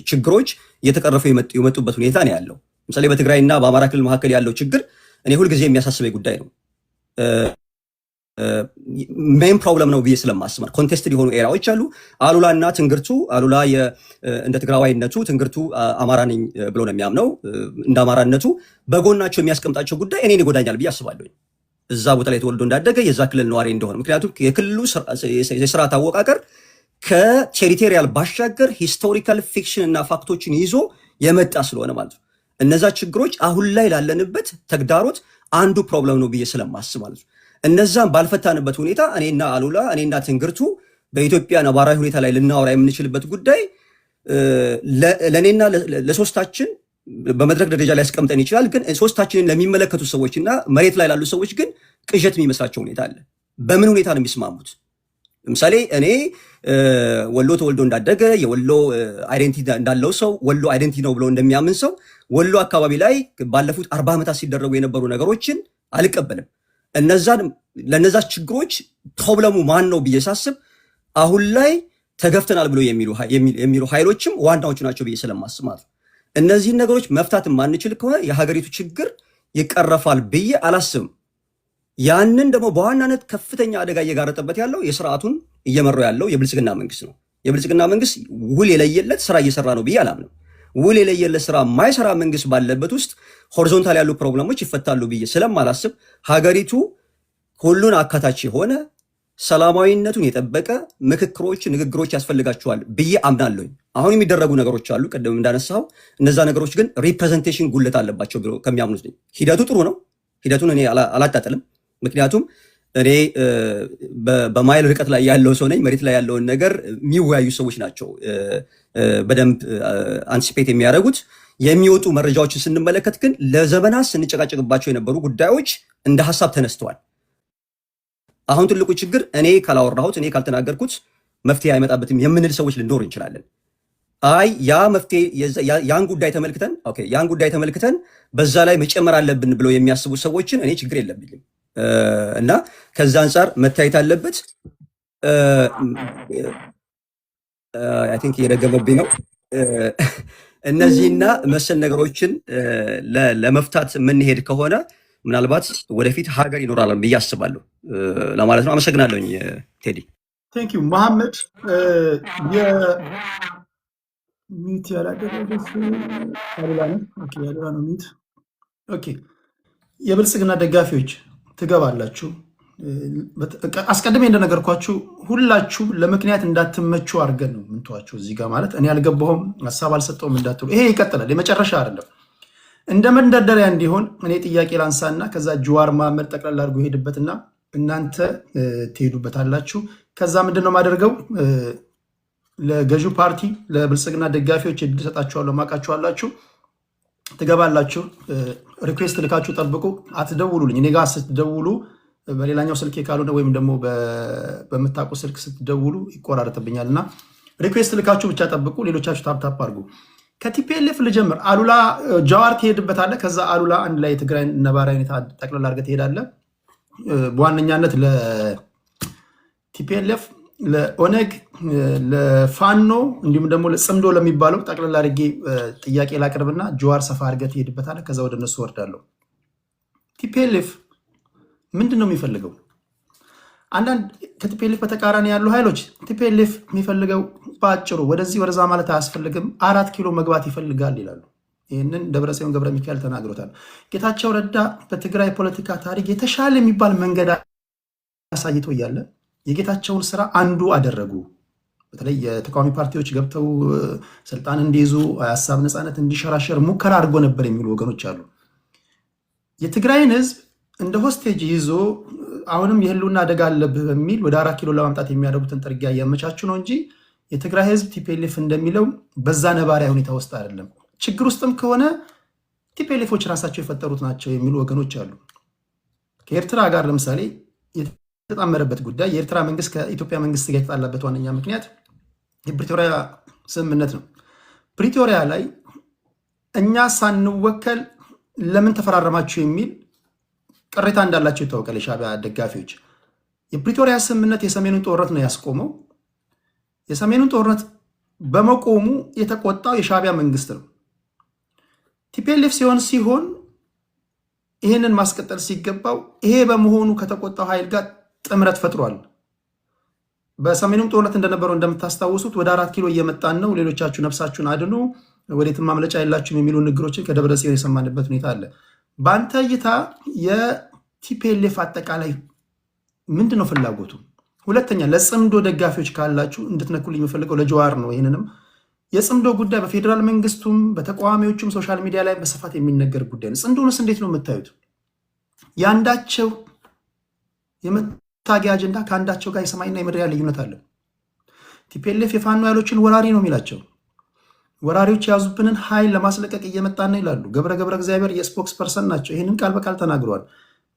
[SPEAKER 9] ችግሮች እየተቀረፉ የመጡበት ሁኔታ ነው ያለው። ለምሳሌ በትግራይና በአማራ ክልል መካከል ያለው ችግር እኔ ሁልጊዜ የሚያሳስበኝ ጉዳይ ነው። ሜን ፕሮብለም ነው ብዬ ስለማስብ ኮንቴስትድ የሆኑ ኤራዎች አሉ። አሉላና ትንግርቱ አሉላ እንደ ትግራዋይነቱ ትንግርቱ አማራ ነኝ ብሎ ነው የሚያምነው። እንደ አማራነቱ በጎናቸው የሚያስቀምጣቸው ጉዳይ እኔን ይጎዳኛል ብዬ አስባለሁ። እዛ ቦታ ላይ ተወልዶ እንዳደገ የዛ ክልል ነዋሪ እንደሆነ፣ ምክንያቱም የክልሉ የስርዓት አወቃቀር ከቴሪቶሪያል ባሻገር ሂስቶሪካል ፊክሽን እና ፋክቶችን ይዞ የመጣ ስለሆነ ማለት ነው። እነዛ ችግሮች አሁን ላይ ላለንበት ተግዳሮት አንዱ ፕሮብለም ነው ብዬ ስለማስብ ማለት ነው። እነዛም ባልፈታንበት ሁኔታ እኔና አሉላ እኔና ትንግርቱ በኢትዮጵያ ነባራዊ ሁኔታ ላይ ልናወራ የምንችልበት ጉዳይ ለእኔና ለሶስታችን በመድረክ ደረጃ ላይ ያስቀምጠን ይችላል። ግን ሶስታችንን ለሚመለከቱ ሰዎችና መሬት ላይ ላሉ ሰዎች ግን ቅዠት የሚመስላቸው ሁኔታ አለ። በምን ሁኔታ ነው የሚስማሙት? ለምሳሌ እኔ ወሎ ተወልዶ እንዳደገ የወሎ አይዴንቲቲ እንዳለው ሰው ወሎ አይዴንቲቲ ነው ብሎ እንደሚያምን ሰው ወሎ አካባቢ ላይ ባለፉት 40 ዓመታት ሲደረጉ የነበሩ ነገሮችን አልቀበልም። ለነዛ ችግሮች ፕሮብለሙ ማን ነው ብዬ ሳስብ አሁን ላይ ተገፍተናል ብሎ የሚሉ ኃይሎችም ዋናዎቹ ናቸው ብዬ ስለማስብ ማለት ነው። እነዚህን ነገሮች መፍታት የማንችል ከሆነ የሀገሪቱ ችግር ይቀረፋል ብዬ አላስብም። ያንን ደግሞ በዋናነት ከፍተኛ አደጋ እየጋረጠበት ያለው የስርዓቱን እየመራው ያለው የብልጽግና መንግስት ነው። የብልጽግና መንግስት ውል የለየለት ስራ እየሰራ ነው ብዬ አላምንም። ውል የለየለት ስራ የማይሰራ መንግስት ባለበት ውስጥ ሆሪዞንታል ያሉ ፕሮብለሞች ይፈታሉ ብዬ ስለማላስብ ሀገሪቱ ሁሉን አካታች የሆነ ሰላማዊነቱን የጠበቀ ምክክሮች፣ ንግግሮች ያስፈልጋቸዋል ብዬ አምናለሁኝ። አሁን የሚደረጉ ነገሮች አሉ፣ ቅድም እንዳነሳው እነዛ ነገሮች ግን ሪፕሬዘንቴሽን ጉለት አለባቸው ብሎ ከሚያምኑት ነኝ። ሂደቱ ጥሩ ነው። ሂደቱን እኔ አላጣጥልም። ምክንያቱም እኔ በማይል ርቀት ላይ ያለው ሰው ነኝ። መሬት ላይ ያለውን ነገር የሚወያዩ ሰዎች ናቸው በደንብ አንቲሲፔት የሚያደርጉት። የሚወጡ መረጃዎችን ስንመለከት ግን ለዘመናት ስንጨቃጨቅባቸው የነበሩ ጉዳዮች እንደ ሀሳብ ተነስተዋል። አሁን ትልቁ ችግር እኔ ካላወራሁት እኔ ካልተናገርኩት መፍትሄ አይመጣበትም የምንል ሰዎች ልንኖር እንችላለን። አይ ያን ጉዳይ ተመልክተን በዛ ላይ መጨመር አለብን ብለው የሚያስቡ ሰዎችን እኔ ችግር የለብኝም እና ከዛ አንጻር መታየት አለበት። አይ ቲንክ እየደገመብኝ ነው። እነዚህና መሰል ነገሮችን ለመፍታት የምንሄድ ከሆነ ምናልባት ወደፊት ሀገር ይኖራል ብዬ አስባለሁ ለማለት ነው። አመሰግናለሁኝ ቴዲ።
[SPEAKER 1] ቴንክ ዩ መሐመድ። ሚት ያላደረገ ነው ሚት። ኦኬ የብልጽግና ደጋፊዎች ትገባላችሁ። አስቀድሜ እንደነገርኳችሁ ሁላችሁም ለምክንያት እንዳትመቹ አድርገን ነው ምንተዋችሁ እዚህ ጋር ማለት እኔ አልገባሁም ሀሳብ አልሰጠውም እንዳትሉ። ይሄ ይቀጥላል፣ የመጨረሻ አይደለም። እንደ መንደርደሪያ እንዲሆን እኔ ጥያቄ ላንሳና ከዛ ጀዋር መሐመድ ጠቅላላ አድርጎ ሄድበትና እናንተ ትሄዱበታላችሁ። ከዛ ምንድን ነው የማደርገው? ለገዢው ፓርቲ ለብልጽግና ደጋፊዎች እድል ሰጣችኋለሁ። ማውቃችኋላችሁ፣ ትገባላችሁ። ሪኩዌስት ልካችሁ ጠብቁ፣ አትደውሉልኝ። እኔ ጋር ስትደውሉ በሌላኛው ስልኬ ካልሆነ ወይም ደግሞ በምታውቁ ስልክ ስትደውሉ ይቆራረጥብኛል እና ሪኩዌስት ልካችሁ ብቻ ጠብቁ። ሌሎቻችሁ ታፕታፕ አድርጉ። ከቲፒኤልኤፍ ልጀምር። አሉላ ጃዋር ትሄድበታለህ። ከዛ አሉላ አንድ ላይ የትግራይ ነባራዊ ሁኔታ ጠቅላላ አድርገህ ትሄዳለህ። በዋነኛነት ለቲፒኤልኤፍ፣ ለኦነግ፣ ለፋኖ እንዲሁም ደግሞ ለጽምዶ ለሚባለው ጠቅላላ አድርጌ ጥያቄ ላቅርብና ጃዋር ሰፋ አድርገህ ትሄድበታለህ። ከዛ ወደ እነሱ ወርዳለሁ። ቲፒኤልኤፍ ምንድን ነው የሚፈልገው? አንዳንድ ከቲፒኤልኤፍ በተቃራኒ ያሉ ኃይሎች ቲፒኤልኤፍ የሚፈልገው በአጭሩ ወደዚህ ወደዛ ማለት አያስፈልግም፣ 4 ኪሎ መግባት ይፈልጋል ይላሉ። ይህንን ደብረጽዮን ገብረ ሚካኤል ተናግሮታል። ጌታቸው ረዳ በትግራይ ፖለቲካ ታሪክ የተሻለ የሚባል መንገድ አሳይቶ እያለ የጌታቸውን ስራ አንዱ አደረጉ። በተለይ የተቃዋሚ ፓርቲዎች ገብተው ስልጣን እንዲይዙ፣ ሀሳብ ነፃነት እንዲሸራሸር ሙከራ አድርጎ ነበር የሚሉ ወገኖች አሉ። የትግራይን ህዝብ እንደ ሆስቴጅ ይዞ አሁንም የህልውና አደጋ አለብህ በሚል ወደ 4 ኪሎ ለማምጣት የሚያደርጉትን ጥርጊያ እያመቻቹ ነው እንጂ የትግራይ ህዝብ ቲፒኤልኤፍ እንደሚለው በዛ ነባሪያ ሁኔታ ውስጥ አይደለም። ችግር ውስጥም ከሆነ ቲፒኤልኤፎች ራሳቸው የፈጠሩት ናቸው የሚሉ ወገኖች አሉ። ከኤርትራ ጋር ለምሳሌ የተጣመረበት ጉዳይ የኤርትራ መንግስት ከኢትዮጵያ መንግስት ጋር የተጣላበት ዋነኛ ምክንያት የፕሪቶሪያ ስምምነት ነው። ፕሪቶሪያ ላይ እኛ ሳንወከል ለምን ተፈራረማችሁ የሚል ቅሬታ እንዳላቸው ይታወቃል። የሻዕቢያ ደጋፊዎች የፕሪቶሪያ ስምምነት የሰሜኑን ጦርነት ነው ያስቆመው። የሰሜኑን ጦርነት በመቆሙ የተቆጣው የሻዕቢያ መንግስት ነው። ቲፒኤልኤፍ ሲሆን ይህንን ማስቀጠል ሲገባው ይሄ በመሆኑ ከተቆጣው ኃይል ጋር ጥምረት ፈጥሯል። በሰሜኑም ጦርነት እንደነበረው እንደምታስታውሱት ወደ 4 ኪሎ እየመጣን ነው፣ ሌሎቻችሁ ነፍሳችሁን አድኑ፣ ወዴትም ማምለጫ የላችሁም የሚሉ ንግሮችን ከደብረጽዮን የሰማንበት ሁኔታ አለ። በአንተ እይታ የቲፒኤልኤፍ አጠቃላይ ምንድን ነው ፍላጎቱ? ሁለተኛ ለጽምዶ ደጋፊዎች ካላችሁ እንድትነኩልኝ የምፈልገው ለጀዋር ነው። ይህንንም የጽምዶ ጉዳይ በፌዴራል መንግስቱም በተቃዋሚዎቹም ሶሻል ሚዲያ ላይ በስፋት የሚነገር ጉዳይ ነው። ጽምዶንስ እንዴት ነው የምታዩት? የአንዳቸው የመታገያ አጀንዳ ከአንዳቸው ጋር የሰማይና የምድር ልዩነት አለው። ቲፒኤልኤፍ የፋኖ ኃይሎችን ወራሪ ነው የሚላቸው። ወራሪዎች የያዙብንን ኃይል ለማስለቀቅ እየመጣን ነው ይላሉ። ገብረ እግዚአብሔር የስፖክስ ፐርሰን ናቸው። ይህንን ቃል በቃል ተናግረዋል።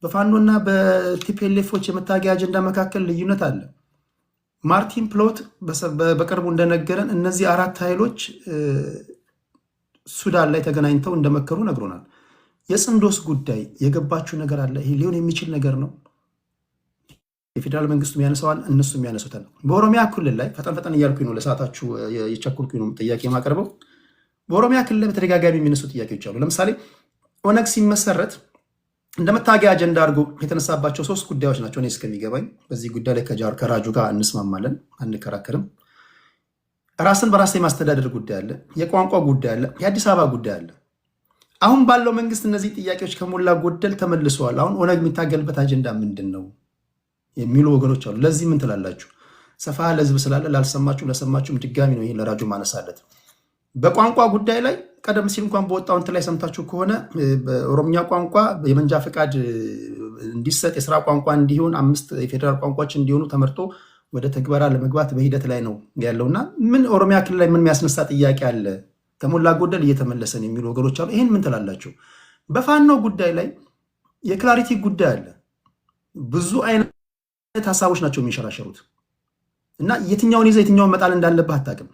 [SPEAKER 1] በፋኖና በቲፒኤልኤፎች የመታገያ አጀንዳ መካከል ልዩነት አለ። ማርቲን ፕሎት በቅርቡ እንደነገረን እነዚህ 4 ኃይሎች ሱዳን ላይ ተገናኝተው እንደመከሩ ነግሮናል። የጽምዶስ ጉዳይ የገባችሁ ነገር አለ? ይህ ሊሆን የሚችል ነገር ነው? የፌዴራል መንግስቱም ያነሰዋል፣ እነሱም ያነሱታል። በኦሮሚያ ክልል ላይ ፈጠን እያልኩኝ ነው፣ ለሰዓታችሁ የቸኩልኩኝ ነው ጥያቄ የማቀርበው። በኦሮሚያ ክልል ላይ በተደጋጋሚ የሚነሱ ጥያቄዎች አሉ። ለምሳሌ ኦነግ ሲመሰረት እንደ መታገያ አጀንዳ አድርጎ የተነሳባቸው 3 ጉዳዮች ናቸው እኔ እስከሚገባኝ። በዚህ ጉዳይ ላይ ከራጁ ጋር እንስማማለን፣ አንከራከርም። ራስን በራስ የማስተዳደር ጉዳይ አለ፣ የቋንቋ ጉዳይ አለ፣ የአዲስ አበባ ጉዳይ አለ። አሁን ባለው መንግስት እነዚህ ጥያቄዎች ከሞላ ጎደል ተመልሰዋል። አሁን ኦነግ የሚታገልበት አጀንዳ ምንድን ነው የሚሉ ወገኖች አሉ። ለዚህ ምን ትላላችሁ? ሰፋ ለህዝብ ስላለ ላልሰማችሁ ለሰማችሁም ድጋሚ ነው ይሄን ለራጁ ማነሳለት። በቋንቋ ጉዳይ ላይ ቀደም ሲል እንኳን በወጣው እንትን ላይ ሰምታችሁ ከሆነ በኦሮምኛ ቋንቋ የመንጃ ፈቃድ እንዲሰጥ የስራ ቋንቋ እንዲሆን 5 የፌዴራል ቋንቋዎች እንዲሆኑ ተመርጦ ወደ ተግበራ ለመግባት በሂደት ላይ ነው ያለውና ምን ኦሮሚያ ክልል ላይ ምን የሚያስነሳ ጥያቄ አለ? ከሞላ ጎደል እየተመለሰን የሚሉ ወገኖች አሉ። ይህን ምን ትላላችሁ? በፋኖ ጉዳይ ላይ የክላሪቲ ጉዳይ አለ። ብዙ አይነት ሀሳቦች ናቸው የሚንሸራሸሩት እና የትኛውን ይዘህ የትኛውን መጣል እንዳለብህ አታውቅም።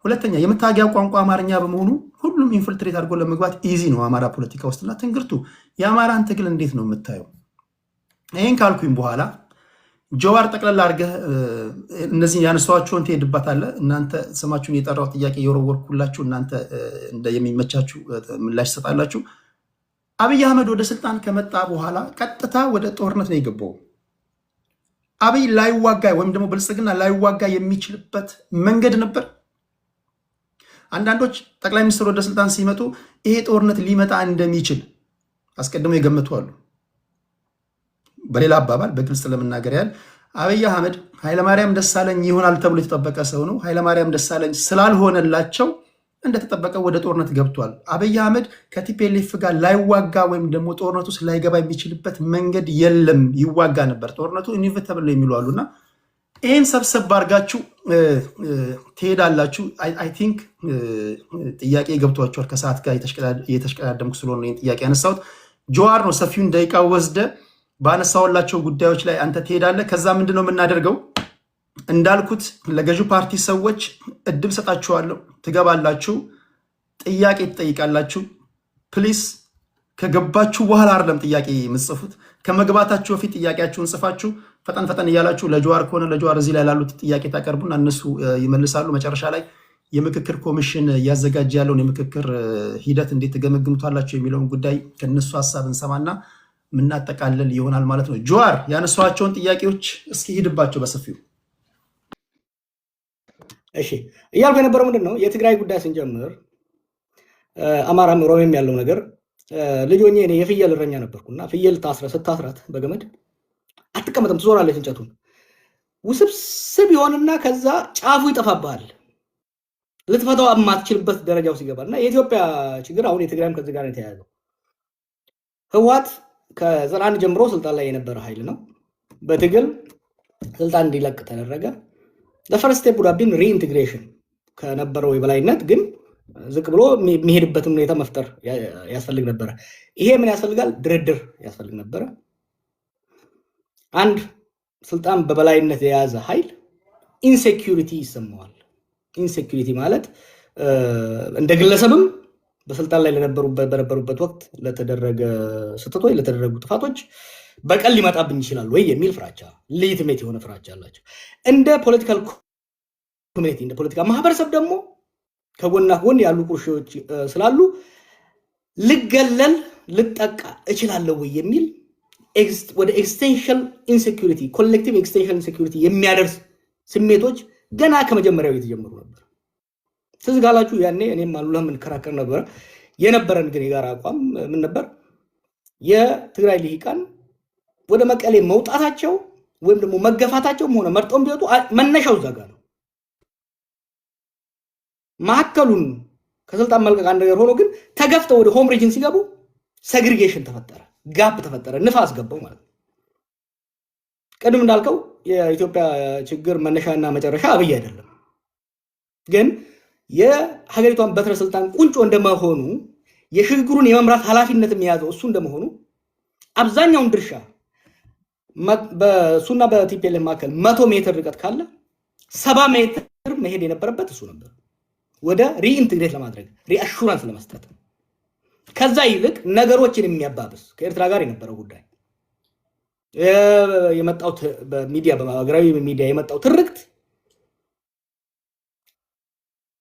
[SPEAKER 1] ሁለተኛ የመታገያ ቋንቋ አማርኛ በመሆኑ ሁሉም ኢንፍልትሬት አድርጎ ለመግባት ኢዚ ነው አማራ ፖለቲካ ውስጥና ትንግርቱ የአማራን ትግል እንዴት ነው የምታየው? ይህን ካልኩኝ በኋላ ጀዋር ጠቅላላ አድርገህ እነዚህን ያነሷቸውን ትሄድባታለህ። እናንተ ስማችሁን የጠራው ጥያቄ የወረወርኩላችሁ እናንተ የሚመቻችሁ ምላሽ ትሰጣላችሁ። አብይ አህመድ ወደ ስልጣን ከመጣ በኋላ ቀጥታ ወደ ጦርነት ነው የገባው። አብይ ላይዋጋ ወይም ደግሞ ብልጽግና ላይዋጋ የሚችልበት መንገድ ነበር። አንዳንዶች ጠቅላይ ሚኒስትር ወደ ስልጣን ሲመጡ ይሄ ጦርነት ሊመጣ እንደሚችል አስቀድመው የገመቱ አሉ። በሌላ አባባል በግልጽ ለመናገር ያህል አብይ አህመድ ኃይለማርያም ደሳለኝ ይሆናል ተብሎ የተጠበቀ ሰው ነው። ኃይለማርያም ደሳለኝ ስላልሆነላቸው እንደተጠበቀ ወደ ጦርነት ገብቷል። አብይ አህመድ ከቲፒኤልኤፍ ጋር ላይዋጋ ወይም ደግሞ ጦርነቱ ውስጥ ላይገባ የሚችልበት መንገድ የለም። ይዋጋ ነበር። ጦርነቱ ኢንቪተብል ነው የሚሉ አሉና ይህን ሰብሰብ አድርጋችሁ ትሄዳላችሁ። አይ ቲንክ ጥያቄ ገብቷቸዋል። ከሰዓት ጋር እየተሽቀዳደምኩ ስለሆነ ይህን ጥያቄ ያነሳሁት። ጀዋር ነው ሰፊውን ደቂቃ ወስደ ባነሳውላቸው ጉዳዮች ላይ አንተ ትሄዳለህ። ከዛ ምንድነው የምናደርገው? እንዳልኩት ለገዢው ፓርቲ ሰዎች እድል ሰጣችኋለሁ። ትገባላችሁ፣ ጥያቄ ትጠይቃላችሁ። ፕሊስ ከገባችሁ በኋላ አይደለም ጥያቄ የምትጽፉት፣ ከመግባታችሁ በፊት ጥያቄያችሁን ጽፋችሁ ፈጠን ፈጠን እያላችሁ ለጀዋር ከሆነ ለጀዋር እዚህ ላይ ላሉት ጥያቄ ታቀርቡና እነሱ ይመልሳሉ። መጨረሻ ላይ የምክክር ኮሚሽን እያዘጋጀ ያለውን የምክክር ሂደት እንዴት ትገመግሙታላችሁ የሚለውን ጉዳይ ከነሱ ሀሳብ እንሰማና ምናጠቃለል ይሆናል ማለት ነው። ጀዋር ያነሷቸውን ጥያቄዎች እስኪ ሂድባቸው በሰፊው።
[SPEAKER 2] እሺ እያልኩ የነበረው ምንድን ነው የትግራይ ጉዳይ ስንጀምር አማራም ኦሮሚያም ያለው ነገር ልጅ ሆኜ እኔ የፍየል እረኛ ነበርኩና ፍየል ስታስራት በገመድ አትቀመጥም፣ ትዞራለች እንጨቱን። ውስብስብ ይሆንና ከዛ ጫፉ ይጠፋብሃል፣ ልትፈታው የማትችልበት ደረጃው ሲገባል። እና የኢትዮጵያ ችግር አሁን የትግራይም ከዚህ ጋር የተያያዘው ህወሓት ከ91 ጀምሮ ስልጣን ላይ የነበረ ኃይል ነው። በትግል ስልጣን እንዲለቅ ተደረገ። ለፈርስት ስቴፕ would have been reintegration ከነበረው የበላይነት ግን ዝቅ ብሎ የሚሄድበትን ሁኔታ መፍጠር ያስፈልግ ነበረ። ይሄ ምን ያስፈልጋል? ድርድር ያስፈልግ ነበረ። አንድ ስልጣን በበላይነት የያዘ ኃይል ኢንሴኪዩሪቲ ይሰማዋል። ኢንሴኪዩሪቲ ማለት እንደ ግለሰብም በስልጣን ላይ በነበሩበት ወቅት ለተደረገ ስህተቶች፣ ለተደረጉ ጥፋቶች በቀል ሊመጣብኝ ይችላል ወይ የሚል ፍራቻ፣ ሌጂቲሜት የሆነ ፍራቻ አላቸው። እንደ ፖለቲካል ኮሚኒቲ፣ እንደ ፖለቲካ ማህበረሰብ ደግሞ ከጎና ጎን ያሉ ቁርሾች ስላሉ ልገለል ልጠቃ እችላለሁ ወይ የሚል ወደ ኤክስቴንሽን ኢንሴኪዩሪቲ፣ ኮሌክቲቭ ኤክስቴንሽን ኢንሴኪዩሪቲ የሚያደርስ ስሜቶች ገና ከመጀመሪያው የተጀመሩ ነበር። ትዝ ካላችሁ ያኔ እኔም አሉላ የምንከራከር ነበር። የነበረን ግን የጋራ አቋም ምን ነበር? የትግራይ ልሂቃን ወደ መቀሌ መውጣታቸው ወይም ደግሞ መገፋታቸውም ሆነ መርጠው ቢወጡ መነሻው እዛ ጋር ነው። ማዕከሉን ከስልጣን መልቀቅ አንድ ነገር ሆኖ ግን ተገፍተው ወደ ሆም ሪጅን ሲገቡ ሴግሪጌሽን ተፈጠረ፣ ጋፕ ተፈጠረ፣ ንፋስ ገባው ማለት ነው። ቅድም እንዳልከው የኢትዮጵያ ችግር መነሻና መጨረሻ አብይ አይደለም። ግን የሀገሪቷን በትረ ስልጣን ቁንጮ እንደመሆኑ የሽግግሩን የመምራት ኃላፊነት የሚያዘው እሱ እንደመሆኑ አብዛኛውን ድርሻ በሱና በቲፒኤልኤፍ መካከል 100 ሜትር ርቀት ካለ 70 ሜትር መሄድ የነበረበት እሱ ነበር፣ ወደ ሪኢንትግሬት ለማድረግ ሪአሹራንስ ለመስጠት። ከዛ ይልቅ ነገሮችን የሚያባብስ ከኤርትራ ጋር የነበረው ጉዳይ የመጣው በሚዲያ በሀገራዊ ሚዲያ የመጣው ትርክት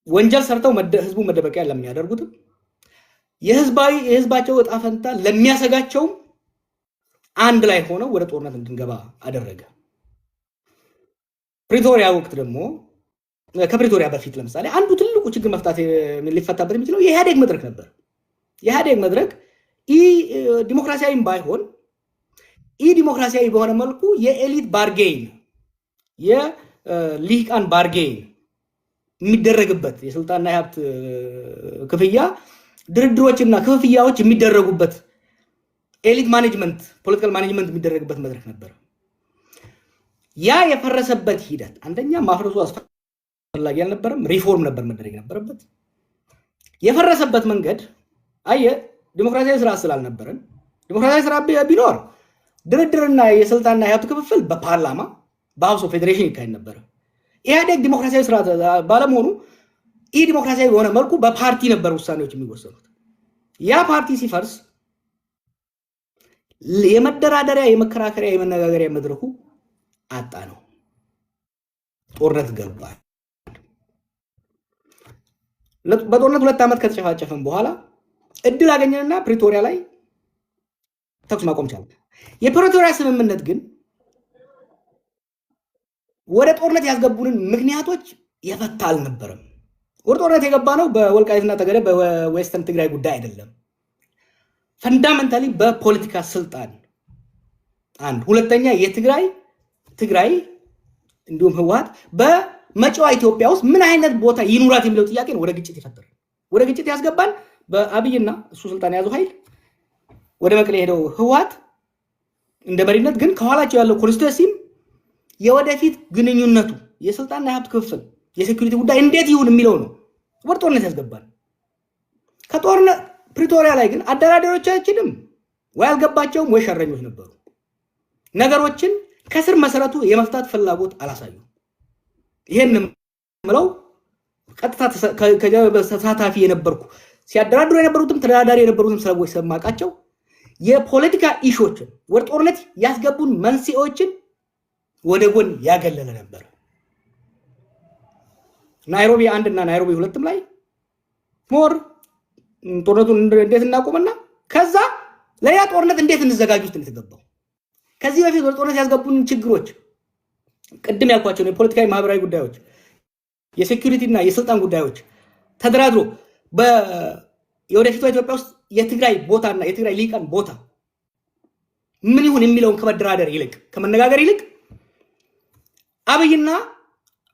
[SPEAKER 2] ወንጀል ሰርተው ህዝቡ መደበቂያ ለሚያደርጉትም የህዝባቸው እጣ ፈንታ ለሚያሰጋቸው አንድ ላይ ሆነው ወደ ጦርነት እንድንገባ አደረገ። ፕሪቶሪያ ወቅት ደግሞ ከፕሪቶሪያ በፊት ለምሳሌ አንዱ ትልቁ ችግር መፍታት ሊፈታበት የሚችለው የኢህአዴግ መድረክ ነበር። የኢህአዴግ መድረክ ዲሞክራሲያዊም ባይሆን ዲሞክራሲያዊ በሆነ መልኩ የኤሊት ባርጌን የሊቃን ባርጌን የሚደረግበት የስልጣንና የሀብት ክፍያ ድርድሮችና ክፍያዎች የሚደረጉበት ኤሊት ማኔጅመንት ፖለቲካል ማኔጅመንት የሚደረግበት መድረክ ነበር። ያ የፈረሰበት ሂደት አንደኛ ማፍረሱ አስፈላጊ አልነበረም፣ ሪፎርም ነበር መደረግ የነበረበት። የፈረሰበት መንገድ ዲሞክራሲያዊ ስራ ስላልነበረን፣ ዲሞክራሲያዊ ስራ ቢኖር ድርድርና የስልጣንና የሀብት ክፍፍል በፓርላማ በሀውስ ኦፍ ፌዴሬሽን ይካሄድ ነበር። ኢህአዴግ ዲሞክራሲያዊ ስራ ባለመሆኑ ዲሞክራሲያዊ በሆነ መልኩ በፓርቲ ነበር ውሳኔዎች የሚወሰኑት። ያ ፓርቲ ሲፈርስ የመደራደሪያ የመከራከሪያ የመነጋገሪያ መድረኩ አጣ ነው። ጦርነት ገባ። በጦርነት 2 ዓመት ከተጨፋጨፈን በኋላ እድል አገኘንና ፕሪቶሪያ ላይ ተኩስ ማቆም ቻለ። የፕሪቶሪያ ስምምነት ግን ወደ ጦርነት ያስገቡንን ምክንያቶች የፈታ አልነበረም። ወደ ጦርነት የገባ ነው በወልቃይትና ጠገዴ በዌስተርን ትግራይ ጉዳይ አይደለም። ፈንዳሜንታሊ በፖለቲካ ስልጣን አንድ፣ ሁለተኛ የትግራይ እንዲሁም ህወሓት በመጪዋ ኢትዮጵያ ውስጥ ምን አይነት ቦታ ይኑራት የሚለው ጥያቄ ነው ወደ ግጭት የፈጠረ። ወደ ግጭት ያስገባን በአብይና እሱ ስልጣን የያዘው ኃይል ወደ መቀሌ ሄደው ህወሓት እንደ መሪነት ግን ከኋላቸው ያለው ኮንስቲትዩንሲም የወደፊት ግንኙነቱ የስልጣንና የሀብት ክፍፍል የሴኩሪቲ ጉዳይ እንዴት ይሁን የሚለው ነው ወደ ጦርነት ያስገባን። ከጦርነት ፕሪቶሪያ ላይ ግን አደራዳሪዎቻችንም ወይ አልገባቸውም ወይ ሸረኞች ነበሩ። ነገሮችን ከስር መሰረቱ የመፍታት ፍላጎት አላሳዩ። ይሄን ምለው ቀጥታ ተሳታፊ የነበርኩ ሲያደራድሩ የነበሩትም ተደራዳሪ የነበሩትም ሰዎች ሰማቃቸው የፖለቲካ ኢሹዎችን ወደ ጦርነት ያስገቡን መንስኤዎችን ወደ ጎን ያገለለ ነበር። ናይሮቢ 1 እና ናይሮቢ 2 ላይ ሞር ጦርነቱን እንዴት እናቆምና ከዛ ለያ ጦርነት እንዴት እንዘጋጅ ውስጥ የተገባው ከዚህ በፊት ወደ ጦርነት ያስገቡን ችግሮች ቅድም ያልኳቸው የፖለቲካዊ ማህበራዊ ጉዳዮች የሴኩሪቲ እና የስልጣን ጉዳዮች ተደራድሮ የወደፊቷ ኢትዮጵያ ውስጥ የትግራይ ቦታና የትግራይ ሊቃን ቦታ ምን ይሁን የሚለውን ከመደራደር ይልቅ ከመነጋገር ይልቅ አብይና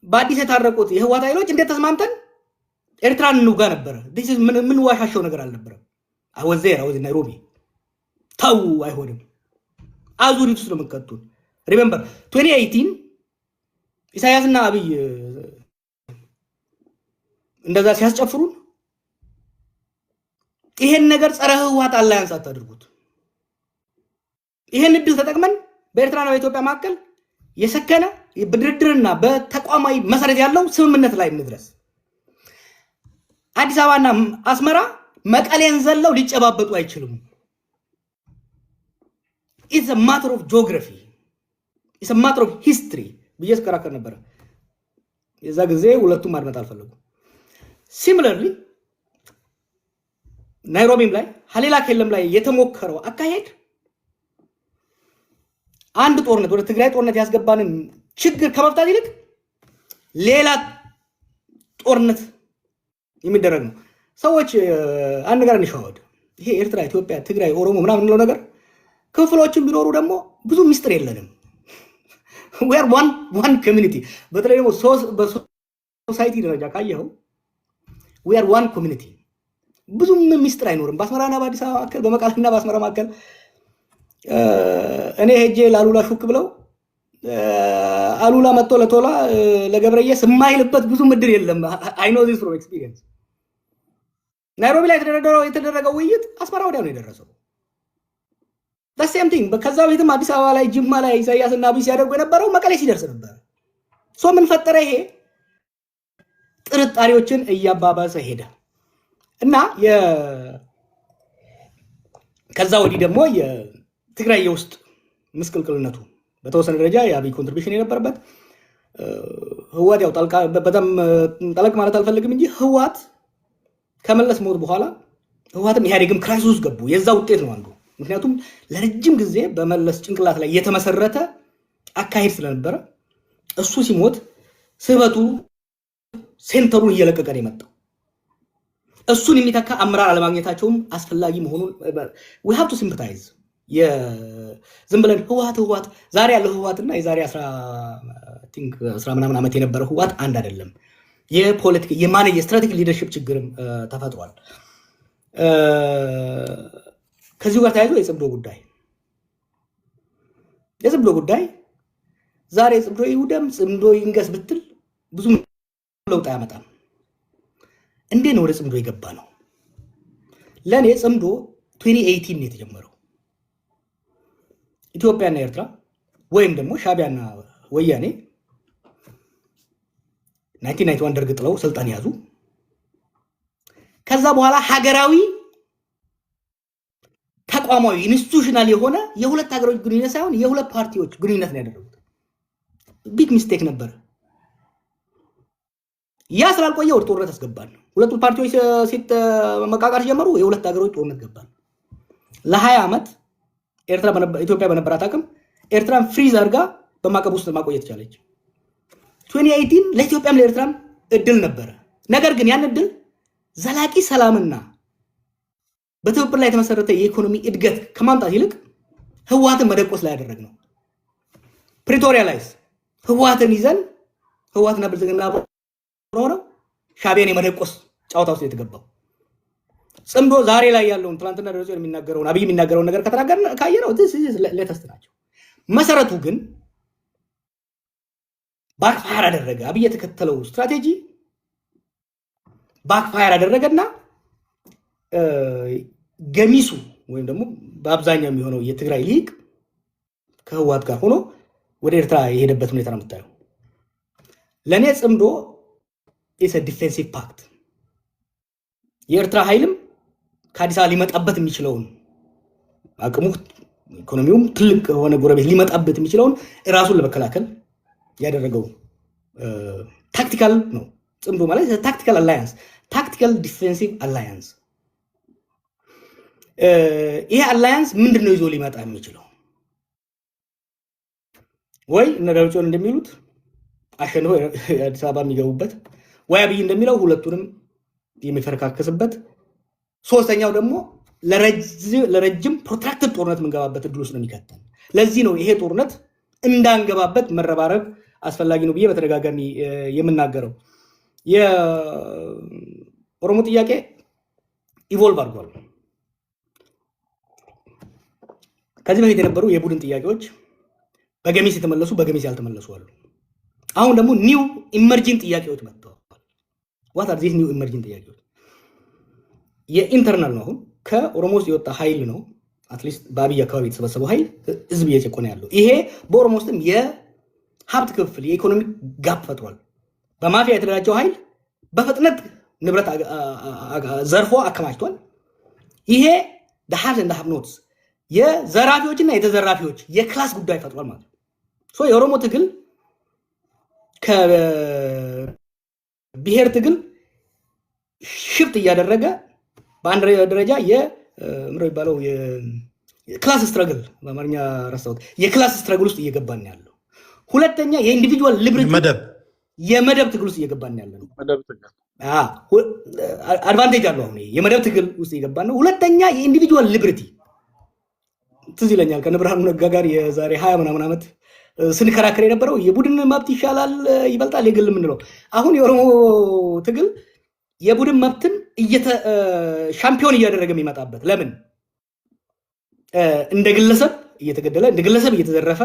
[SPEAKER 2] በአዲስ የታረቁት የህወሓት ኃይሎች እንዴት ተስማምተን ኤርትራን እንውጋ ነበር። ምን ዋሻቸው ነገር አልነበረም። አወዘራ ናይሮቢ ታው አይሆንም አዙሪት ውስጥ ነው የምትከቱን። ሪሜምበር 2018 ኢሳያስና አብይ እንደዛ ሲያስጨፍሩን ይሄን ነገር ጸረ ህወሓት አላያንስ አታድርጉት። ይሄን እድል ተጠቅመን በኤርትራና በኢትዮጵያ መካከል የሰከነ በድርድርና በተቋማዊ መሰረት ያለው ስምምነት ላይ እንድረስ። አዲስ አበባና አስመራ መቀሌን ዘለው ሊጨባበጡ አይችሉም። ኢትስ አ ማተር ኦፍ ጂኦግራፊ ኢትስ አ ማተር ኦፍ ሂስትሪ ብዬ ስከራከር ነበር። የዛ ጊዜ ሁለቱም ማድመጥ አልፈለጉም። ሲሚለርሊ ናይሮቢም ላይ ሀሌላ ኬለም ላይ የተሞከረው አካሄድ አንድ ጦርነት ወደ ትግራይ ጦርነት ያስገባንን ችግር ከመፍታት ይልቅ ሌላ ጦርነት የሚደረግ ነው። ሰዎች አንድ ነገር እንሻወድ። ይሄ ኤርትራ፣ ኢትዮጵያ፣ ትግራይ፣ ኦሮሞ ምናምን ነው ነገር ክፍሎችን ቢኖሩ ደግሞ ብዙ ሚስጥር የለንም። we are one community። በተለይ ደግሞ በሶሳይቲ ደረጃ ካየኸው we are one community። ብዙም ሚስጥር አይኖርም። በአስመራና በአዲስ አበባ መካከል፣ በመቀሌና በአስመራ መካከል እኔ ሄጄ ላሉላ ሹክ ብለው አሉላ መጥቶ ለቶላ ለገብረየስ የማይልበት ብዙ ምድር የለም። አይ ኖ ዚስ ፍሮም ኤክስፒሪየንስ። ናይሮቢ ላይ የተደረገው ውይይት አስመራ ወዲያ ነው የደረሰው። ሴም ቲንግ ከዛ በፊትም አዲስ አበባ ላይ ጅማ ላይ ኢሳያስ እና አብይ ሲያደርጉ የነበረው መቀሌ ሲደርስ ነበር። ምን ፈጠረ? ይሄ ጥርጣሬዎችን እያባባሰ ሄደ እና ከዛ ወዲህ ደግሞ የትግራይ የውስጥ ምስቅልቅልነቱ በተወሰነ ደረጃ የአብይ ኮንትሪቢሽን የነበረበት ህወሓት ያው በጣም ጠለቅ ማለት አልፈልግም እንጂ ህወሓት ከመለስ ሞት በኋላ ህወሓትም ኢህአዴግም ክራይሲስ ውስጥ ገቡ። የዛ ውጤት ነው አንዱ። ምክንያቱም ለረጅም ጊዜ በመለስ ጭንቅላት ላይ የተመሰረተ አካሄድ ስለነበረ እሱ ሲሞት ስበቱ ሴንተሩን እየለቀቀ ነው የመጣው። እሱን የሚተካ አመራር አለማግኘታቸውም አስፈላጊ መሆኑን we have to sympathize። ዝም ብለን ህወሓት ዛሬ ያለው ህወሓትና የዛሬ 10 ምናምን ዓመት የነበረው ህወሓት አንድ አይደለም። የፖለቲካ የማኔጅ ስትራቴጂክ ሊደርሺፕ ችግርም ተፈጥሯል። ከዚሁ ጋር ተያይዞ የጽምዶ ጉዳይ ዛሬ ጽምዶ ይውደም ጽምዶ ይንገስ ብትል ብዙ ለውጥ አያመጣም። እንዴት ነው ወደ ጽምዶ የገባ ነው? ለኔ ጽምዶ 2018 ነው የተጀመረው። ኢትዮጵያና ኤርትራ ወይም ደግሞ ሻቢያና ወያኔ 1991 ደርግ ጥለው ስልጣን ያዙ። ከዛ በኋላ ሀገራዊ ተቋማዊ ኢንስቲትዩሽናል የሆነ የሁለት ሀገሮች ግንኙነት ሳይሆን የሁለት ፓርቲዎች ግንኙነት ነው ያደረጉት። ቢግ ሚስቴክ ነበር። ያ ስላልቆየ ወደ ጦርነት አስገባን። ሁለቱ ፓርቲዎች መቃቃር ጀመሩ። የሁለት ሀገሮች ጦርነት ገባን። ለ20 ዓመት ኢትዮጵያ በነበራት አቅም ኤርትራን ፍሪዝ አድርጋ በማዕቀብ ውስጥ ማቆየት ቻለች። 2018 ለኢትዮጵያም ለኤርትራም እድል ነበረ። ነገር ግን ያን እድል ዘላቂ ሰላምና በትብብር ላይ የተመሰረተ የኢኮኖሚ እድገት ከማምጣት ይልቅ ህወሓትን መደቆስ ላይ ያደረግነው። ፕሪቶሪያ ላይ ህወሓትን ይዘን ህወሓትና ብልጽግና ሆነው ሻቢያን የመደቆስ ጨዋታ ውስጥ የተገባው ጽምዶ ዛሬ ላይ ያለውን ትናንትና ደረጃ የሚናገረውን አብይ የሚናገረውን ነገር ከተናገርን ካየነው ሌተስት ናቸው። መሰረቱ ግን ባክፋየር አደረገ። አብይ የተከተለው ስትራቴጂ ባክፋየር አደረገና ገሚሱ ወይም ደግሞ በአብዛኛው የሚሆነው የትግራይ ሊግ ከህወሓት ጋር ሆኖ ወደ ኤርትራ የሄደበት ሁኔታ ነው የምታየው። ለእኔ ጽምዶ ኢስ ዲፌንሲቭ ፓክት የኤርትራ ኃይልም ከአዲስ አበባ ሊመጣበት የሚችለውን አቅሙ ኢኮኖሚውም ትልቅ የሆነ ጎረቤት ሊመጣበት የሚችለውን ራሱን ለመከላከል ያደረገው ታክቲካል ነው። ጽምዶ ማለት ታክቲካል አላያንስ፣ ታክቲካል ዲፌንሲቭ አላያንስ። ይሄ አላያንስ ምንድን ነው ይዞ ሊመጣ የሚችለው? ወይ እነ ደብረጽዮን እንደሚሉት አሸንፈው የአዲስ አበባ የሚገቡበት፣ ወይ አብይ እንደሚለው ሁለቱንም የሚፈረካከስበት፣ ሶስተኛው ደግሞ ለረጅም ፕሮትራክትድ ጦርነት የምንገባበት እድል ውስጥ ነው የሚከተል። ለዚህ ነው ይሄ ጦርነት እንዳንገባበት መረባረብ አስፈላጊ ነው ብዬ በተደጋጋሚ የምናገረው። የኦሮሞ ጥያቄ ኢቮልቭ አድርጓል። ከዚህ በፊት የነበሩ የቡድን ጥያቄዎች በገሚስ የተመለሱ በገሚስ ያልተመለሱ አሉ። አሁን ደግሞ ኒው ኢመርጂንግ ጥያቄዎች መጥተዋል። ዋት አር ዚስ ኒው ኢመርጂንግ ጥያቄዎች? የኢንተርናል ነው። አሁን ከኦሮሞ ውስጥ የወጣ ኃይል ነው። አትሊስት በአብይ አካባቢ የተሰበሰበው ኃይል ህዝብ እየጨቆነ ያለው ይሄ በኦሮሞ ውስጥም የሀብት ክፍል የኢኮኖሚ ጋፕ ፈጥሯል። በማፊያ የተደራጀው ኃይል በፍጥነት ንብረት ዘርፎ አከማችቷል። ይሄ ሀብት እንደ ሀብኖትስ የዘራፊዎችና የተዘራፊዎች የክላስ ጉዳይ ፈጥሯል ማለት ነው። የኦሮሞ ትግል ከብሔር ትግል ሽፍት እያደረገ በአንድ ደረጃ ምንድነው የሚባለው የክላስ ስትረግል፣ በአማርኛ ረሳሁት፣ የክላስ ስትረግል ውስጥ እየገባን ያለው። ሁለተኛ የኢንዲቪጁዋል ሊብሪቲ የመደብ ትግል ውስጥ እየገባን ያለ ነው። አድቫንቴጅ አለው። አሁን የመደብ ትግል ውስጥ እየገባን ነው። ሁለተኛ የኢንዲቪጁዋል ሊብሪቲ ትዝ ይለኛል ከነብርሃኑ ነጋ ጋር የዛሬ 20 ምናምን ዓመት ስንከራከር የነበረው የቡድን መብት ይሻላል ይበልጣል የግል የምንለው። አሁን የኦሮሞ ትግል የቡድን መብትን ሻምፒዮን እያደረገ የሚመጣበት ለምን እንደ ግለሰብ እየተገደለ እንደ ግለሰብ እየተዘረፈ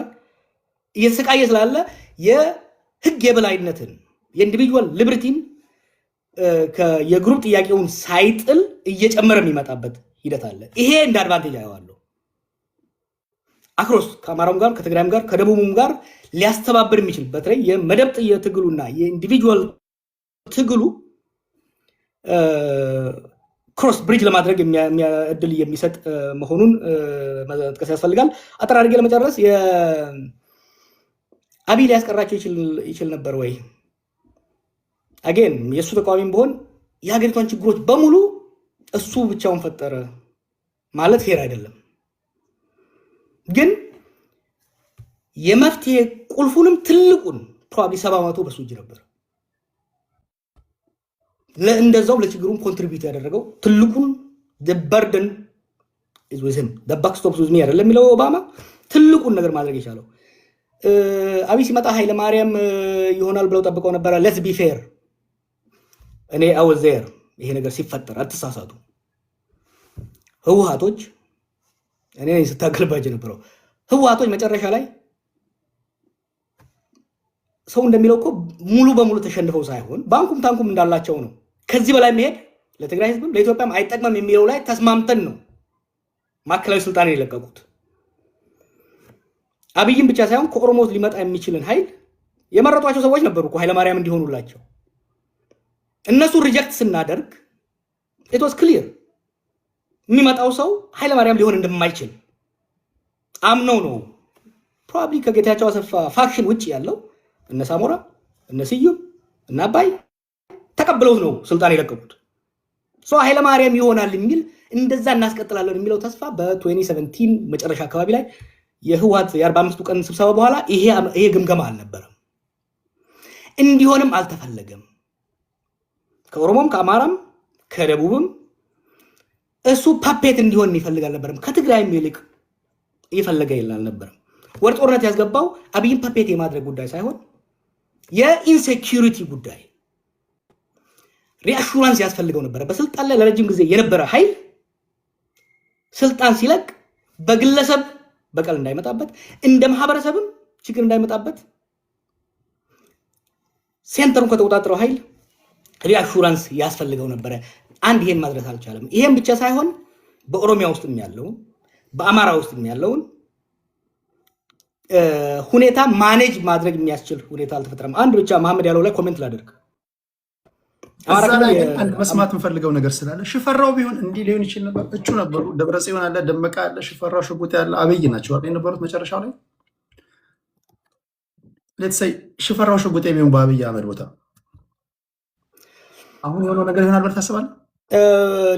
[SPEAKER 2] እየተሰቃየ ስላለ የህግ የበላይነትን የኢንዲቪጁዋል ሊብሪቲን የግሩፕ ጥያቄውን ሳይጥል እየጨመረ የሚመጣበት ሂደት አለ። ይሄ እንደ አድቫንቴጅ አየዋለሁ። አክሮስ ከአማራውም ጋር ከትግራይም ጋር ከደቡብም ጋር ሊያስተባብር የሚችል በተለይ የመደብ ትግሉና የኢንዲቪጁዋል ትግሉ ክሮስ ብሪጅ ለማድረግ እድል የሚሰጥ መሆኑን መጥቀስ ያስፈልጋል። አጠር አድርጌ ለመጨረስ አብይ ሊያስቀራቸው ይችል ነበር ወይ? አጌን የእሱ ተቃዋሚም ቢሆን የሀገሪቷን ችግሮች በሙሉ እሱ ብቻውን ፈጠረ ማለት ፌር አይደለም። ግን የመፍትሄ ቁልፉንም ትልቁን ፕሮባብሊ 70% በሱ እጅ ነበር። እንደዛው ለችግሩን ኮንትሪቢዩት ያደረገው ትልቁን በርደን ኢዝም ባክ ስቶፕስ ዊዝ ሚ አይደለም የሚለው ኦባማ ትልቁን ነገር ማድረግ የቻለው። አብይ ሲመጣ ኃይለ ማርያም ይሆናል ብለው ጠብቀው ነበረ። ሌትስ ቢ ፌር፣ እኔ አወዝ ዜር ይሄ ነገር ሲፈጠር አትሳሳቱ። ህወሓቶች እኔ ስታገልባቸው ነበረው። ህወሓቶች መጨረሻ ላይ ሰው እንደሚለው እኮ ሙሉ በሙሉ ተሸንፈው ሳይሆን ባንኩም ታንኩም እንዳላቸው ነው። ከዚህ በላይ መሄድ ለትግራይ ህዝብም ለኢትዮጵያም አይጠቅምም የሚለው ላይ ተስማምተን ነው ማዕከላዊ ስልጣን የለቀቁት። አብይም ብቻ ሳይሆን ከኦሮሞ ሊመጣ የሚችልን ኃይል የመረጧቸው ሰዎች ነበሩ እኮ ኃይለማርያም እንዲሆኑላቸው። እነሱ ሪጀክት ስናደርግ ኢት ዋዝ ክሊር የሚመጣው ሰው ኃይለማርያም ሊሆን እንደማይችል አምነው ነው። ፕሮባብሊ ከጌታቸው አሰፋ ፋክሽን ውጭ ያለው እነ ሳሞራ እነ ስዩም እና አባይ ተቀብለውት ነው ስልጣን የለቀቁት። ኃይለማርያም ይሆናል የሚል እንደዛ እናስቀጥላለን የሚለው ተስፋ በ2017 መጨረሻ አካባቢ ላይ የህወሓት የ45 ቀን ስብሰባ በኋላ ይሄ ግምገማ አልነበረም። እንዲሆንም አልተፈለገም። ከኦሮሞም ከአማራም ከደቡብም እሱ ፓፔት እንዲሆን ይፈልግ አልነበረም። ከትግራይም ይልቅ ይፈልገ አልነበረም። ወደ ጦርነት ያስገባው አብይን ፓፔት የማድረግ ጉዳይ ሳይሆን የኢንሴኪዩሪቲ ጉዳይ። ሪአሹራንስ ያስፈልገው ነበረ። በስልጣን ላይ ለረጅም ጊዜ የነበረ ኃይል ስልጣን ሲለቅ በግለሰብ በቀል እንዳይመጣበት እንደ ማህበረሰብም ችግር እንዳይመጣበት ሴንተሩን ከተቆጣጠረው ኃይል ሪአሹራንስ ያስፈልገው ነበረ። አንድ ይሄን ማድረስ አልቻለም። ይሄን ብቻ ሳይሆን በኦሮሚያ ውስጥም ያለውን በአማራ ውስጥም ያለውን ሁኔታ ማኔጅ ማድረግ የሚያስችል ሁኔታ አልተፈጠረም። አንድ ብቻ መሐመድ ያለው ላይ ኮሜንት ላደርግ።
[SPEAKER 1] እዛ ላይ አንድ መስማት የምፈልገው ነገር ስላለ ሽፈራው ቢሆን እንዲህ ሊሆን ይችል ነበር። እጩ ነበሩ። ደብረጽዮን አለ፣ ደመቀ አለ፣ ሽፈራው ሽጉጤ ያለ አብይ ናቸው አይደል የነበሩት መጨረሻው ላይ። ሌትስ ሴይ ሽፈራው ሽጉጤ ቢሆን በአብይ አህመድ ቦታ አሁን የሆነው ነገር ይሆናል ብለህ ታስባለህ?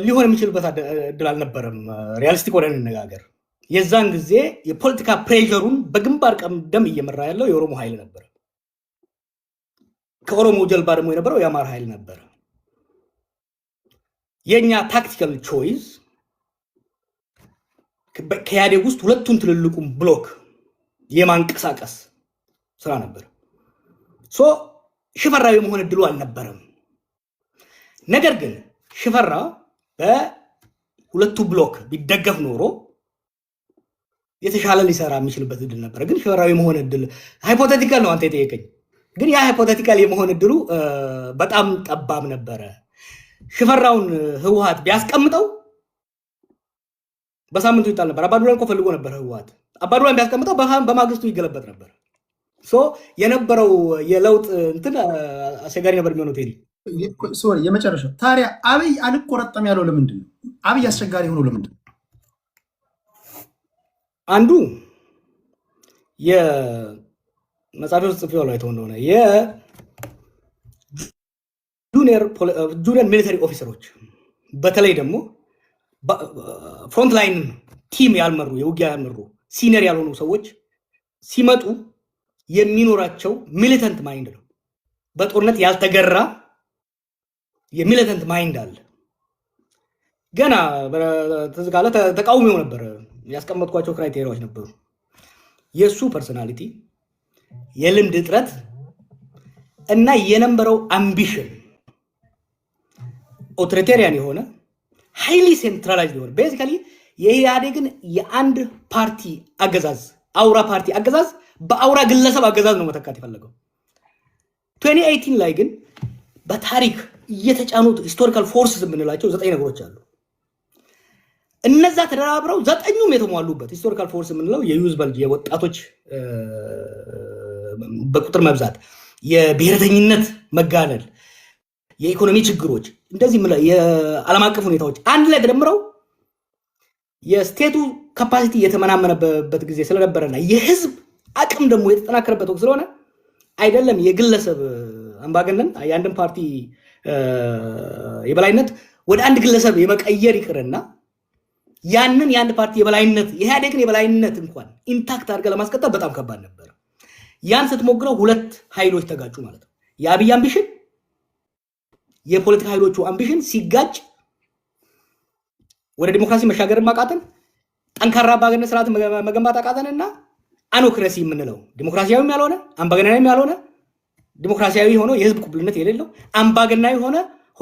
[SPEAKER 2] ሊሆን የሚችልበት እድል አልነበረም። ሪያሊስቲክ ሆነን እንነጋገር። የዛን ጊዜ የፖለቲካ ፕሬሸሩን በግንባር ቀደም እየመራ ያለው የኦሮሞ ኃይል ነበር። ከኦሮሞ ጀልባ ደግሞ የነበረው የአማራ ኃይል ነበር። የኛ ታክቲካል ቾይስ ከኢህአዴግ ውስጥ ሁለቱን ትልልቁን ብሎክ የማንቀሳቀስ ስራ ነበር። ሽፈራው የመሆን እድሉ አልነበረም። ነገር ግን ሽፈራ በሁለቱ ብሎክ ቢደገፍ ኖሮ የተሻለ ሊሰራ የሚችልበት እድል ነበረ። ግን ሽፈራው የመሆን እድል ሃይፖቴቲካል ነው አንተ የጠየቀኝ። ግን ያ ሃይፖቴቲካል የመሆን እድሉ በጣም ጠባብ ነበረ። ሽፈራውን ህወሓት ቢያስቀምጠው በሳምንቱ ይጣል ነበር። አባዱላን እኮ ፈልጎ ነበር ህወሓት። አባዱላን ቢያስቀምጠው በማግስቱ ይገለበጥ ነበር። የነበረው የለውጥ እንትን አስቸጋሪ ነበር የሚሆነው። ቴዲ
[SPEAKER 1] ሶሪ፣ የመጨረሻው ታዲያ አብይ አልቆረጠም ያለው ለምንድን ነው? አብይ አስቸጋሪ ሆኖ ለምንድን ነው?
[SPEAKER 2] አንዱ የመጽሐፍ ውስጥ ጽፌው ላይ ተሆነ ጁኒየር ሚሊተሪ ኦፊሰሮች በተለይ ደግሞ ፍሮንት ላይን ቲም ያልመሩ የውጊያ ያልመሩ ሲኒየር ያልሆኑ ሰዎች ሲመጡ የሚኖራቸው ሚሊተንት ማይንድ ነው። በጦርነት ያልተገራ የሚሊተንት ማይንድ አለ። ገና ተዝጋለ ተቃውሞው ነበር። ያስቀመጥኳቸው ክራይቴሪያዎች ነበሩ። የሱ ፐርሰናሊቲ፣ የልምድ እጥረት እና የነበረው አምቢሽን ኦቶሪቴሪያን የሆነ ሃይሊ ሴንትራላይዝድ የሆነ ቤዚካሊ የኢህአዴግን የአንድ ፓርቲ አገዛዝ አውራ ፓርቲ አገዛዝ በአውራ ግለሰብ አገዛዝ ነው መተካት የፈለገው። 2018 ላይ ግን በታሪክ እየተጫኑት ሂስቶሪካል ፎርስስ የምንላቸው 9 ነገሮች አሉ። እነዛ ተደራብረው 9ኙም የተሟሉበት ሂስቶሪካል ፎርስ የምንለው የዩዝ በልጅ የወጣቶች በቁጥር መብዛት፣ የብሔረተኝነት መጋነል፣ የኢኮኖሚ ችግሮች፣ እንደዚህ የዓለም አቀፍ ሁኔታዎች አንድ ላይ ተደምረው የስቴቱ ካፓሲቲ የተመናመነበት ጊዜ ስለነበረና የህዝብ አቅም ደግሞ የተጠናከረበት ወቅት ስለሆነ አይደለም የግለሰብ አምባገነን የአንድን ፓርቲ የበላይነት ወደ አንድ ግለሰብ የመቀየር ይቅርና ያንን የአንድ ፓርቲ የበላይነት የኢህአዴግን የበላይነት እንኳን ኢንታክት አድርገህ ለማስቀጠል በጣም ከባድ ነበር። ያን ስትሞክረው ሁለት ኃይሎች ተጋጩ ማለት ነው። የአብይ አምቢሽን የፖለቲካ ኃይሎቹ አምቢሽን ሲጋጭ ወደ ዲሞክራሲ መሻገርን ማቃተን፣ ጠንካራ አምባገነን ስርዓት መገንባት አቃተንና አኖክራሲ የምንለው ዲሞክራሲያዊም ያልሆነ አምባገነናዊም ያልሆነ ዲሞክራሲያዊ ሆኖ የህዝብ ቅቡልነት የሌለው አምባገነናዊ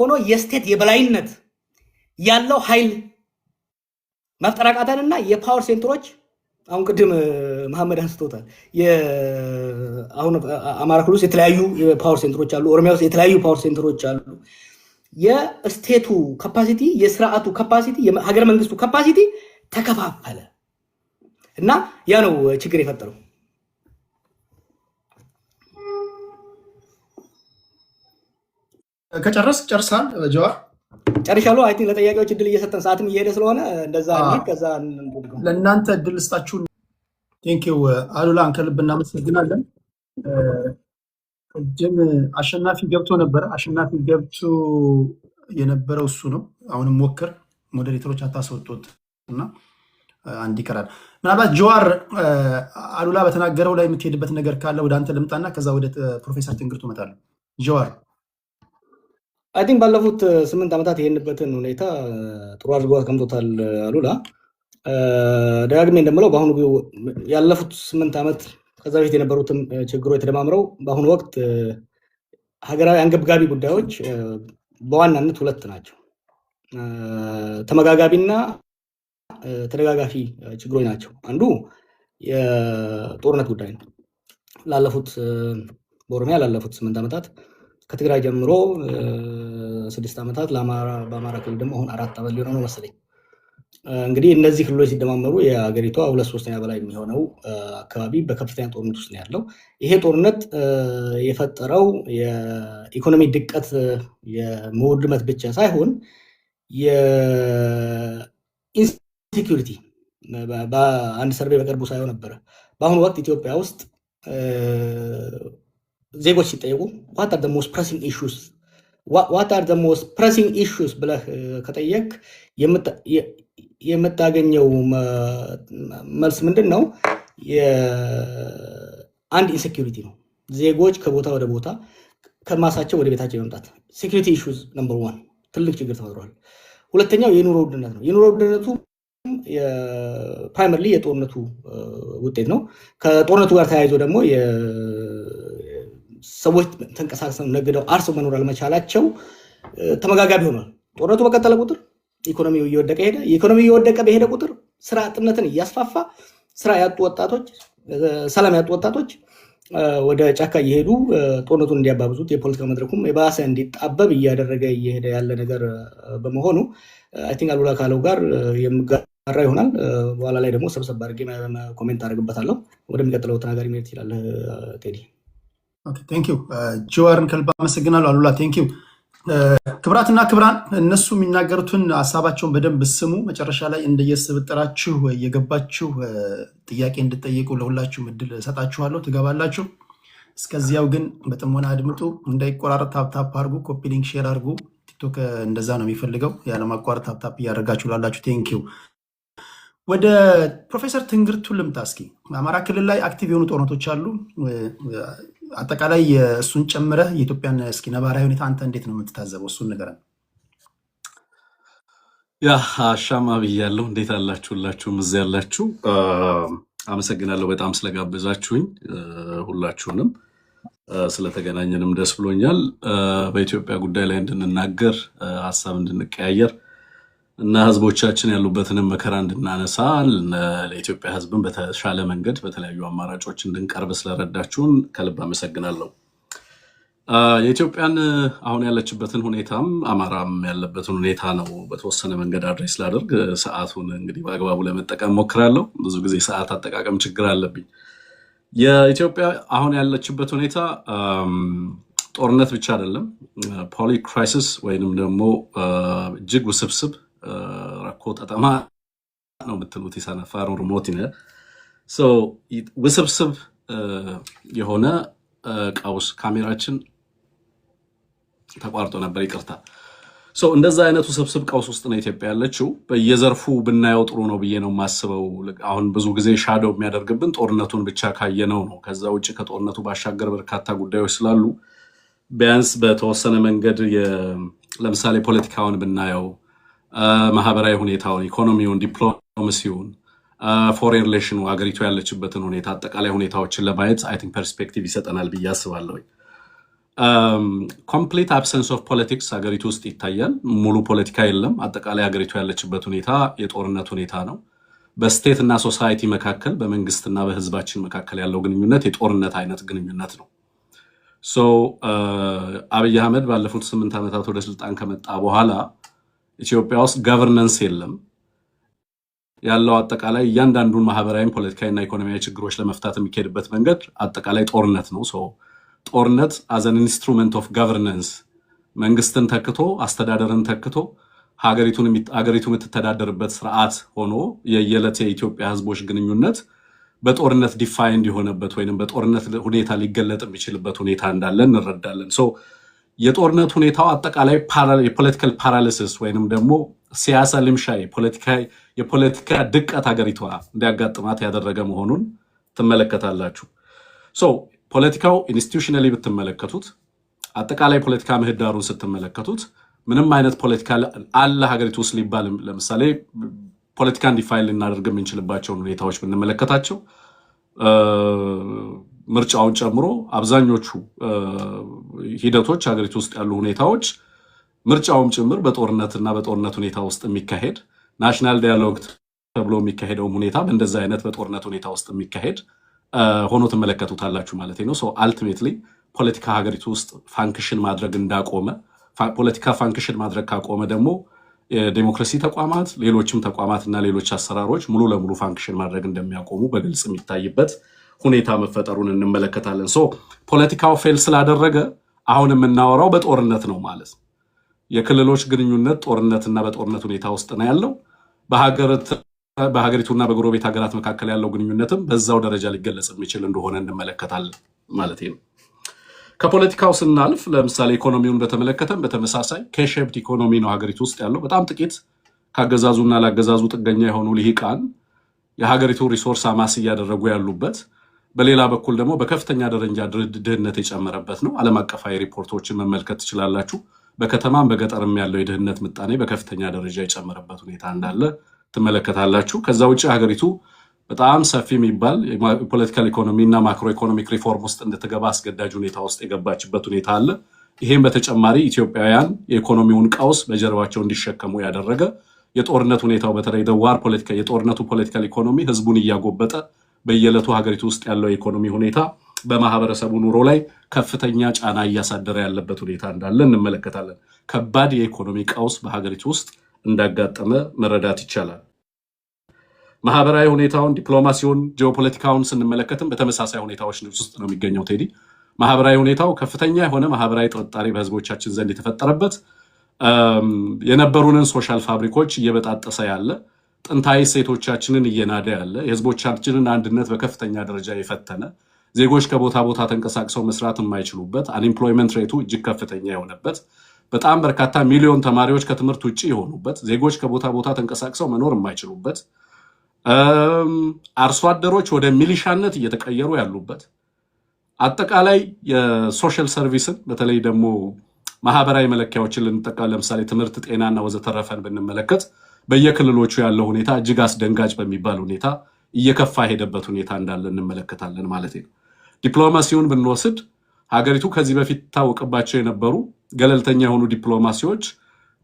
[SPEAKER 2] ሆኖ የስቴት የበላይነት ያለው ኃይል መፍጠር አቃተንና የፓወር ሴንተሮች አሁን ቅድም መሐመድ አንስቶታል። አሁን አማራ ክልል ውስጥ የተለያዩ የፓወር ሴንተሮች አሉ። ኦሮሚያ ውስጥ የተለያዩ ፓወር ሴንተሮች አሉ። የስቴቱ ካፓሲቲ፣ የስርዓቱ ካፓሲቲ፣ የሀገር መንግስቱ ካፓሲቲ ተከፋፈለ እና ያ ነው ችግር የፈጠረው።
[SPEAKER 1] ጨርሳል ጀዋር?
[SPEAKER 2] ጨርሻለሁ። አይ ቲንክ ለጠያቂዎች እድል እየሰጠን ሰዓትም እየሄደ ስለሆነ እንደዛ ከዛ
[SPEAKER 1] ለእናንተ እድል ስጣችሁ። ቴንኪው አሉላን ከልብ እናመሰግናለን። ቅድም አሸናፊ ገብቶ ነበረ። አሸናፊ ገብቶ የነበረው እሱ ነው። አሁንም ሞክር ሞዴሬተሮች አታስወጡት እና አንድ ይቀራል። ምናልባት ጀዋር አሉላ በተናገረው ላይ የምትሄድበት ነገር ካለ ወደ አንተ ልምጣና ከዛ ወደ ፕሮፌሰር ትንግርቱ እመጣለሁ። ጀዋር
[SPEAKER 2] አይ ቲንክ ባለፉት 8 ዓመታት ይሄንበትን ሁኔታ ጥሩ አድርጎ አስቀምጦታል አሉላ። ደጋግሜ እንደምለው በአሁኑ ያለፉት 8 ዓመት ከዛ በፊት የነበሩትን ችግሮች ተደማምረው በአሁኑ ወቅት ሀገራዊ አንገብጋቢ ጉዳዮች በዋናነት ሁለት ናቸው። ተመጋጋቢና ተደጋጋፊ ችግሮች ናቸው። አንዱ የጦርነት ጉዳይ ነው። በኦሮሚያ ላለፉት 8 ዓመታት ከትግራይ ጀምሮ 6 ዓመታት በአማራ ክልል ደግሞ አሁን 4 ዓመት ሊሆነው ነው መሰለኝ። እንግዲህ እነዚህ ክልሎች ሲደማመሩ የሀገሪቷ 2/3 በላይ የሚሆነው አካባቢ በከፍተኛ ጦርነት ውስጥ ነው ያለው። ይሄ ጦርነት የፈጠረው የኢኮኖሚ ድቀት የመውድመት ብቻ ሳይሆን የኢንሴኪሪቲ በአንድ ሰርቬ በቅርቡ ሳየው ነበረ። በአሁኑ ወቅት ኢትዮጵያ ውስጥ ዜጎች ሲጠየቁ ዋት አር ዘ ሞስት ፕሬሲንግ ኢሹስ ብለህ ከጠየቅ የምታገኘው መልስ ምንድን ነው? አንድ ኢንሴኪሪቲ ነው። ዜጎች ከቦታ ወደ ቦታ ከማሳቸው ወደ ቤታቸው የመምጣት ሴኪሪቲ ኢሹስ ነምበር 1 ትልቅ ችግር ተፈጥሯል። ሁለተኛው የኑሮ ውድነት ነው። የኑሮ ውድነቱ ፕራይመርሊ የጦርነቱ ውጤት ነው። ከጦርነቱ ጋር ተያይዞ ደግሞ ሰዎች ተንቀሳቅሰው ነግደው አርሰው መኖር አለመቻላቸው ተመጋጋቢ ሆኗል። ጦርነቱ በቀጠለ ቁጥር ኢኮኖሚው እየወደቀ ሄደ። ኢኮኖሚው እየወደቀ በሄደ ቁጥር ስራ አጥነትን እያስፋፋ ሰላም ያጡ ወጣቶች ወደ ጫካ እየሄዱ ጦርነቱን እንዲያባብዙት የፖለቲካ መድረኩም የባሰ እንዲጣበብ እያደረገ እየሄደ ያለ ነገር በመሆኑ አይ ቲንክ አሉላ ካለው ጋር የምጋራ ይሆናል። በኋላ ላይ ደግሞ ሰብሰብ አድርጌ ኮሜንት አደርግበታለሁ። ወደሚቀጥለው ተናጋሪ መሄድ ይችላል ቴዲ።
[SPEAKER 1] ቴንኪው ጅዋርን ከልብ አመሰግናለሁ። አሉላ ቴንኪው። ክብራትና ክብራን እነሱ የሚናገሩትን ሀሳባቸውን በደንብ ስሙ። መጨረሻ ላይ እንደየስብጥራችሁ እየገባችሁ ጥያቄ እንድጠይቁ ለሁላችሁም እድል እሰጣችኋለሁ፣ ትገባላችሁ። እስከዚያው ግን በጥሞና አድምጡ፣ እንዳይቆራረጥ ታፕታፕ አድርጉ፣ ኮፒ ሊንክ ሼር አድርጉ። ቲክቶክ እንደዛ ነው የሚፈልገው፣ ያለማቋረጥ ታፕታፕ እያደረጋችሁ ላላችሁ ቴንኪው። ወደ ፕሮፌሰር ትንግርቱ ልምጣ። እስኪ አማራ ክልል ላይ አክቲቭ የሆኑ ጦርነቶች አሉ። አጠቃላይ እሱን ጨምረህ የኢትዮጵያን እስኪ ነባራዊ ሁኔታ አንተ እንዴት ነው የምትታዘበው? እሱን ንገረን።
[SPEAKER 5] ያ አሻማ ብያለሁ። እንዴት አላችሁላችሁም? እዚያ ያላችሁ አመሰግናለሁ በጣም ስለጋበዛችሁኝ። ሁላችሁንም ስለተገናኘንም ደስ ብሎኛል። በኢትዮጵያ ጉዳይ ላይ እንድንናገር ሀሳብ እንድንቀያየር እና ህዝቦቻችን ያሉበትንም መከራ እንድናነሳ ለኢትዮጵያ ህዝብን በተሻለ መንገድ በተለያዩ አማራጮች እንድንቀርብ ስለረዳችሁን ከልብ አመሰግናለሁ። የኢትዮጵያን አሁን ያለችበትን ሁኔታም አማራም ያለበትን ሁኔታ ነው በተወሰነ መንገድ አድሬስ ላደርግ ሰዓቱን እንግዲህ በአግባቡ ለመጠቀም ሞክራለሁ። ብዙ ጊዜ ሰዓት አጠቃቀም ችግር አለብኝ። የኢትዮጵያ አሁን ያለችበት ሁኔታ ጦርነት ብቻ አይደለም፣ ፖሊ ክራይሲስ ወይንም ደግሞ እጅግ ውስብስብ ረኮ ጠጠማ ነው የምትሉት የሰነፋ ሮሞቲነ ውስብስብ የሆነ ቀውስ ካሜራችን ተቋርጦ ነበር፣ ይቅርታ። እንደዛ አይነቱ ውስብስብ ቀውስ ውስጥ ነው ኢትዮጵያ ያለችው። በየዘርፉ ብናየው ጥሩ ነው ብዬ ነው የማስበው። አሁን ብዙ ጊዜ ሻዶው የሚያደርግብን ጦርነቱን ብቻ ካየነው ነው። ከዛ ውጭ ከጦርነቱ ባሻገር በርካታ ጉዳዮች ስላሉ ቢያንስ በተወሰነ መንገድ ለምሳሌ ፖለቲካውን ብናየው፣ ማህበራዊ ሁኔታውን፣ ኢኮኖሚውን፣ ዲፕሎማሲውን፣ ፎሬን ሪሌሽኑ፣ ሀገሪቱ ያለችበትን ሁኔታ፣ አጠቃላይ ሁኔታዎችን ለማየት አይ ቲንክ ፐርስፔክቲቭ ይሰጠናል ብዬ አስባለሁ። ኮምፕሊት አብሰንስ ኦፍ ፖለቲክስ ሀገሪቱ ውስጥ ይታያል። ሙሉ ፖለቲካ የለም። አጠቃላይ ሀገሪቱ ያለችበት ሁኔታ የጦርነት ሁኔታ ነው። በስቴት እና ሶሳይቲ መካከል፣ በመንግስትና በህዝባችን መካከል ያለው ግንኙነት የጦርነት አይነት ግንኙነት ነው። አብይ አህመድ ባለፉት 8 ዓመታት ወደ ስልጣን ከመጣ በኋላ ኢትዮጵያ ውስጥ ገቨርነንስ የለም። ያለው አጠቃላይ እያንዳንዱን ማህበራዊ፣ ፖለቲካዊና ኢኮኖሚያዊ ችግሮች ለመፍታት የሚካሄድበት መንገድ አጠቃላይ ጦርነት ነው። ጦርነት አዘን ኢንስትሩመንት ኦፍ ገቨርነንስ መንግስትን ተክቶ አስተዳደርን ተክቶ ሀገሪቱ የምትተዳደርበት ስርዓት ሆኖ የየዕለት የኢትዮጵያ ህዝቦች ግንኙነት በጦርነት ዲፋይንድ የሆነበት ወይም በጦርነት ሁኔታ ሊገለጥ የሚችልበት ሁኔታ እንዳለ እንረዳለን። የጦርነት ሁኔታው አጠቃላይ የፖለቲካል ፓራሊሲስ ወይንም ደግሞ ሲያሳ ልምሻ የፖለቲካ ድቀት ሀገሪቷ እንዲያጋጥማት ያደረገ መሆኑን ትመለከታላችሁ። ፖለቲካው ኢንስቲቱሽናሊ ብትመለከቱት፣ አጠቃላይ ፖለቲካ ምህዳሩን ስትመለከቱት ምንም አይነት ፖለቲካ አለ ሀገሪቱ ውስጥ ሊባል ለምሳሌ ፖለቲካ እንዲፋይል ልናደርግ የምንችልባቸውን ሁኔታዎች ብንመለከታቸው ምርጫውን ጨምሮ አብዛኞቹ ሂደቶች ሀገሪቱ ውስጥ ያሉ ሁኔታዎች ምርጫውም ጭምር በጦርነትና በጦርነት ሁኔታ ውስጥ የሚካሄድ ናሽናል ዳያሎግ ተብሎ የሚካሄደው ሁኔታ በእንደዚህ አይነት በጦርነት ሁኔታ ውስጥ የሚካሄድ ሆኖ ትመለከቱታላችሁ ማለት ነው። ሶ አልቲሜትሊ ፖለቲካ ሀገሪቱ ውስጥ ፋንክሽን ማድረግ እንዳቆመ ፖለቲካ ፋንክሽን ማድረግ ካቆመ ደግሞ የዲሞክራሲ ተቋማት ሌሎችም ተቋማትና ሌሎች አሰራሮች ሙሉ ለሙሉ ፋንክሽን ማድረግ እንደሚያቆሙ በግልጽ የሚታይበት ሁኔታ መፈጠሩን እንመለከታለን። ሶ ፖለቲካው ፌል ስላደረገ አሁን የምናወራው በጦርነት ነው ማለት ነው። የክልሎች ግንኙነት ጦርነትና በጦርነት ሁኔታ ውስጥ ነው ያለው። በሀገሪቱና በጎረቤት ሀገራት መካከል ያለው ግንኙነትም በዛው ደረጃ ሊገለጽ የሚችል እንደሆነ እንመለከታለን ማለት ነው። ከፖለቲካው ስናልፍ ለምሳሌ ኢኮኖሚውን በተመለከተም በተመሳሳይ ከሼፕድ ኢኮኖሚ ነው ሀገሪቱ ውስጥ ያለው። በጣም ጥቂት ካገዛዙና ላገዛዙ ጥገኛ የሆኑ ልሂቃን የሀገሪቱ ሪሶርስ አማስ እያደረጉ ያሉበት፣ በሌላ በኩል ደግሞ በከፍተኛ ደረጃ ድህነት የጨመረበት ነው። ዓለም አቀፋዊ ሪፖርቶችን መመልከት ትችላላችሁ። በከተማም በገጠርም ያለው የድህነት ምጣኔ በከፍተኛ ደረጃ የጨመረበት ሁኔታ እንዳለ ትመለከታላችሁ። ከዛ ውጭ ሀገሪቱ በጣም ሰፊ የሚባል የፖለቲካል ኢኮኖሚ እና ማክሮ ኢኮኖሚክ ሪፎርም ውስጥ እንድትገባ አስገዳጅ ሁኔታ ውስጥ የገባችበት ሁኔታ አለ። ይሄም በተጨማሪ ኢትዮጵያውያን የኢኮኖሚውን ቀውስ በጀርባቸው እንዲሸከሙ ያደረገ የጦርነት ሁኔታው በተለይ ደዋር ፖለቲካ የጦርነቱ ፖለቲካል ኢኮኖሚ ህዝቡን እያጎበጠ በየዕለቱ ሀገሪቱ ውስጥ ያለው የኢኮኖሚ ሁኔታ በማህበረሰቡ ኑሮ ላይ ከፍተኛ ጫና እያሳደረ ያለበት ሁኔታ እንዳለ እንመለከታለን። ከባድ የኢኮኖሚ ቀውስ በሀገሪቱ ውስጥ እንዳጋጠመ መረዳት ይቻላል። ማህበራዊ ሁኔታውን፣ ዲፕሎማሲውን፣ ጂኦፖለቲካውን ስንመለከትም በተመሳሳይ ሁኔታዎች ውስጥ ነው የሚገኘው። ቴዲ ማህበራዊ ሁኔታው ከፍተኛ የሆነ ማህበራዊ ጥርጣሬ በህዝቦቻችን ዘንድ የተፈጠረበት፣ የነበሩንን ሶሻል ፋብሪኮች እየበጣጠሰ ያለ፣ ጥንታዊ ሴቶቻችንን እየናደ ያለ፣ የህዝቦቻችንን አንድነት በከፍተኛ ደረጃ የፈተነ፣ ዜጎች ከቦታ ቦታ ተንቀሳቅሰው መስራት የማይችሉበት፣ አንኤምፕሎይመንት ሬቱ እጅግ ከፍተኛ የሆነበት፣ በጣም በርካታ ሚሊዮን ተማሪዎች ከትምህርት ውጭ የሆኑበት፣ ዜጎች ከቦታ ቦታ ተንቀሳቅሰው መኖር የማይችሉበት፣ አርሶ አደሮች ወደ ሚሊሻነት እየተቀየሩ ያሉበት፣ አጠቃላይ የሶሻል ሰርቪስን በተለይ ደግሞ ማህበራዊ መለኪያዎችን ልንጠቃ ለምሳሌ ትምህርት፣ ጤናና ወዘተረፈን ብንመለከት በየክልሎቹ ያለው ሁኔታ እጅግ አስደንጋጭ በሚባል ሁኔታ እየከፋ ሄደበት ሁኔታ እንዳለ እንመለከታለን ማለት ነው። ዲፕሎማሲውን ብንወስድ ሀገሪቱ ከዚህ በፊት ታወቅባቸው የነበሩ ገለልተኛ የሆኑ ዲፕሎማሲዎች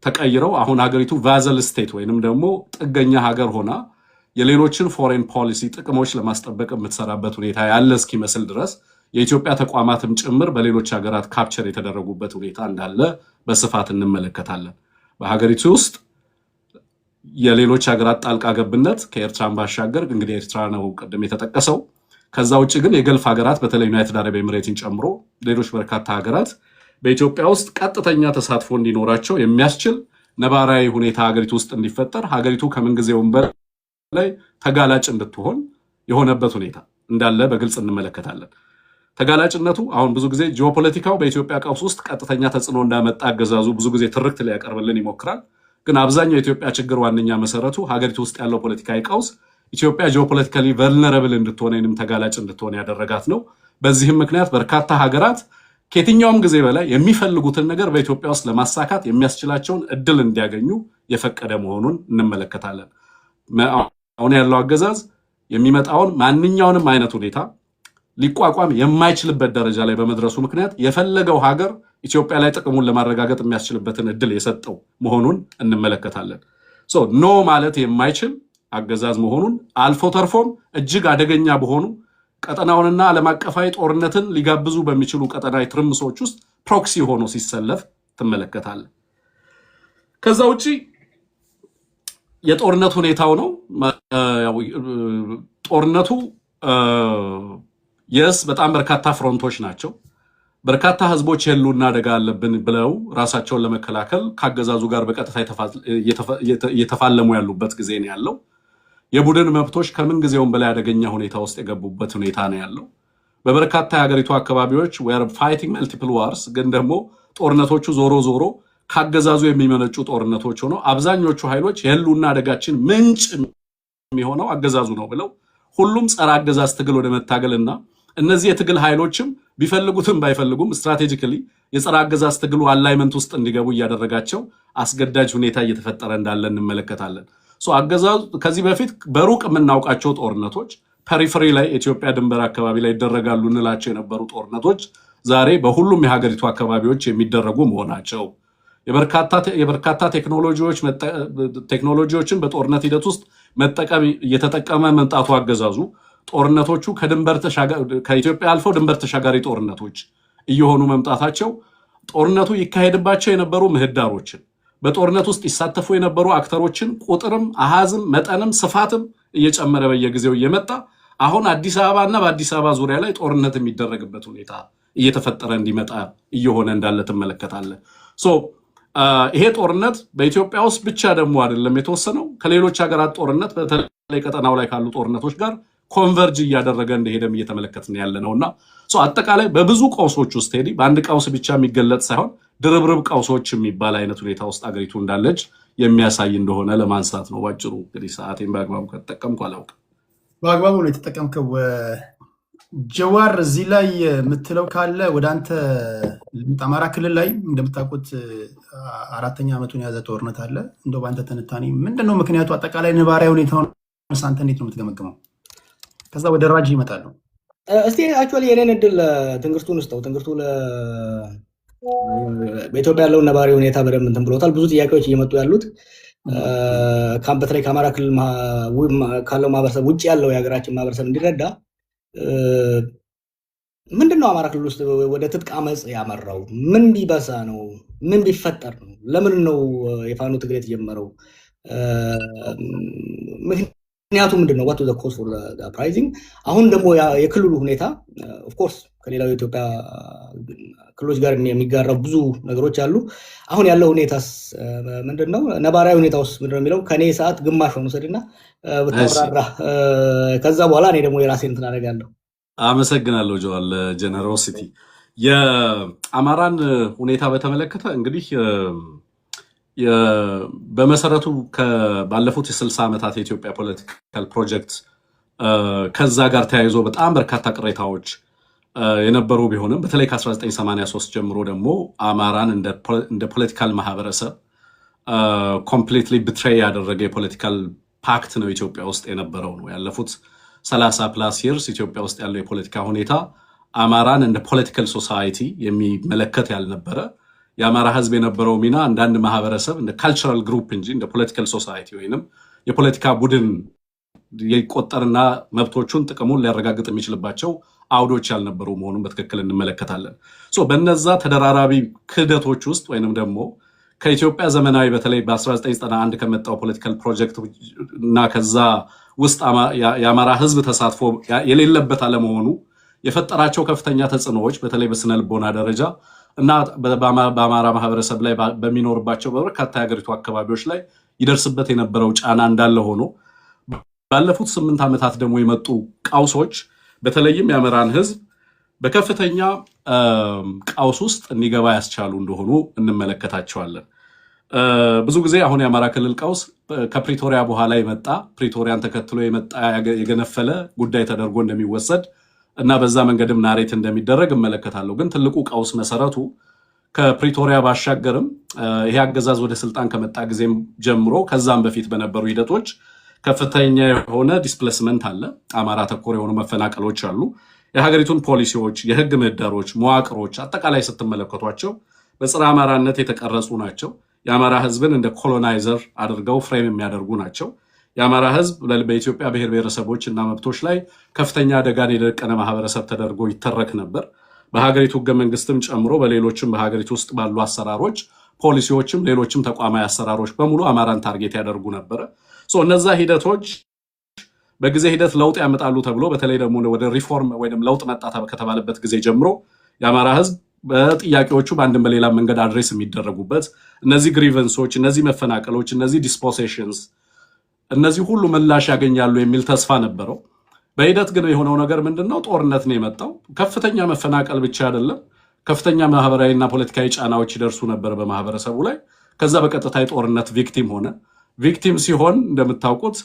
[SPEAKER 5] ተቀይረው አሁን ሀገሪቱ ቫዘል ስቴት ወይንም ደግሞ ጥገኛ ሀገር ሆና የሌሎችን ፎሬን ፖሊሲ ጥቅሞች ለማስጠበቅ የምትሰራበት ሁኔታ ያለ እስኪመስል ድረስ የኢትዮጵያ ተቋማትም ጭምር በሌሎች ሀገራት ካፕቸር የተደረጉበት ሁኔታ እንዳለ በስፋት እንመለከታለን። በሀገሪቱ ውስጥ የሌሎች ሀገራት ጣልቃ ገብነት ከኤርትራን ባሻገር እንግዲህ ኤርትራ ነው ቀደም የተጠቀሰው። ከዛ ውጭ ግን የገልፍ ሀገራት በተለይ ዩናይትድ አረብ ኤሚሬትን ጨምሮ ሌሎች በርካታ ሀገራት በኢትዮጵያ ውስጥ ቀጥተኛ ተሳትፎ እንዲኖራቸው የሚያስችል ነባራዊ ሁኔታ ሀገሪቱ ውስጥ እንዲፈጠር ሀገሪቱ ከምንጊዜውም በላይ ተጋላጭ እንድትሆን የሆነበት ሁኔታ እንዳለ በግልጽ እንመለከታለን። ተጋላጭነቱ አሁን ብዙ ጊዜ ጂኦፖለቲካው በኢትዮጵያ ቀውስ ውስጥ ቀጥተኛ ተጽዕኖ እንዳመጣ አገዛዙ ብዙ ጊዜ ትርክት ሊያቀርብልን ይሞክራል። ግን አብዛኛው የኢትዮጵያ ችግር ዋነኛ መሰረቱ ሀገሪቱ ውስጥ ያለው ፖለቲካዊ ቀውስ ኢትዮጵያ ጂኦፖለቲካሊ ቨልነረብል እንድትሆን ወይንም ተጋላጭ እንድትሆን ያደረጋት ነው። በዚህም ምክንያት በርካታ ሀገራት ከየትኛውም ጊዜ በላይ የሚፈልጉትን ነገር በኢትዮጵያ ውስጥ ለማሳካት የሚያስችላቸውን እድል እንዲያገኙ የፈቀደ መሆኑን እንመለከታለን። አሁን ያለው አገዛዝ የሚመጣውን ማንኛውንም አይነት ሁኔታ ሊቋቋም የማይችልበት ደረጃ ላይ በመድረሱ ምክንያት የፈለገው ሀገር ኢትዮጵያ ላይ ጥቅሙን ለማረጋገጥ የሚያስችልበትን እድል የሰጠው መሆኑን እንመለከታለን። ኖ ማለት የማይችል አገዛዝ መሆኑን አልፎ ተርፎም እጅግ አደገኛ በሆኑ ቀጠናውንና ዓለም አቀፋዊ ጦርነትን ሊጋብዙ በሚችሉ ቀጠናዊ ትርምሶች ውስጥ ፕሮክሲ ሆኖ ሲሰለፍ ትመለከታለን። ከዛ ውጭ የጦርነት ሁኔታው ነው። ጦርነቱ በጣም በርካታ ፍሮንቶች ናቸው። በርካታ ህዝቦች የህልውና አደጋ አለብን ብለው ራሳቸውን ለመከላከል ከአገዛዙ ጋር በቀጥታ እየተፋለሙ ያሉበት ጊዜ ነው ያለው። የቡድን መብቶች ከምን ጊዜውም በላይ አደገኛ ሁኔታ ውስጥ የገቡበት ሁኔታ ነው ያለው። በበርካታ የሀገሪቱ አካባቢዎች ፋይቲንግ መልቲፕል ዋርስ፣ ግን ደግሞ ጦርነቶቹ ዞሮ ካገዛዙ የሚመነጩ ጦርነቶች ሆነው አብዛኞቹ ኃይሎች የህልውና አደጋችን ምንጭ የሚሆነው አገዛዙ ነው ብለው ሁሉም ጸረ አገዛዝ ትግል ወደ መታገልና እነዚህ የትግል ኃይሎችም ቢፈልጉትም ባይፈልጉም ስትራቴጂካሊ የጸረ አገዛዝ ትግሉ አላይመንት ውስጥ እንዲገቡ እያደረጋቸው አስገዳጅ ሁኔታ እየተፈጠረ እንዳለ እንመለከታለን። አገዛዙ ከዚህ በፊት በሩቅ የምናውቃቸው ጦርነቶች ፐሪፈሪ ላይ ኢትዮጵያ ድንበር አካባቢ ላይ ይደረጋሉ እንላቸው የነበሩ ጦርነቶች ዛሬ በሁሉም የሀገሪቱ አካባቢዎች የሚደረጉ መሆናቸው፣ የበርካታ ቴክኖሎጂዎችን በጦርነት ሂደት ውስጥ እየተጠቀመ መምጣቱ አገዛዙ ጦርነቶቹ ከኢትዮጵያ አልፈው ድንበር ተሻጋሪ ጦርነቶች እየሆኑ መምጣታቸው ጦርነቱ ይካሄድባቸው የነበሩ ምህዳሮችን በጦርነት ውስጥ ይሳተፉ የነበሩ አክተሮችን ቁጥርም አሃዝም መጠንም ስፋትም እየጨመረ በየጊዜው እየመጣ አሁን አዲስ አበባና በአዲስ አበባ ዙሪያ ላይ ጦርነት የሚደረግበት ሁኔታ እየተፈጠረ እንዲመጣ እየሆነ እንዳለ ትመለከታለህ። ይሄ ጦርነት በኢትዮጵያ ውስጥ ብቻ ደግሞ አይደለም የተወሰነው ከሌሎች ሀገራት ጦርነት በተለይ ቀጠናው ላይ ካሉ ጦርነቶች ጋር ኮንቨርጅ እያደረገ እንደሄደም እየተመለከትን ያለ ነውና አጠቃላይ በብዙ ቀውሶች ውስጥ ሄዲ በአንድ ቀውስ ብቻ የሚገለጽ ሳይሆን ድርብርብ ቀውሶች የሚባል አይነት ሁኔታ ውስጥ አገሪቱ እንዳለች የሚያሳይ እንደሆነ ለማንሳት ነው። ባጭሩ እንግዲህ ሰዓቴን በአግባቡ ከተጠቀምኩ አላውቅም።
[SPEAKER 1] በአግባቡ ነው የተጠቀምከው። ጀዋር እዚህ ላይ የምትለው ካለ ወደ አንተ። አማራ ክልል ላይ እንደምታውቁት 4ኛ ዓመቱን የያዘ ጦርነት አለ። እንደው በአንተ ትንታኔ ምንድነው ምክንያቱ? አጠቃላይ ነባራዊ ሁኔታውን አንተ እንዴት ነው የምትገመግመው? ከዛ ወደ ራጅ ይመጣሉ።
[SPEAKER 2] እስቲ አክቹዋሊ የኔን እድል ትንግርቱን ውስጠው ትንግርቱ በኢትዮጵያ ያለውን ነባሪ ሁኔታ በደንብ እንትን ብሎታል። ብዙ ጥያቄዎች እየመጡ ያሉት በተለይ ከአማራ ክልል ካለው ማህበረሰብ ውጭ ያለው የሀገራችን ማህበረሰብ እንዲረዳ ምንድነው አማራ ክልል ውስጥ ወደ ትጥቅ አመፅ ያመራው? ምን ቢበዛ ነው? ምን ቢፈጠር ነው? ለምን ነው የፋኖ ትግል የተጀመረው? ምክንያቱ ምንድነው? what was the cause for the uprising? አሁን ደግሞ የክልሉ ሁኔታ of course ከሌላው የኢትዮጵያ ክልሎች ጋር የሚጋራው ብዙ ነገሮች አሉ። አሁን ያለው ሁኔታስ ምንድነው? ነባራዊ ሁኔታውስ ምንድነው የሚለው ከኔ ሰዓት ግማሽ ሆኖ ሰድና በተብራራ ከዛ በኋላ እኔ ደግሞ የራሴን እንትን አደርጋለሁ።
[SPEAKER 5] አመሰግናለሁ ጆዋል ጀነሮሲቲ። የአማራን ሁኔታ በተመለከተ እንግዲህ በመሰረቱ ባለፉት የ60 ዓመታት የኢትዮጵያ ፖለቲካል ፕሮጀክት ከዛ ጋር ተያይዞ በጣም በርካታ ቅሬታዎች የነበሩ ቢሆንም በተለይ ከ1983 ጀምሮ ደግሞ አማራን እንደ ፖለቲካል ማህበረሰብ ኮምፕሊትሊ ቢትሬይ ያደረገ የፖለቲካል ፓክት ነው ኢትዮጵያ ውስጥ የነበረው ነው። ያለፉት 30 ፕላስ ይርስ ኢትዮጵያ ውስጥ ያለው የፖለቲካ ሁኔታ አማራን እንደ ፖለቲካል ሶሳይቲ የሚመለከት ያልነበረ፣ የአማራ ህዝብ የነበረው ሚና አንዳንድ ማህበረሰብ እንደ ካልቸራል ግሩፕ እንጂ እንደ ፖለቲካል ሶሳይቲ ወይንም የፖለቲካ ቡድን የቆጠርና መብቶቹን ጥቅሙን ሊያረጋግጥ የሚችልባቸው አውዶች ያልነበሩ መሆኑን በትክክል እንመለከታለን። በነዛ ተደራራቢ ክህደቶች ውስጥ ወይንም ደግሞ ከኢትዮጵያ ዘመናዊ በተለይ በ1991 ከመጣው ፖለቲካል ፕሮጀክት እና ከዛ ውስጥ የአማራ ህዝብ ተሳትፎ የሌለበት አለመሆኑ የፈጠራቸው ከፍተኛ ተጽዕኖዎች በተለይ በስነ ልቦና ደረጃ እና በአማራ ማህበረሰብ ላይ በሚኖርባቸው በበርካታ የሀገሪቱ አካባቢዎች ላይ ይደርስበት የነበረው ጫና እንዳለ ሆኖ ባለፉት 8 ዓመታት ደግሞ የመጡ ቀውሶች በተለይም የአማራን ህዝብ በከፍተኛ ቀውስ ውስጥ እንዲገባ ያስቻሉ እንደሆኑ እንመለከታቸዋለን። ብዙ ጊዜ አሁን የአማራ ክልል ቀውስ ከፕሪቶሪያ በኋላ የመጣ ፕሪቶሪያን ተከትሎ የመጣ የገነፈለ ጉዳይ ተደርጎ እንደሚወሰድ እና በዛ መንገድም ናሬት እንደሚደረግ እመለከታለሁ። ግን ትልቁ ቀውስ መሰረቱ ከፕሪቶሪያ ባሻገርም ይሄ አገዛዝ ወደ ስልጣን ከመጣ ጊዜም ጀምሮ ከዛም በፊት በነበሩ ሂደቶች ከፍተኛ የሆነ ዲስፕሌስመንት አለ። አማራ ተኮር የሆኑ መፈናቀሎች አሉ። የሀገሪቱን ፖሊሲዎች፣ የህግ ምህዳሮች፣ መዋቅሮች አጠቃላይ ስትመለከቷቸው በፀረ አማራነት የተቀረጹ ናቸው። የአማራ ህዝብን እንደ ኮሎናይዘር አድርገው ፍሬም የሚያደርጉ ናቸው። የአማራ ህዝብ በኢትዮጵያ ብሔር ብሔረሰቦች እና መብቶች ላይ ከፍተኛ አደጋን የደቀነ ማህበረሰብ ተደርጎ ይተረክ ነበር። በሀገሪቱ ህገ መንግስትም ጨምሮ በሌሎችም በሀገሪቱ ውስጥ ባሉ አሰራሮች፣ ፖሊሲዎችም ሌሎችም ተቋማዊ አሰራሮች በሙሉ አማራን ታርጌት ያደርጉ ነበረ። እነዛ ሂደቶች በጊዜ ሂደት ለውጥ ያመጣሉ ተብሎ በተለይ ደግሞ ወደ ሪፎርም ወይም ለውጥ መጣ ከተባለበት ጊዜ ጀምሮ የአማራ ህዝብ በጥያቄዎቹ በአንድም በሌላ መንገድ አድሬስ የሚደረጉበት እነዚህ ግሪቨንሶች፣ እነዚህ መፈናቀሎች፣ እነዚህ ዲስፖሴሽንስ እነዚህ ሁሉ ምላሽ ያገኛሉ የሚል ተስፋ ነበረው። በሂደት ግን የሆነው ነገር ምንድነው? ጦርነት ነው የመጣው። ከፍተኛ መፈናቀል ብቻ አይደለም፣ ከፍተኛ ማህበራዊና ፖለቲካዊ ጫናዎች ይደርሱ ነበር በማህበረሰቡ ላይ። ከዛ በቀጥታ የጦርነት ቪክቲም ሆነ። ቪክቲም ሲሆን እንደምታውቁት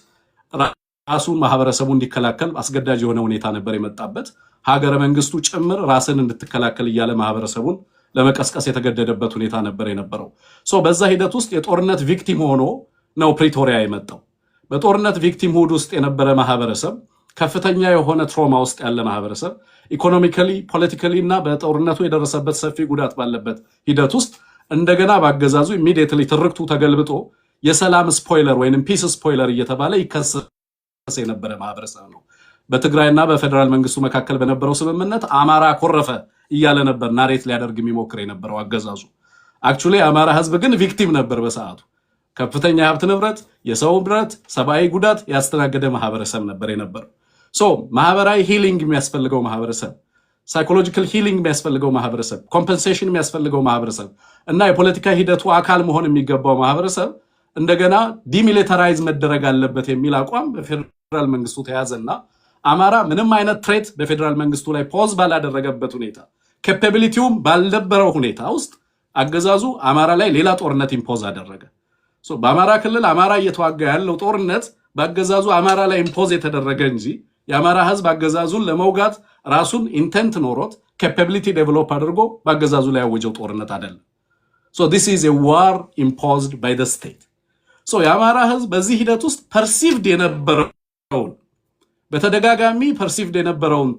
[SPEAKER 5] ራሱን ማህበረሰቡ እንዲከላከል አስገዳጅ የሆነ ሁኔታ ነበር የመጣበት። ሀገረ መንግስቱ ጭምር ራስን እንድትከላከል እያለ ማህበረሰቡን ለመቀስቀስ የተገደደበት ሁኔታ ነበር የነበረው። በዛ ሂደት ውስጥ የጦርነት ቪክቲም ሆኖ ነው ፕሪቶሪያ የመጣው። በጦርነት ቪክቲም ሁድ ውስጥ የነበረ ማህበረሰብ፣ ከፍተኛ የሆነ ትሮማ ውስጥ ያለ ማህበረሰብ፣ ኢኮኖሚካሊ ፖለቲካሊ እና በጦርነቱ የደረሰበት ሰፊ ጉዳት ባለበት ሂደት ውስጥ እንደገና ባገዛዙ ኢሚዲየትሊ ትርክቱ ተገልብጦ የሰላም ስፖይለር ወይንም ፒስ ስፖይለር እየተባለ ይከሰስ የነበረ ማህበረሰብ ነው። በትግራይና በፌደራል መንግስቱ መካከል በነበረው ስምምነት አማራ ኮረፈ እያለ ነበር ናሬት ሊያደርግ የሚሞክር የነበረው አገዛዙ። አክቹሊ የአማራ ህዝብ ግን ቪክቲም ነበር በሰዓቱ። ከፍተኛ ሀብት ንብረት፣ የሰው ንብረት፣ ሰብአዊ ጉዳት ያስተናገደ ማህበረሰብ ነበር የነበረው። ሶ ማህበራዊ ሂሊንግ የሚያስፈልገው ማህበረሰብ፣ ሳይኮሎጂካል ሂሊንግ የሚያስፈልገው ማህበረሰብ፣ ኮምፐንሴሽን የሚያስፈልገው ማህበረሰብ እና የፖለቲካ ሂደቱ አካል መሆን የሚገባው ማህበረሰብ እንደገና ዲሚሊታራይዝ መደረግ አለበት የሚል አቋም በፌደራል መንግስቱ ተያዘና አማራ ምንም አይነት ትሬት በፌደራል መንግስቱ ላይ ፖዝ ባላደረገበት ሁኔታ ካፓቢሊቲውም ባልነበረው ሁኔታ ውስጥ አገዛዙ አማራ ላይ ሌላ ጦርነት ኢምፖዝ አደረገ። በአማራ ክልል አማራ እየተዋጋ ያለው ጦርነት በአገዛዙ አማራ ላይ ኢምፖዝ የተደረገ እንጂ የአማራ ህዝብ አገዛዙን ለመውጋት ራሱን ኢንቴንት ኖሮት ካፓቢሊቲ ዴቨሎፕ አድርጎ በአገዛዙ ላይ ያወጀው ጦርነት አይደለም። this is a war imposed by the state. የአማራ ህዝብ በዚህ ሂደት ውስጥ ፐርሲቭድ የነበረውን በተደጋጋሚ ፐርሲቭድ የነበረውን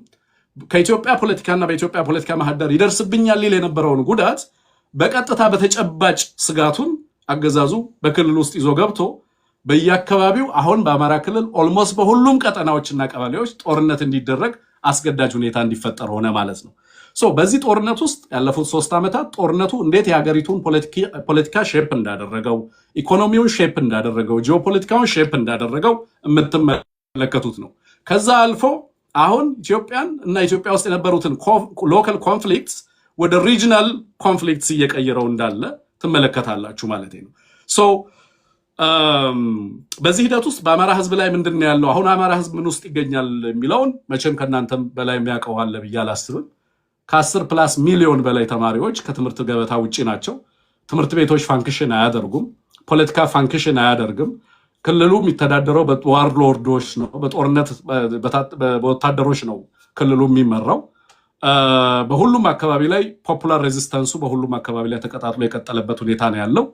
[SPEAKER 5] ከኢትዮጵያ ፖለቲካና በኢትዮጵያ ፖለቲካ ማህደር ይደርስብኛል ሊል የነበረውን ጉዳት በቀጥታ በተጨባጭ ስጋቱን አገዛዙ በክልል ውስጥ ይዞ ገብቶ በየአካባቢው አሁን በአማራ ክልል ኦልሞስት በሁሉም ቀጠናዎችና ቀበሌዎች ጦርነት እንዲደረግ አስገዳጅ ሁኔታ እንዲፈጠር ሆነ ማለት ነው። በዚህ ጦርነት ውስጥ ያለፉት 3 ዓመታት ጦርነቱ እንዴት የሀገሪቱን ፖለቲካ ሼፕ እንዳደረገው፣ ኢኮኖሚውን ሼፕ እንዳደረገው፣ ጂኦፖለቲካውን ሼፕ እንዳደረገው የምትመለከቱት ነው። ከዛ አልፎ አሁን ኢትዮጵያን እና ኢትዮጵያ ውስጥ የነበሩትን ሎካል ኮንፍሊክትስ ወደ ሪጂናል ኮንፍሊክትስ እየቀየረው እንዳለ ትመለከታላችሁ ማለት ነው። በዚህ ሂደት ውስጥ በአማራ ህዝብ ላይ ምንድነው ያለው? አሁን አማራ ህዝብ ምን ውስጥ ይገኛል የሚለውን መቼም ከናንተም በላይ የሚያውቀው አለ ብዬ አላስብም። ከ10+ ሚሊዮን በላይ ተማሪዎች ከትምህርት ገበታ ውጪ ናቸው። ትምህርት ቤቶች ፋንክሽን አያደርጉም። ፖለቲካ ፋንክሽን አያደርግም። ክልሉ የሚተዳደረው በዋርሎርዶች ነው፣ በጦርነት በወታደሮች ነው ክልሉ የሚመራው። በሁሉም አካባቢ ላይ ፖፑላር ሬዚስተንሱ በሁሉም አካባቢ ላይ ተቀጣጥሎ የቀጠለበት ሁኔታ ነው ያለው።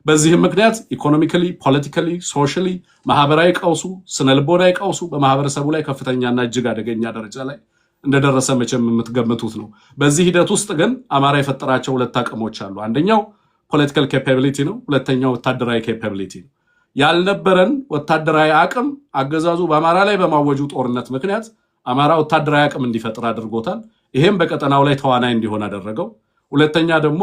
[SPEAKER 5] በዚህም ምክንያት ኢኮኖሚካሊ፣ ፖለቲካሊ፣ ሶሻሊ ማህበራዊ ቀውሱ፣ ስነልቦናዊ ቀውሱ በማህበረሰቡ ላይ ከፍተኛና እጅግ አደገኛ ደረጃ ላይ እንደደረሰ መቼም የምትገምቱት ነው። በዚህ ሂደት ውስጥ ግን አማራ የፈጠራቸው 2 አቅሞች አሉ። አንደኛው ፖለቲካል ኬፓቢሊቲ ነው። ሁለተኛው ወታደራዊ ኬፓቢሊቲ ነው። ያልነበረን ወታደራዊ አቅም አገዛዙ በአማራ ላይ በማወጁ ጦርነት ምክንያት አማራ ወታደራዊ አቅም እንዲፈጥር አድርጎታል። ይሄም በቀጠናው ላይ ተዋናይ እንዲሆን አደረገው። ሁለተኛ ደግሞ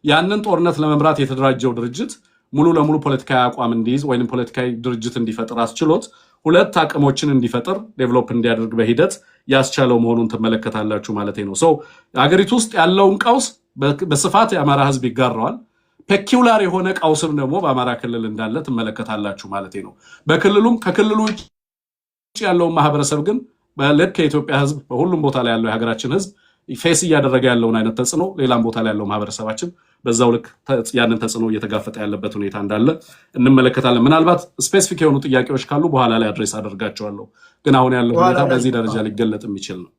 [SPEAKER 5] ያንን ጦርነት ለመምራት የተደራጀው ድርጅት ሙሉ ለሙሉ ፖለቲካዊ አቋም እንዲይዝ ወይንም ፖለቲካዊ ድርጅት እንዲፈጥር አስችሎት 2 አቅሞችን እንዲፈጥር ዴቨሎፕ እንዲያደርግ በሂደት ያስቻለው መሆኑን ትመለከታላችሁ ማለት ነው። ሀገሪቱ ውስጥ ያለውን ቀውስ በስፋት የአማራ ህዝብ ይጋራዋል። ፔኪውላር የሆነ ቀውስም ደግሞ በአማራ ክልል እንዳለ ትመለከታላችሁ ማለት ነው። በክልሉም ከክልሉ ውጭ ያለውን ማህበረሰብ ግን በልክ የኢትዮጵያ ህዝብ በሁሉም ቦታ ላይ ያለው የሀገራችን ህዝብ ፌስ እያደረገ ያለውን አይነት ተጽዕኖ ሌላም ቦታ ላይ ያለው ማህበረሰባችን በዛው ልክ ያንን ተጽዕኖ እየተጋፈጠ ያለበት ሁኔታ እንዳለ እንመለከታለን። ምናልባት ስፔሲፊክ የሆኑ ጥያቄዎች ካሉ በኋላ ላይ አድሬስ አደርጋቸዋለሁ። ግን አሁን ያለው ሁኔታ በዚህ ደረጃ ሊገለጥ የሚችል ነው።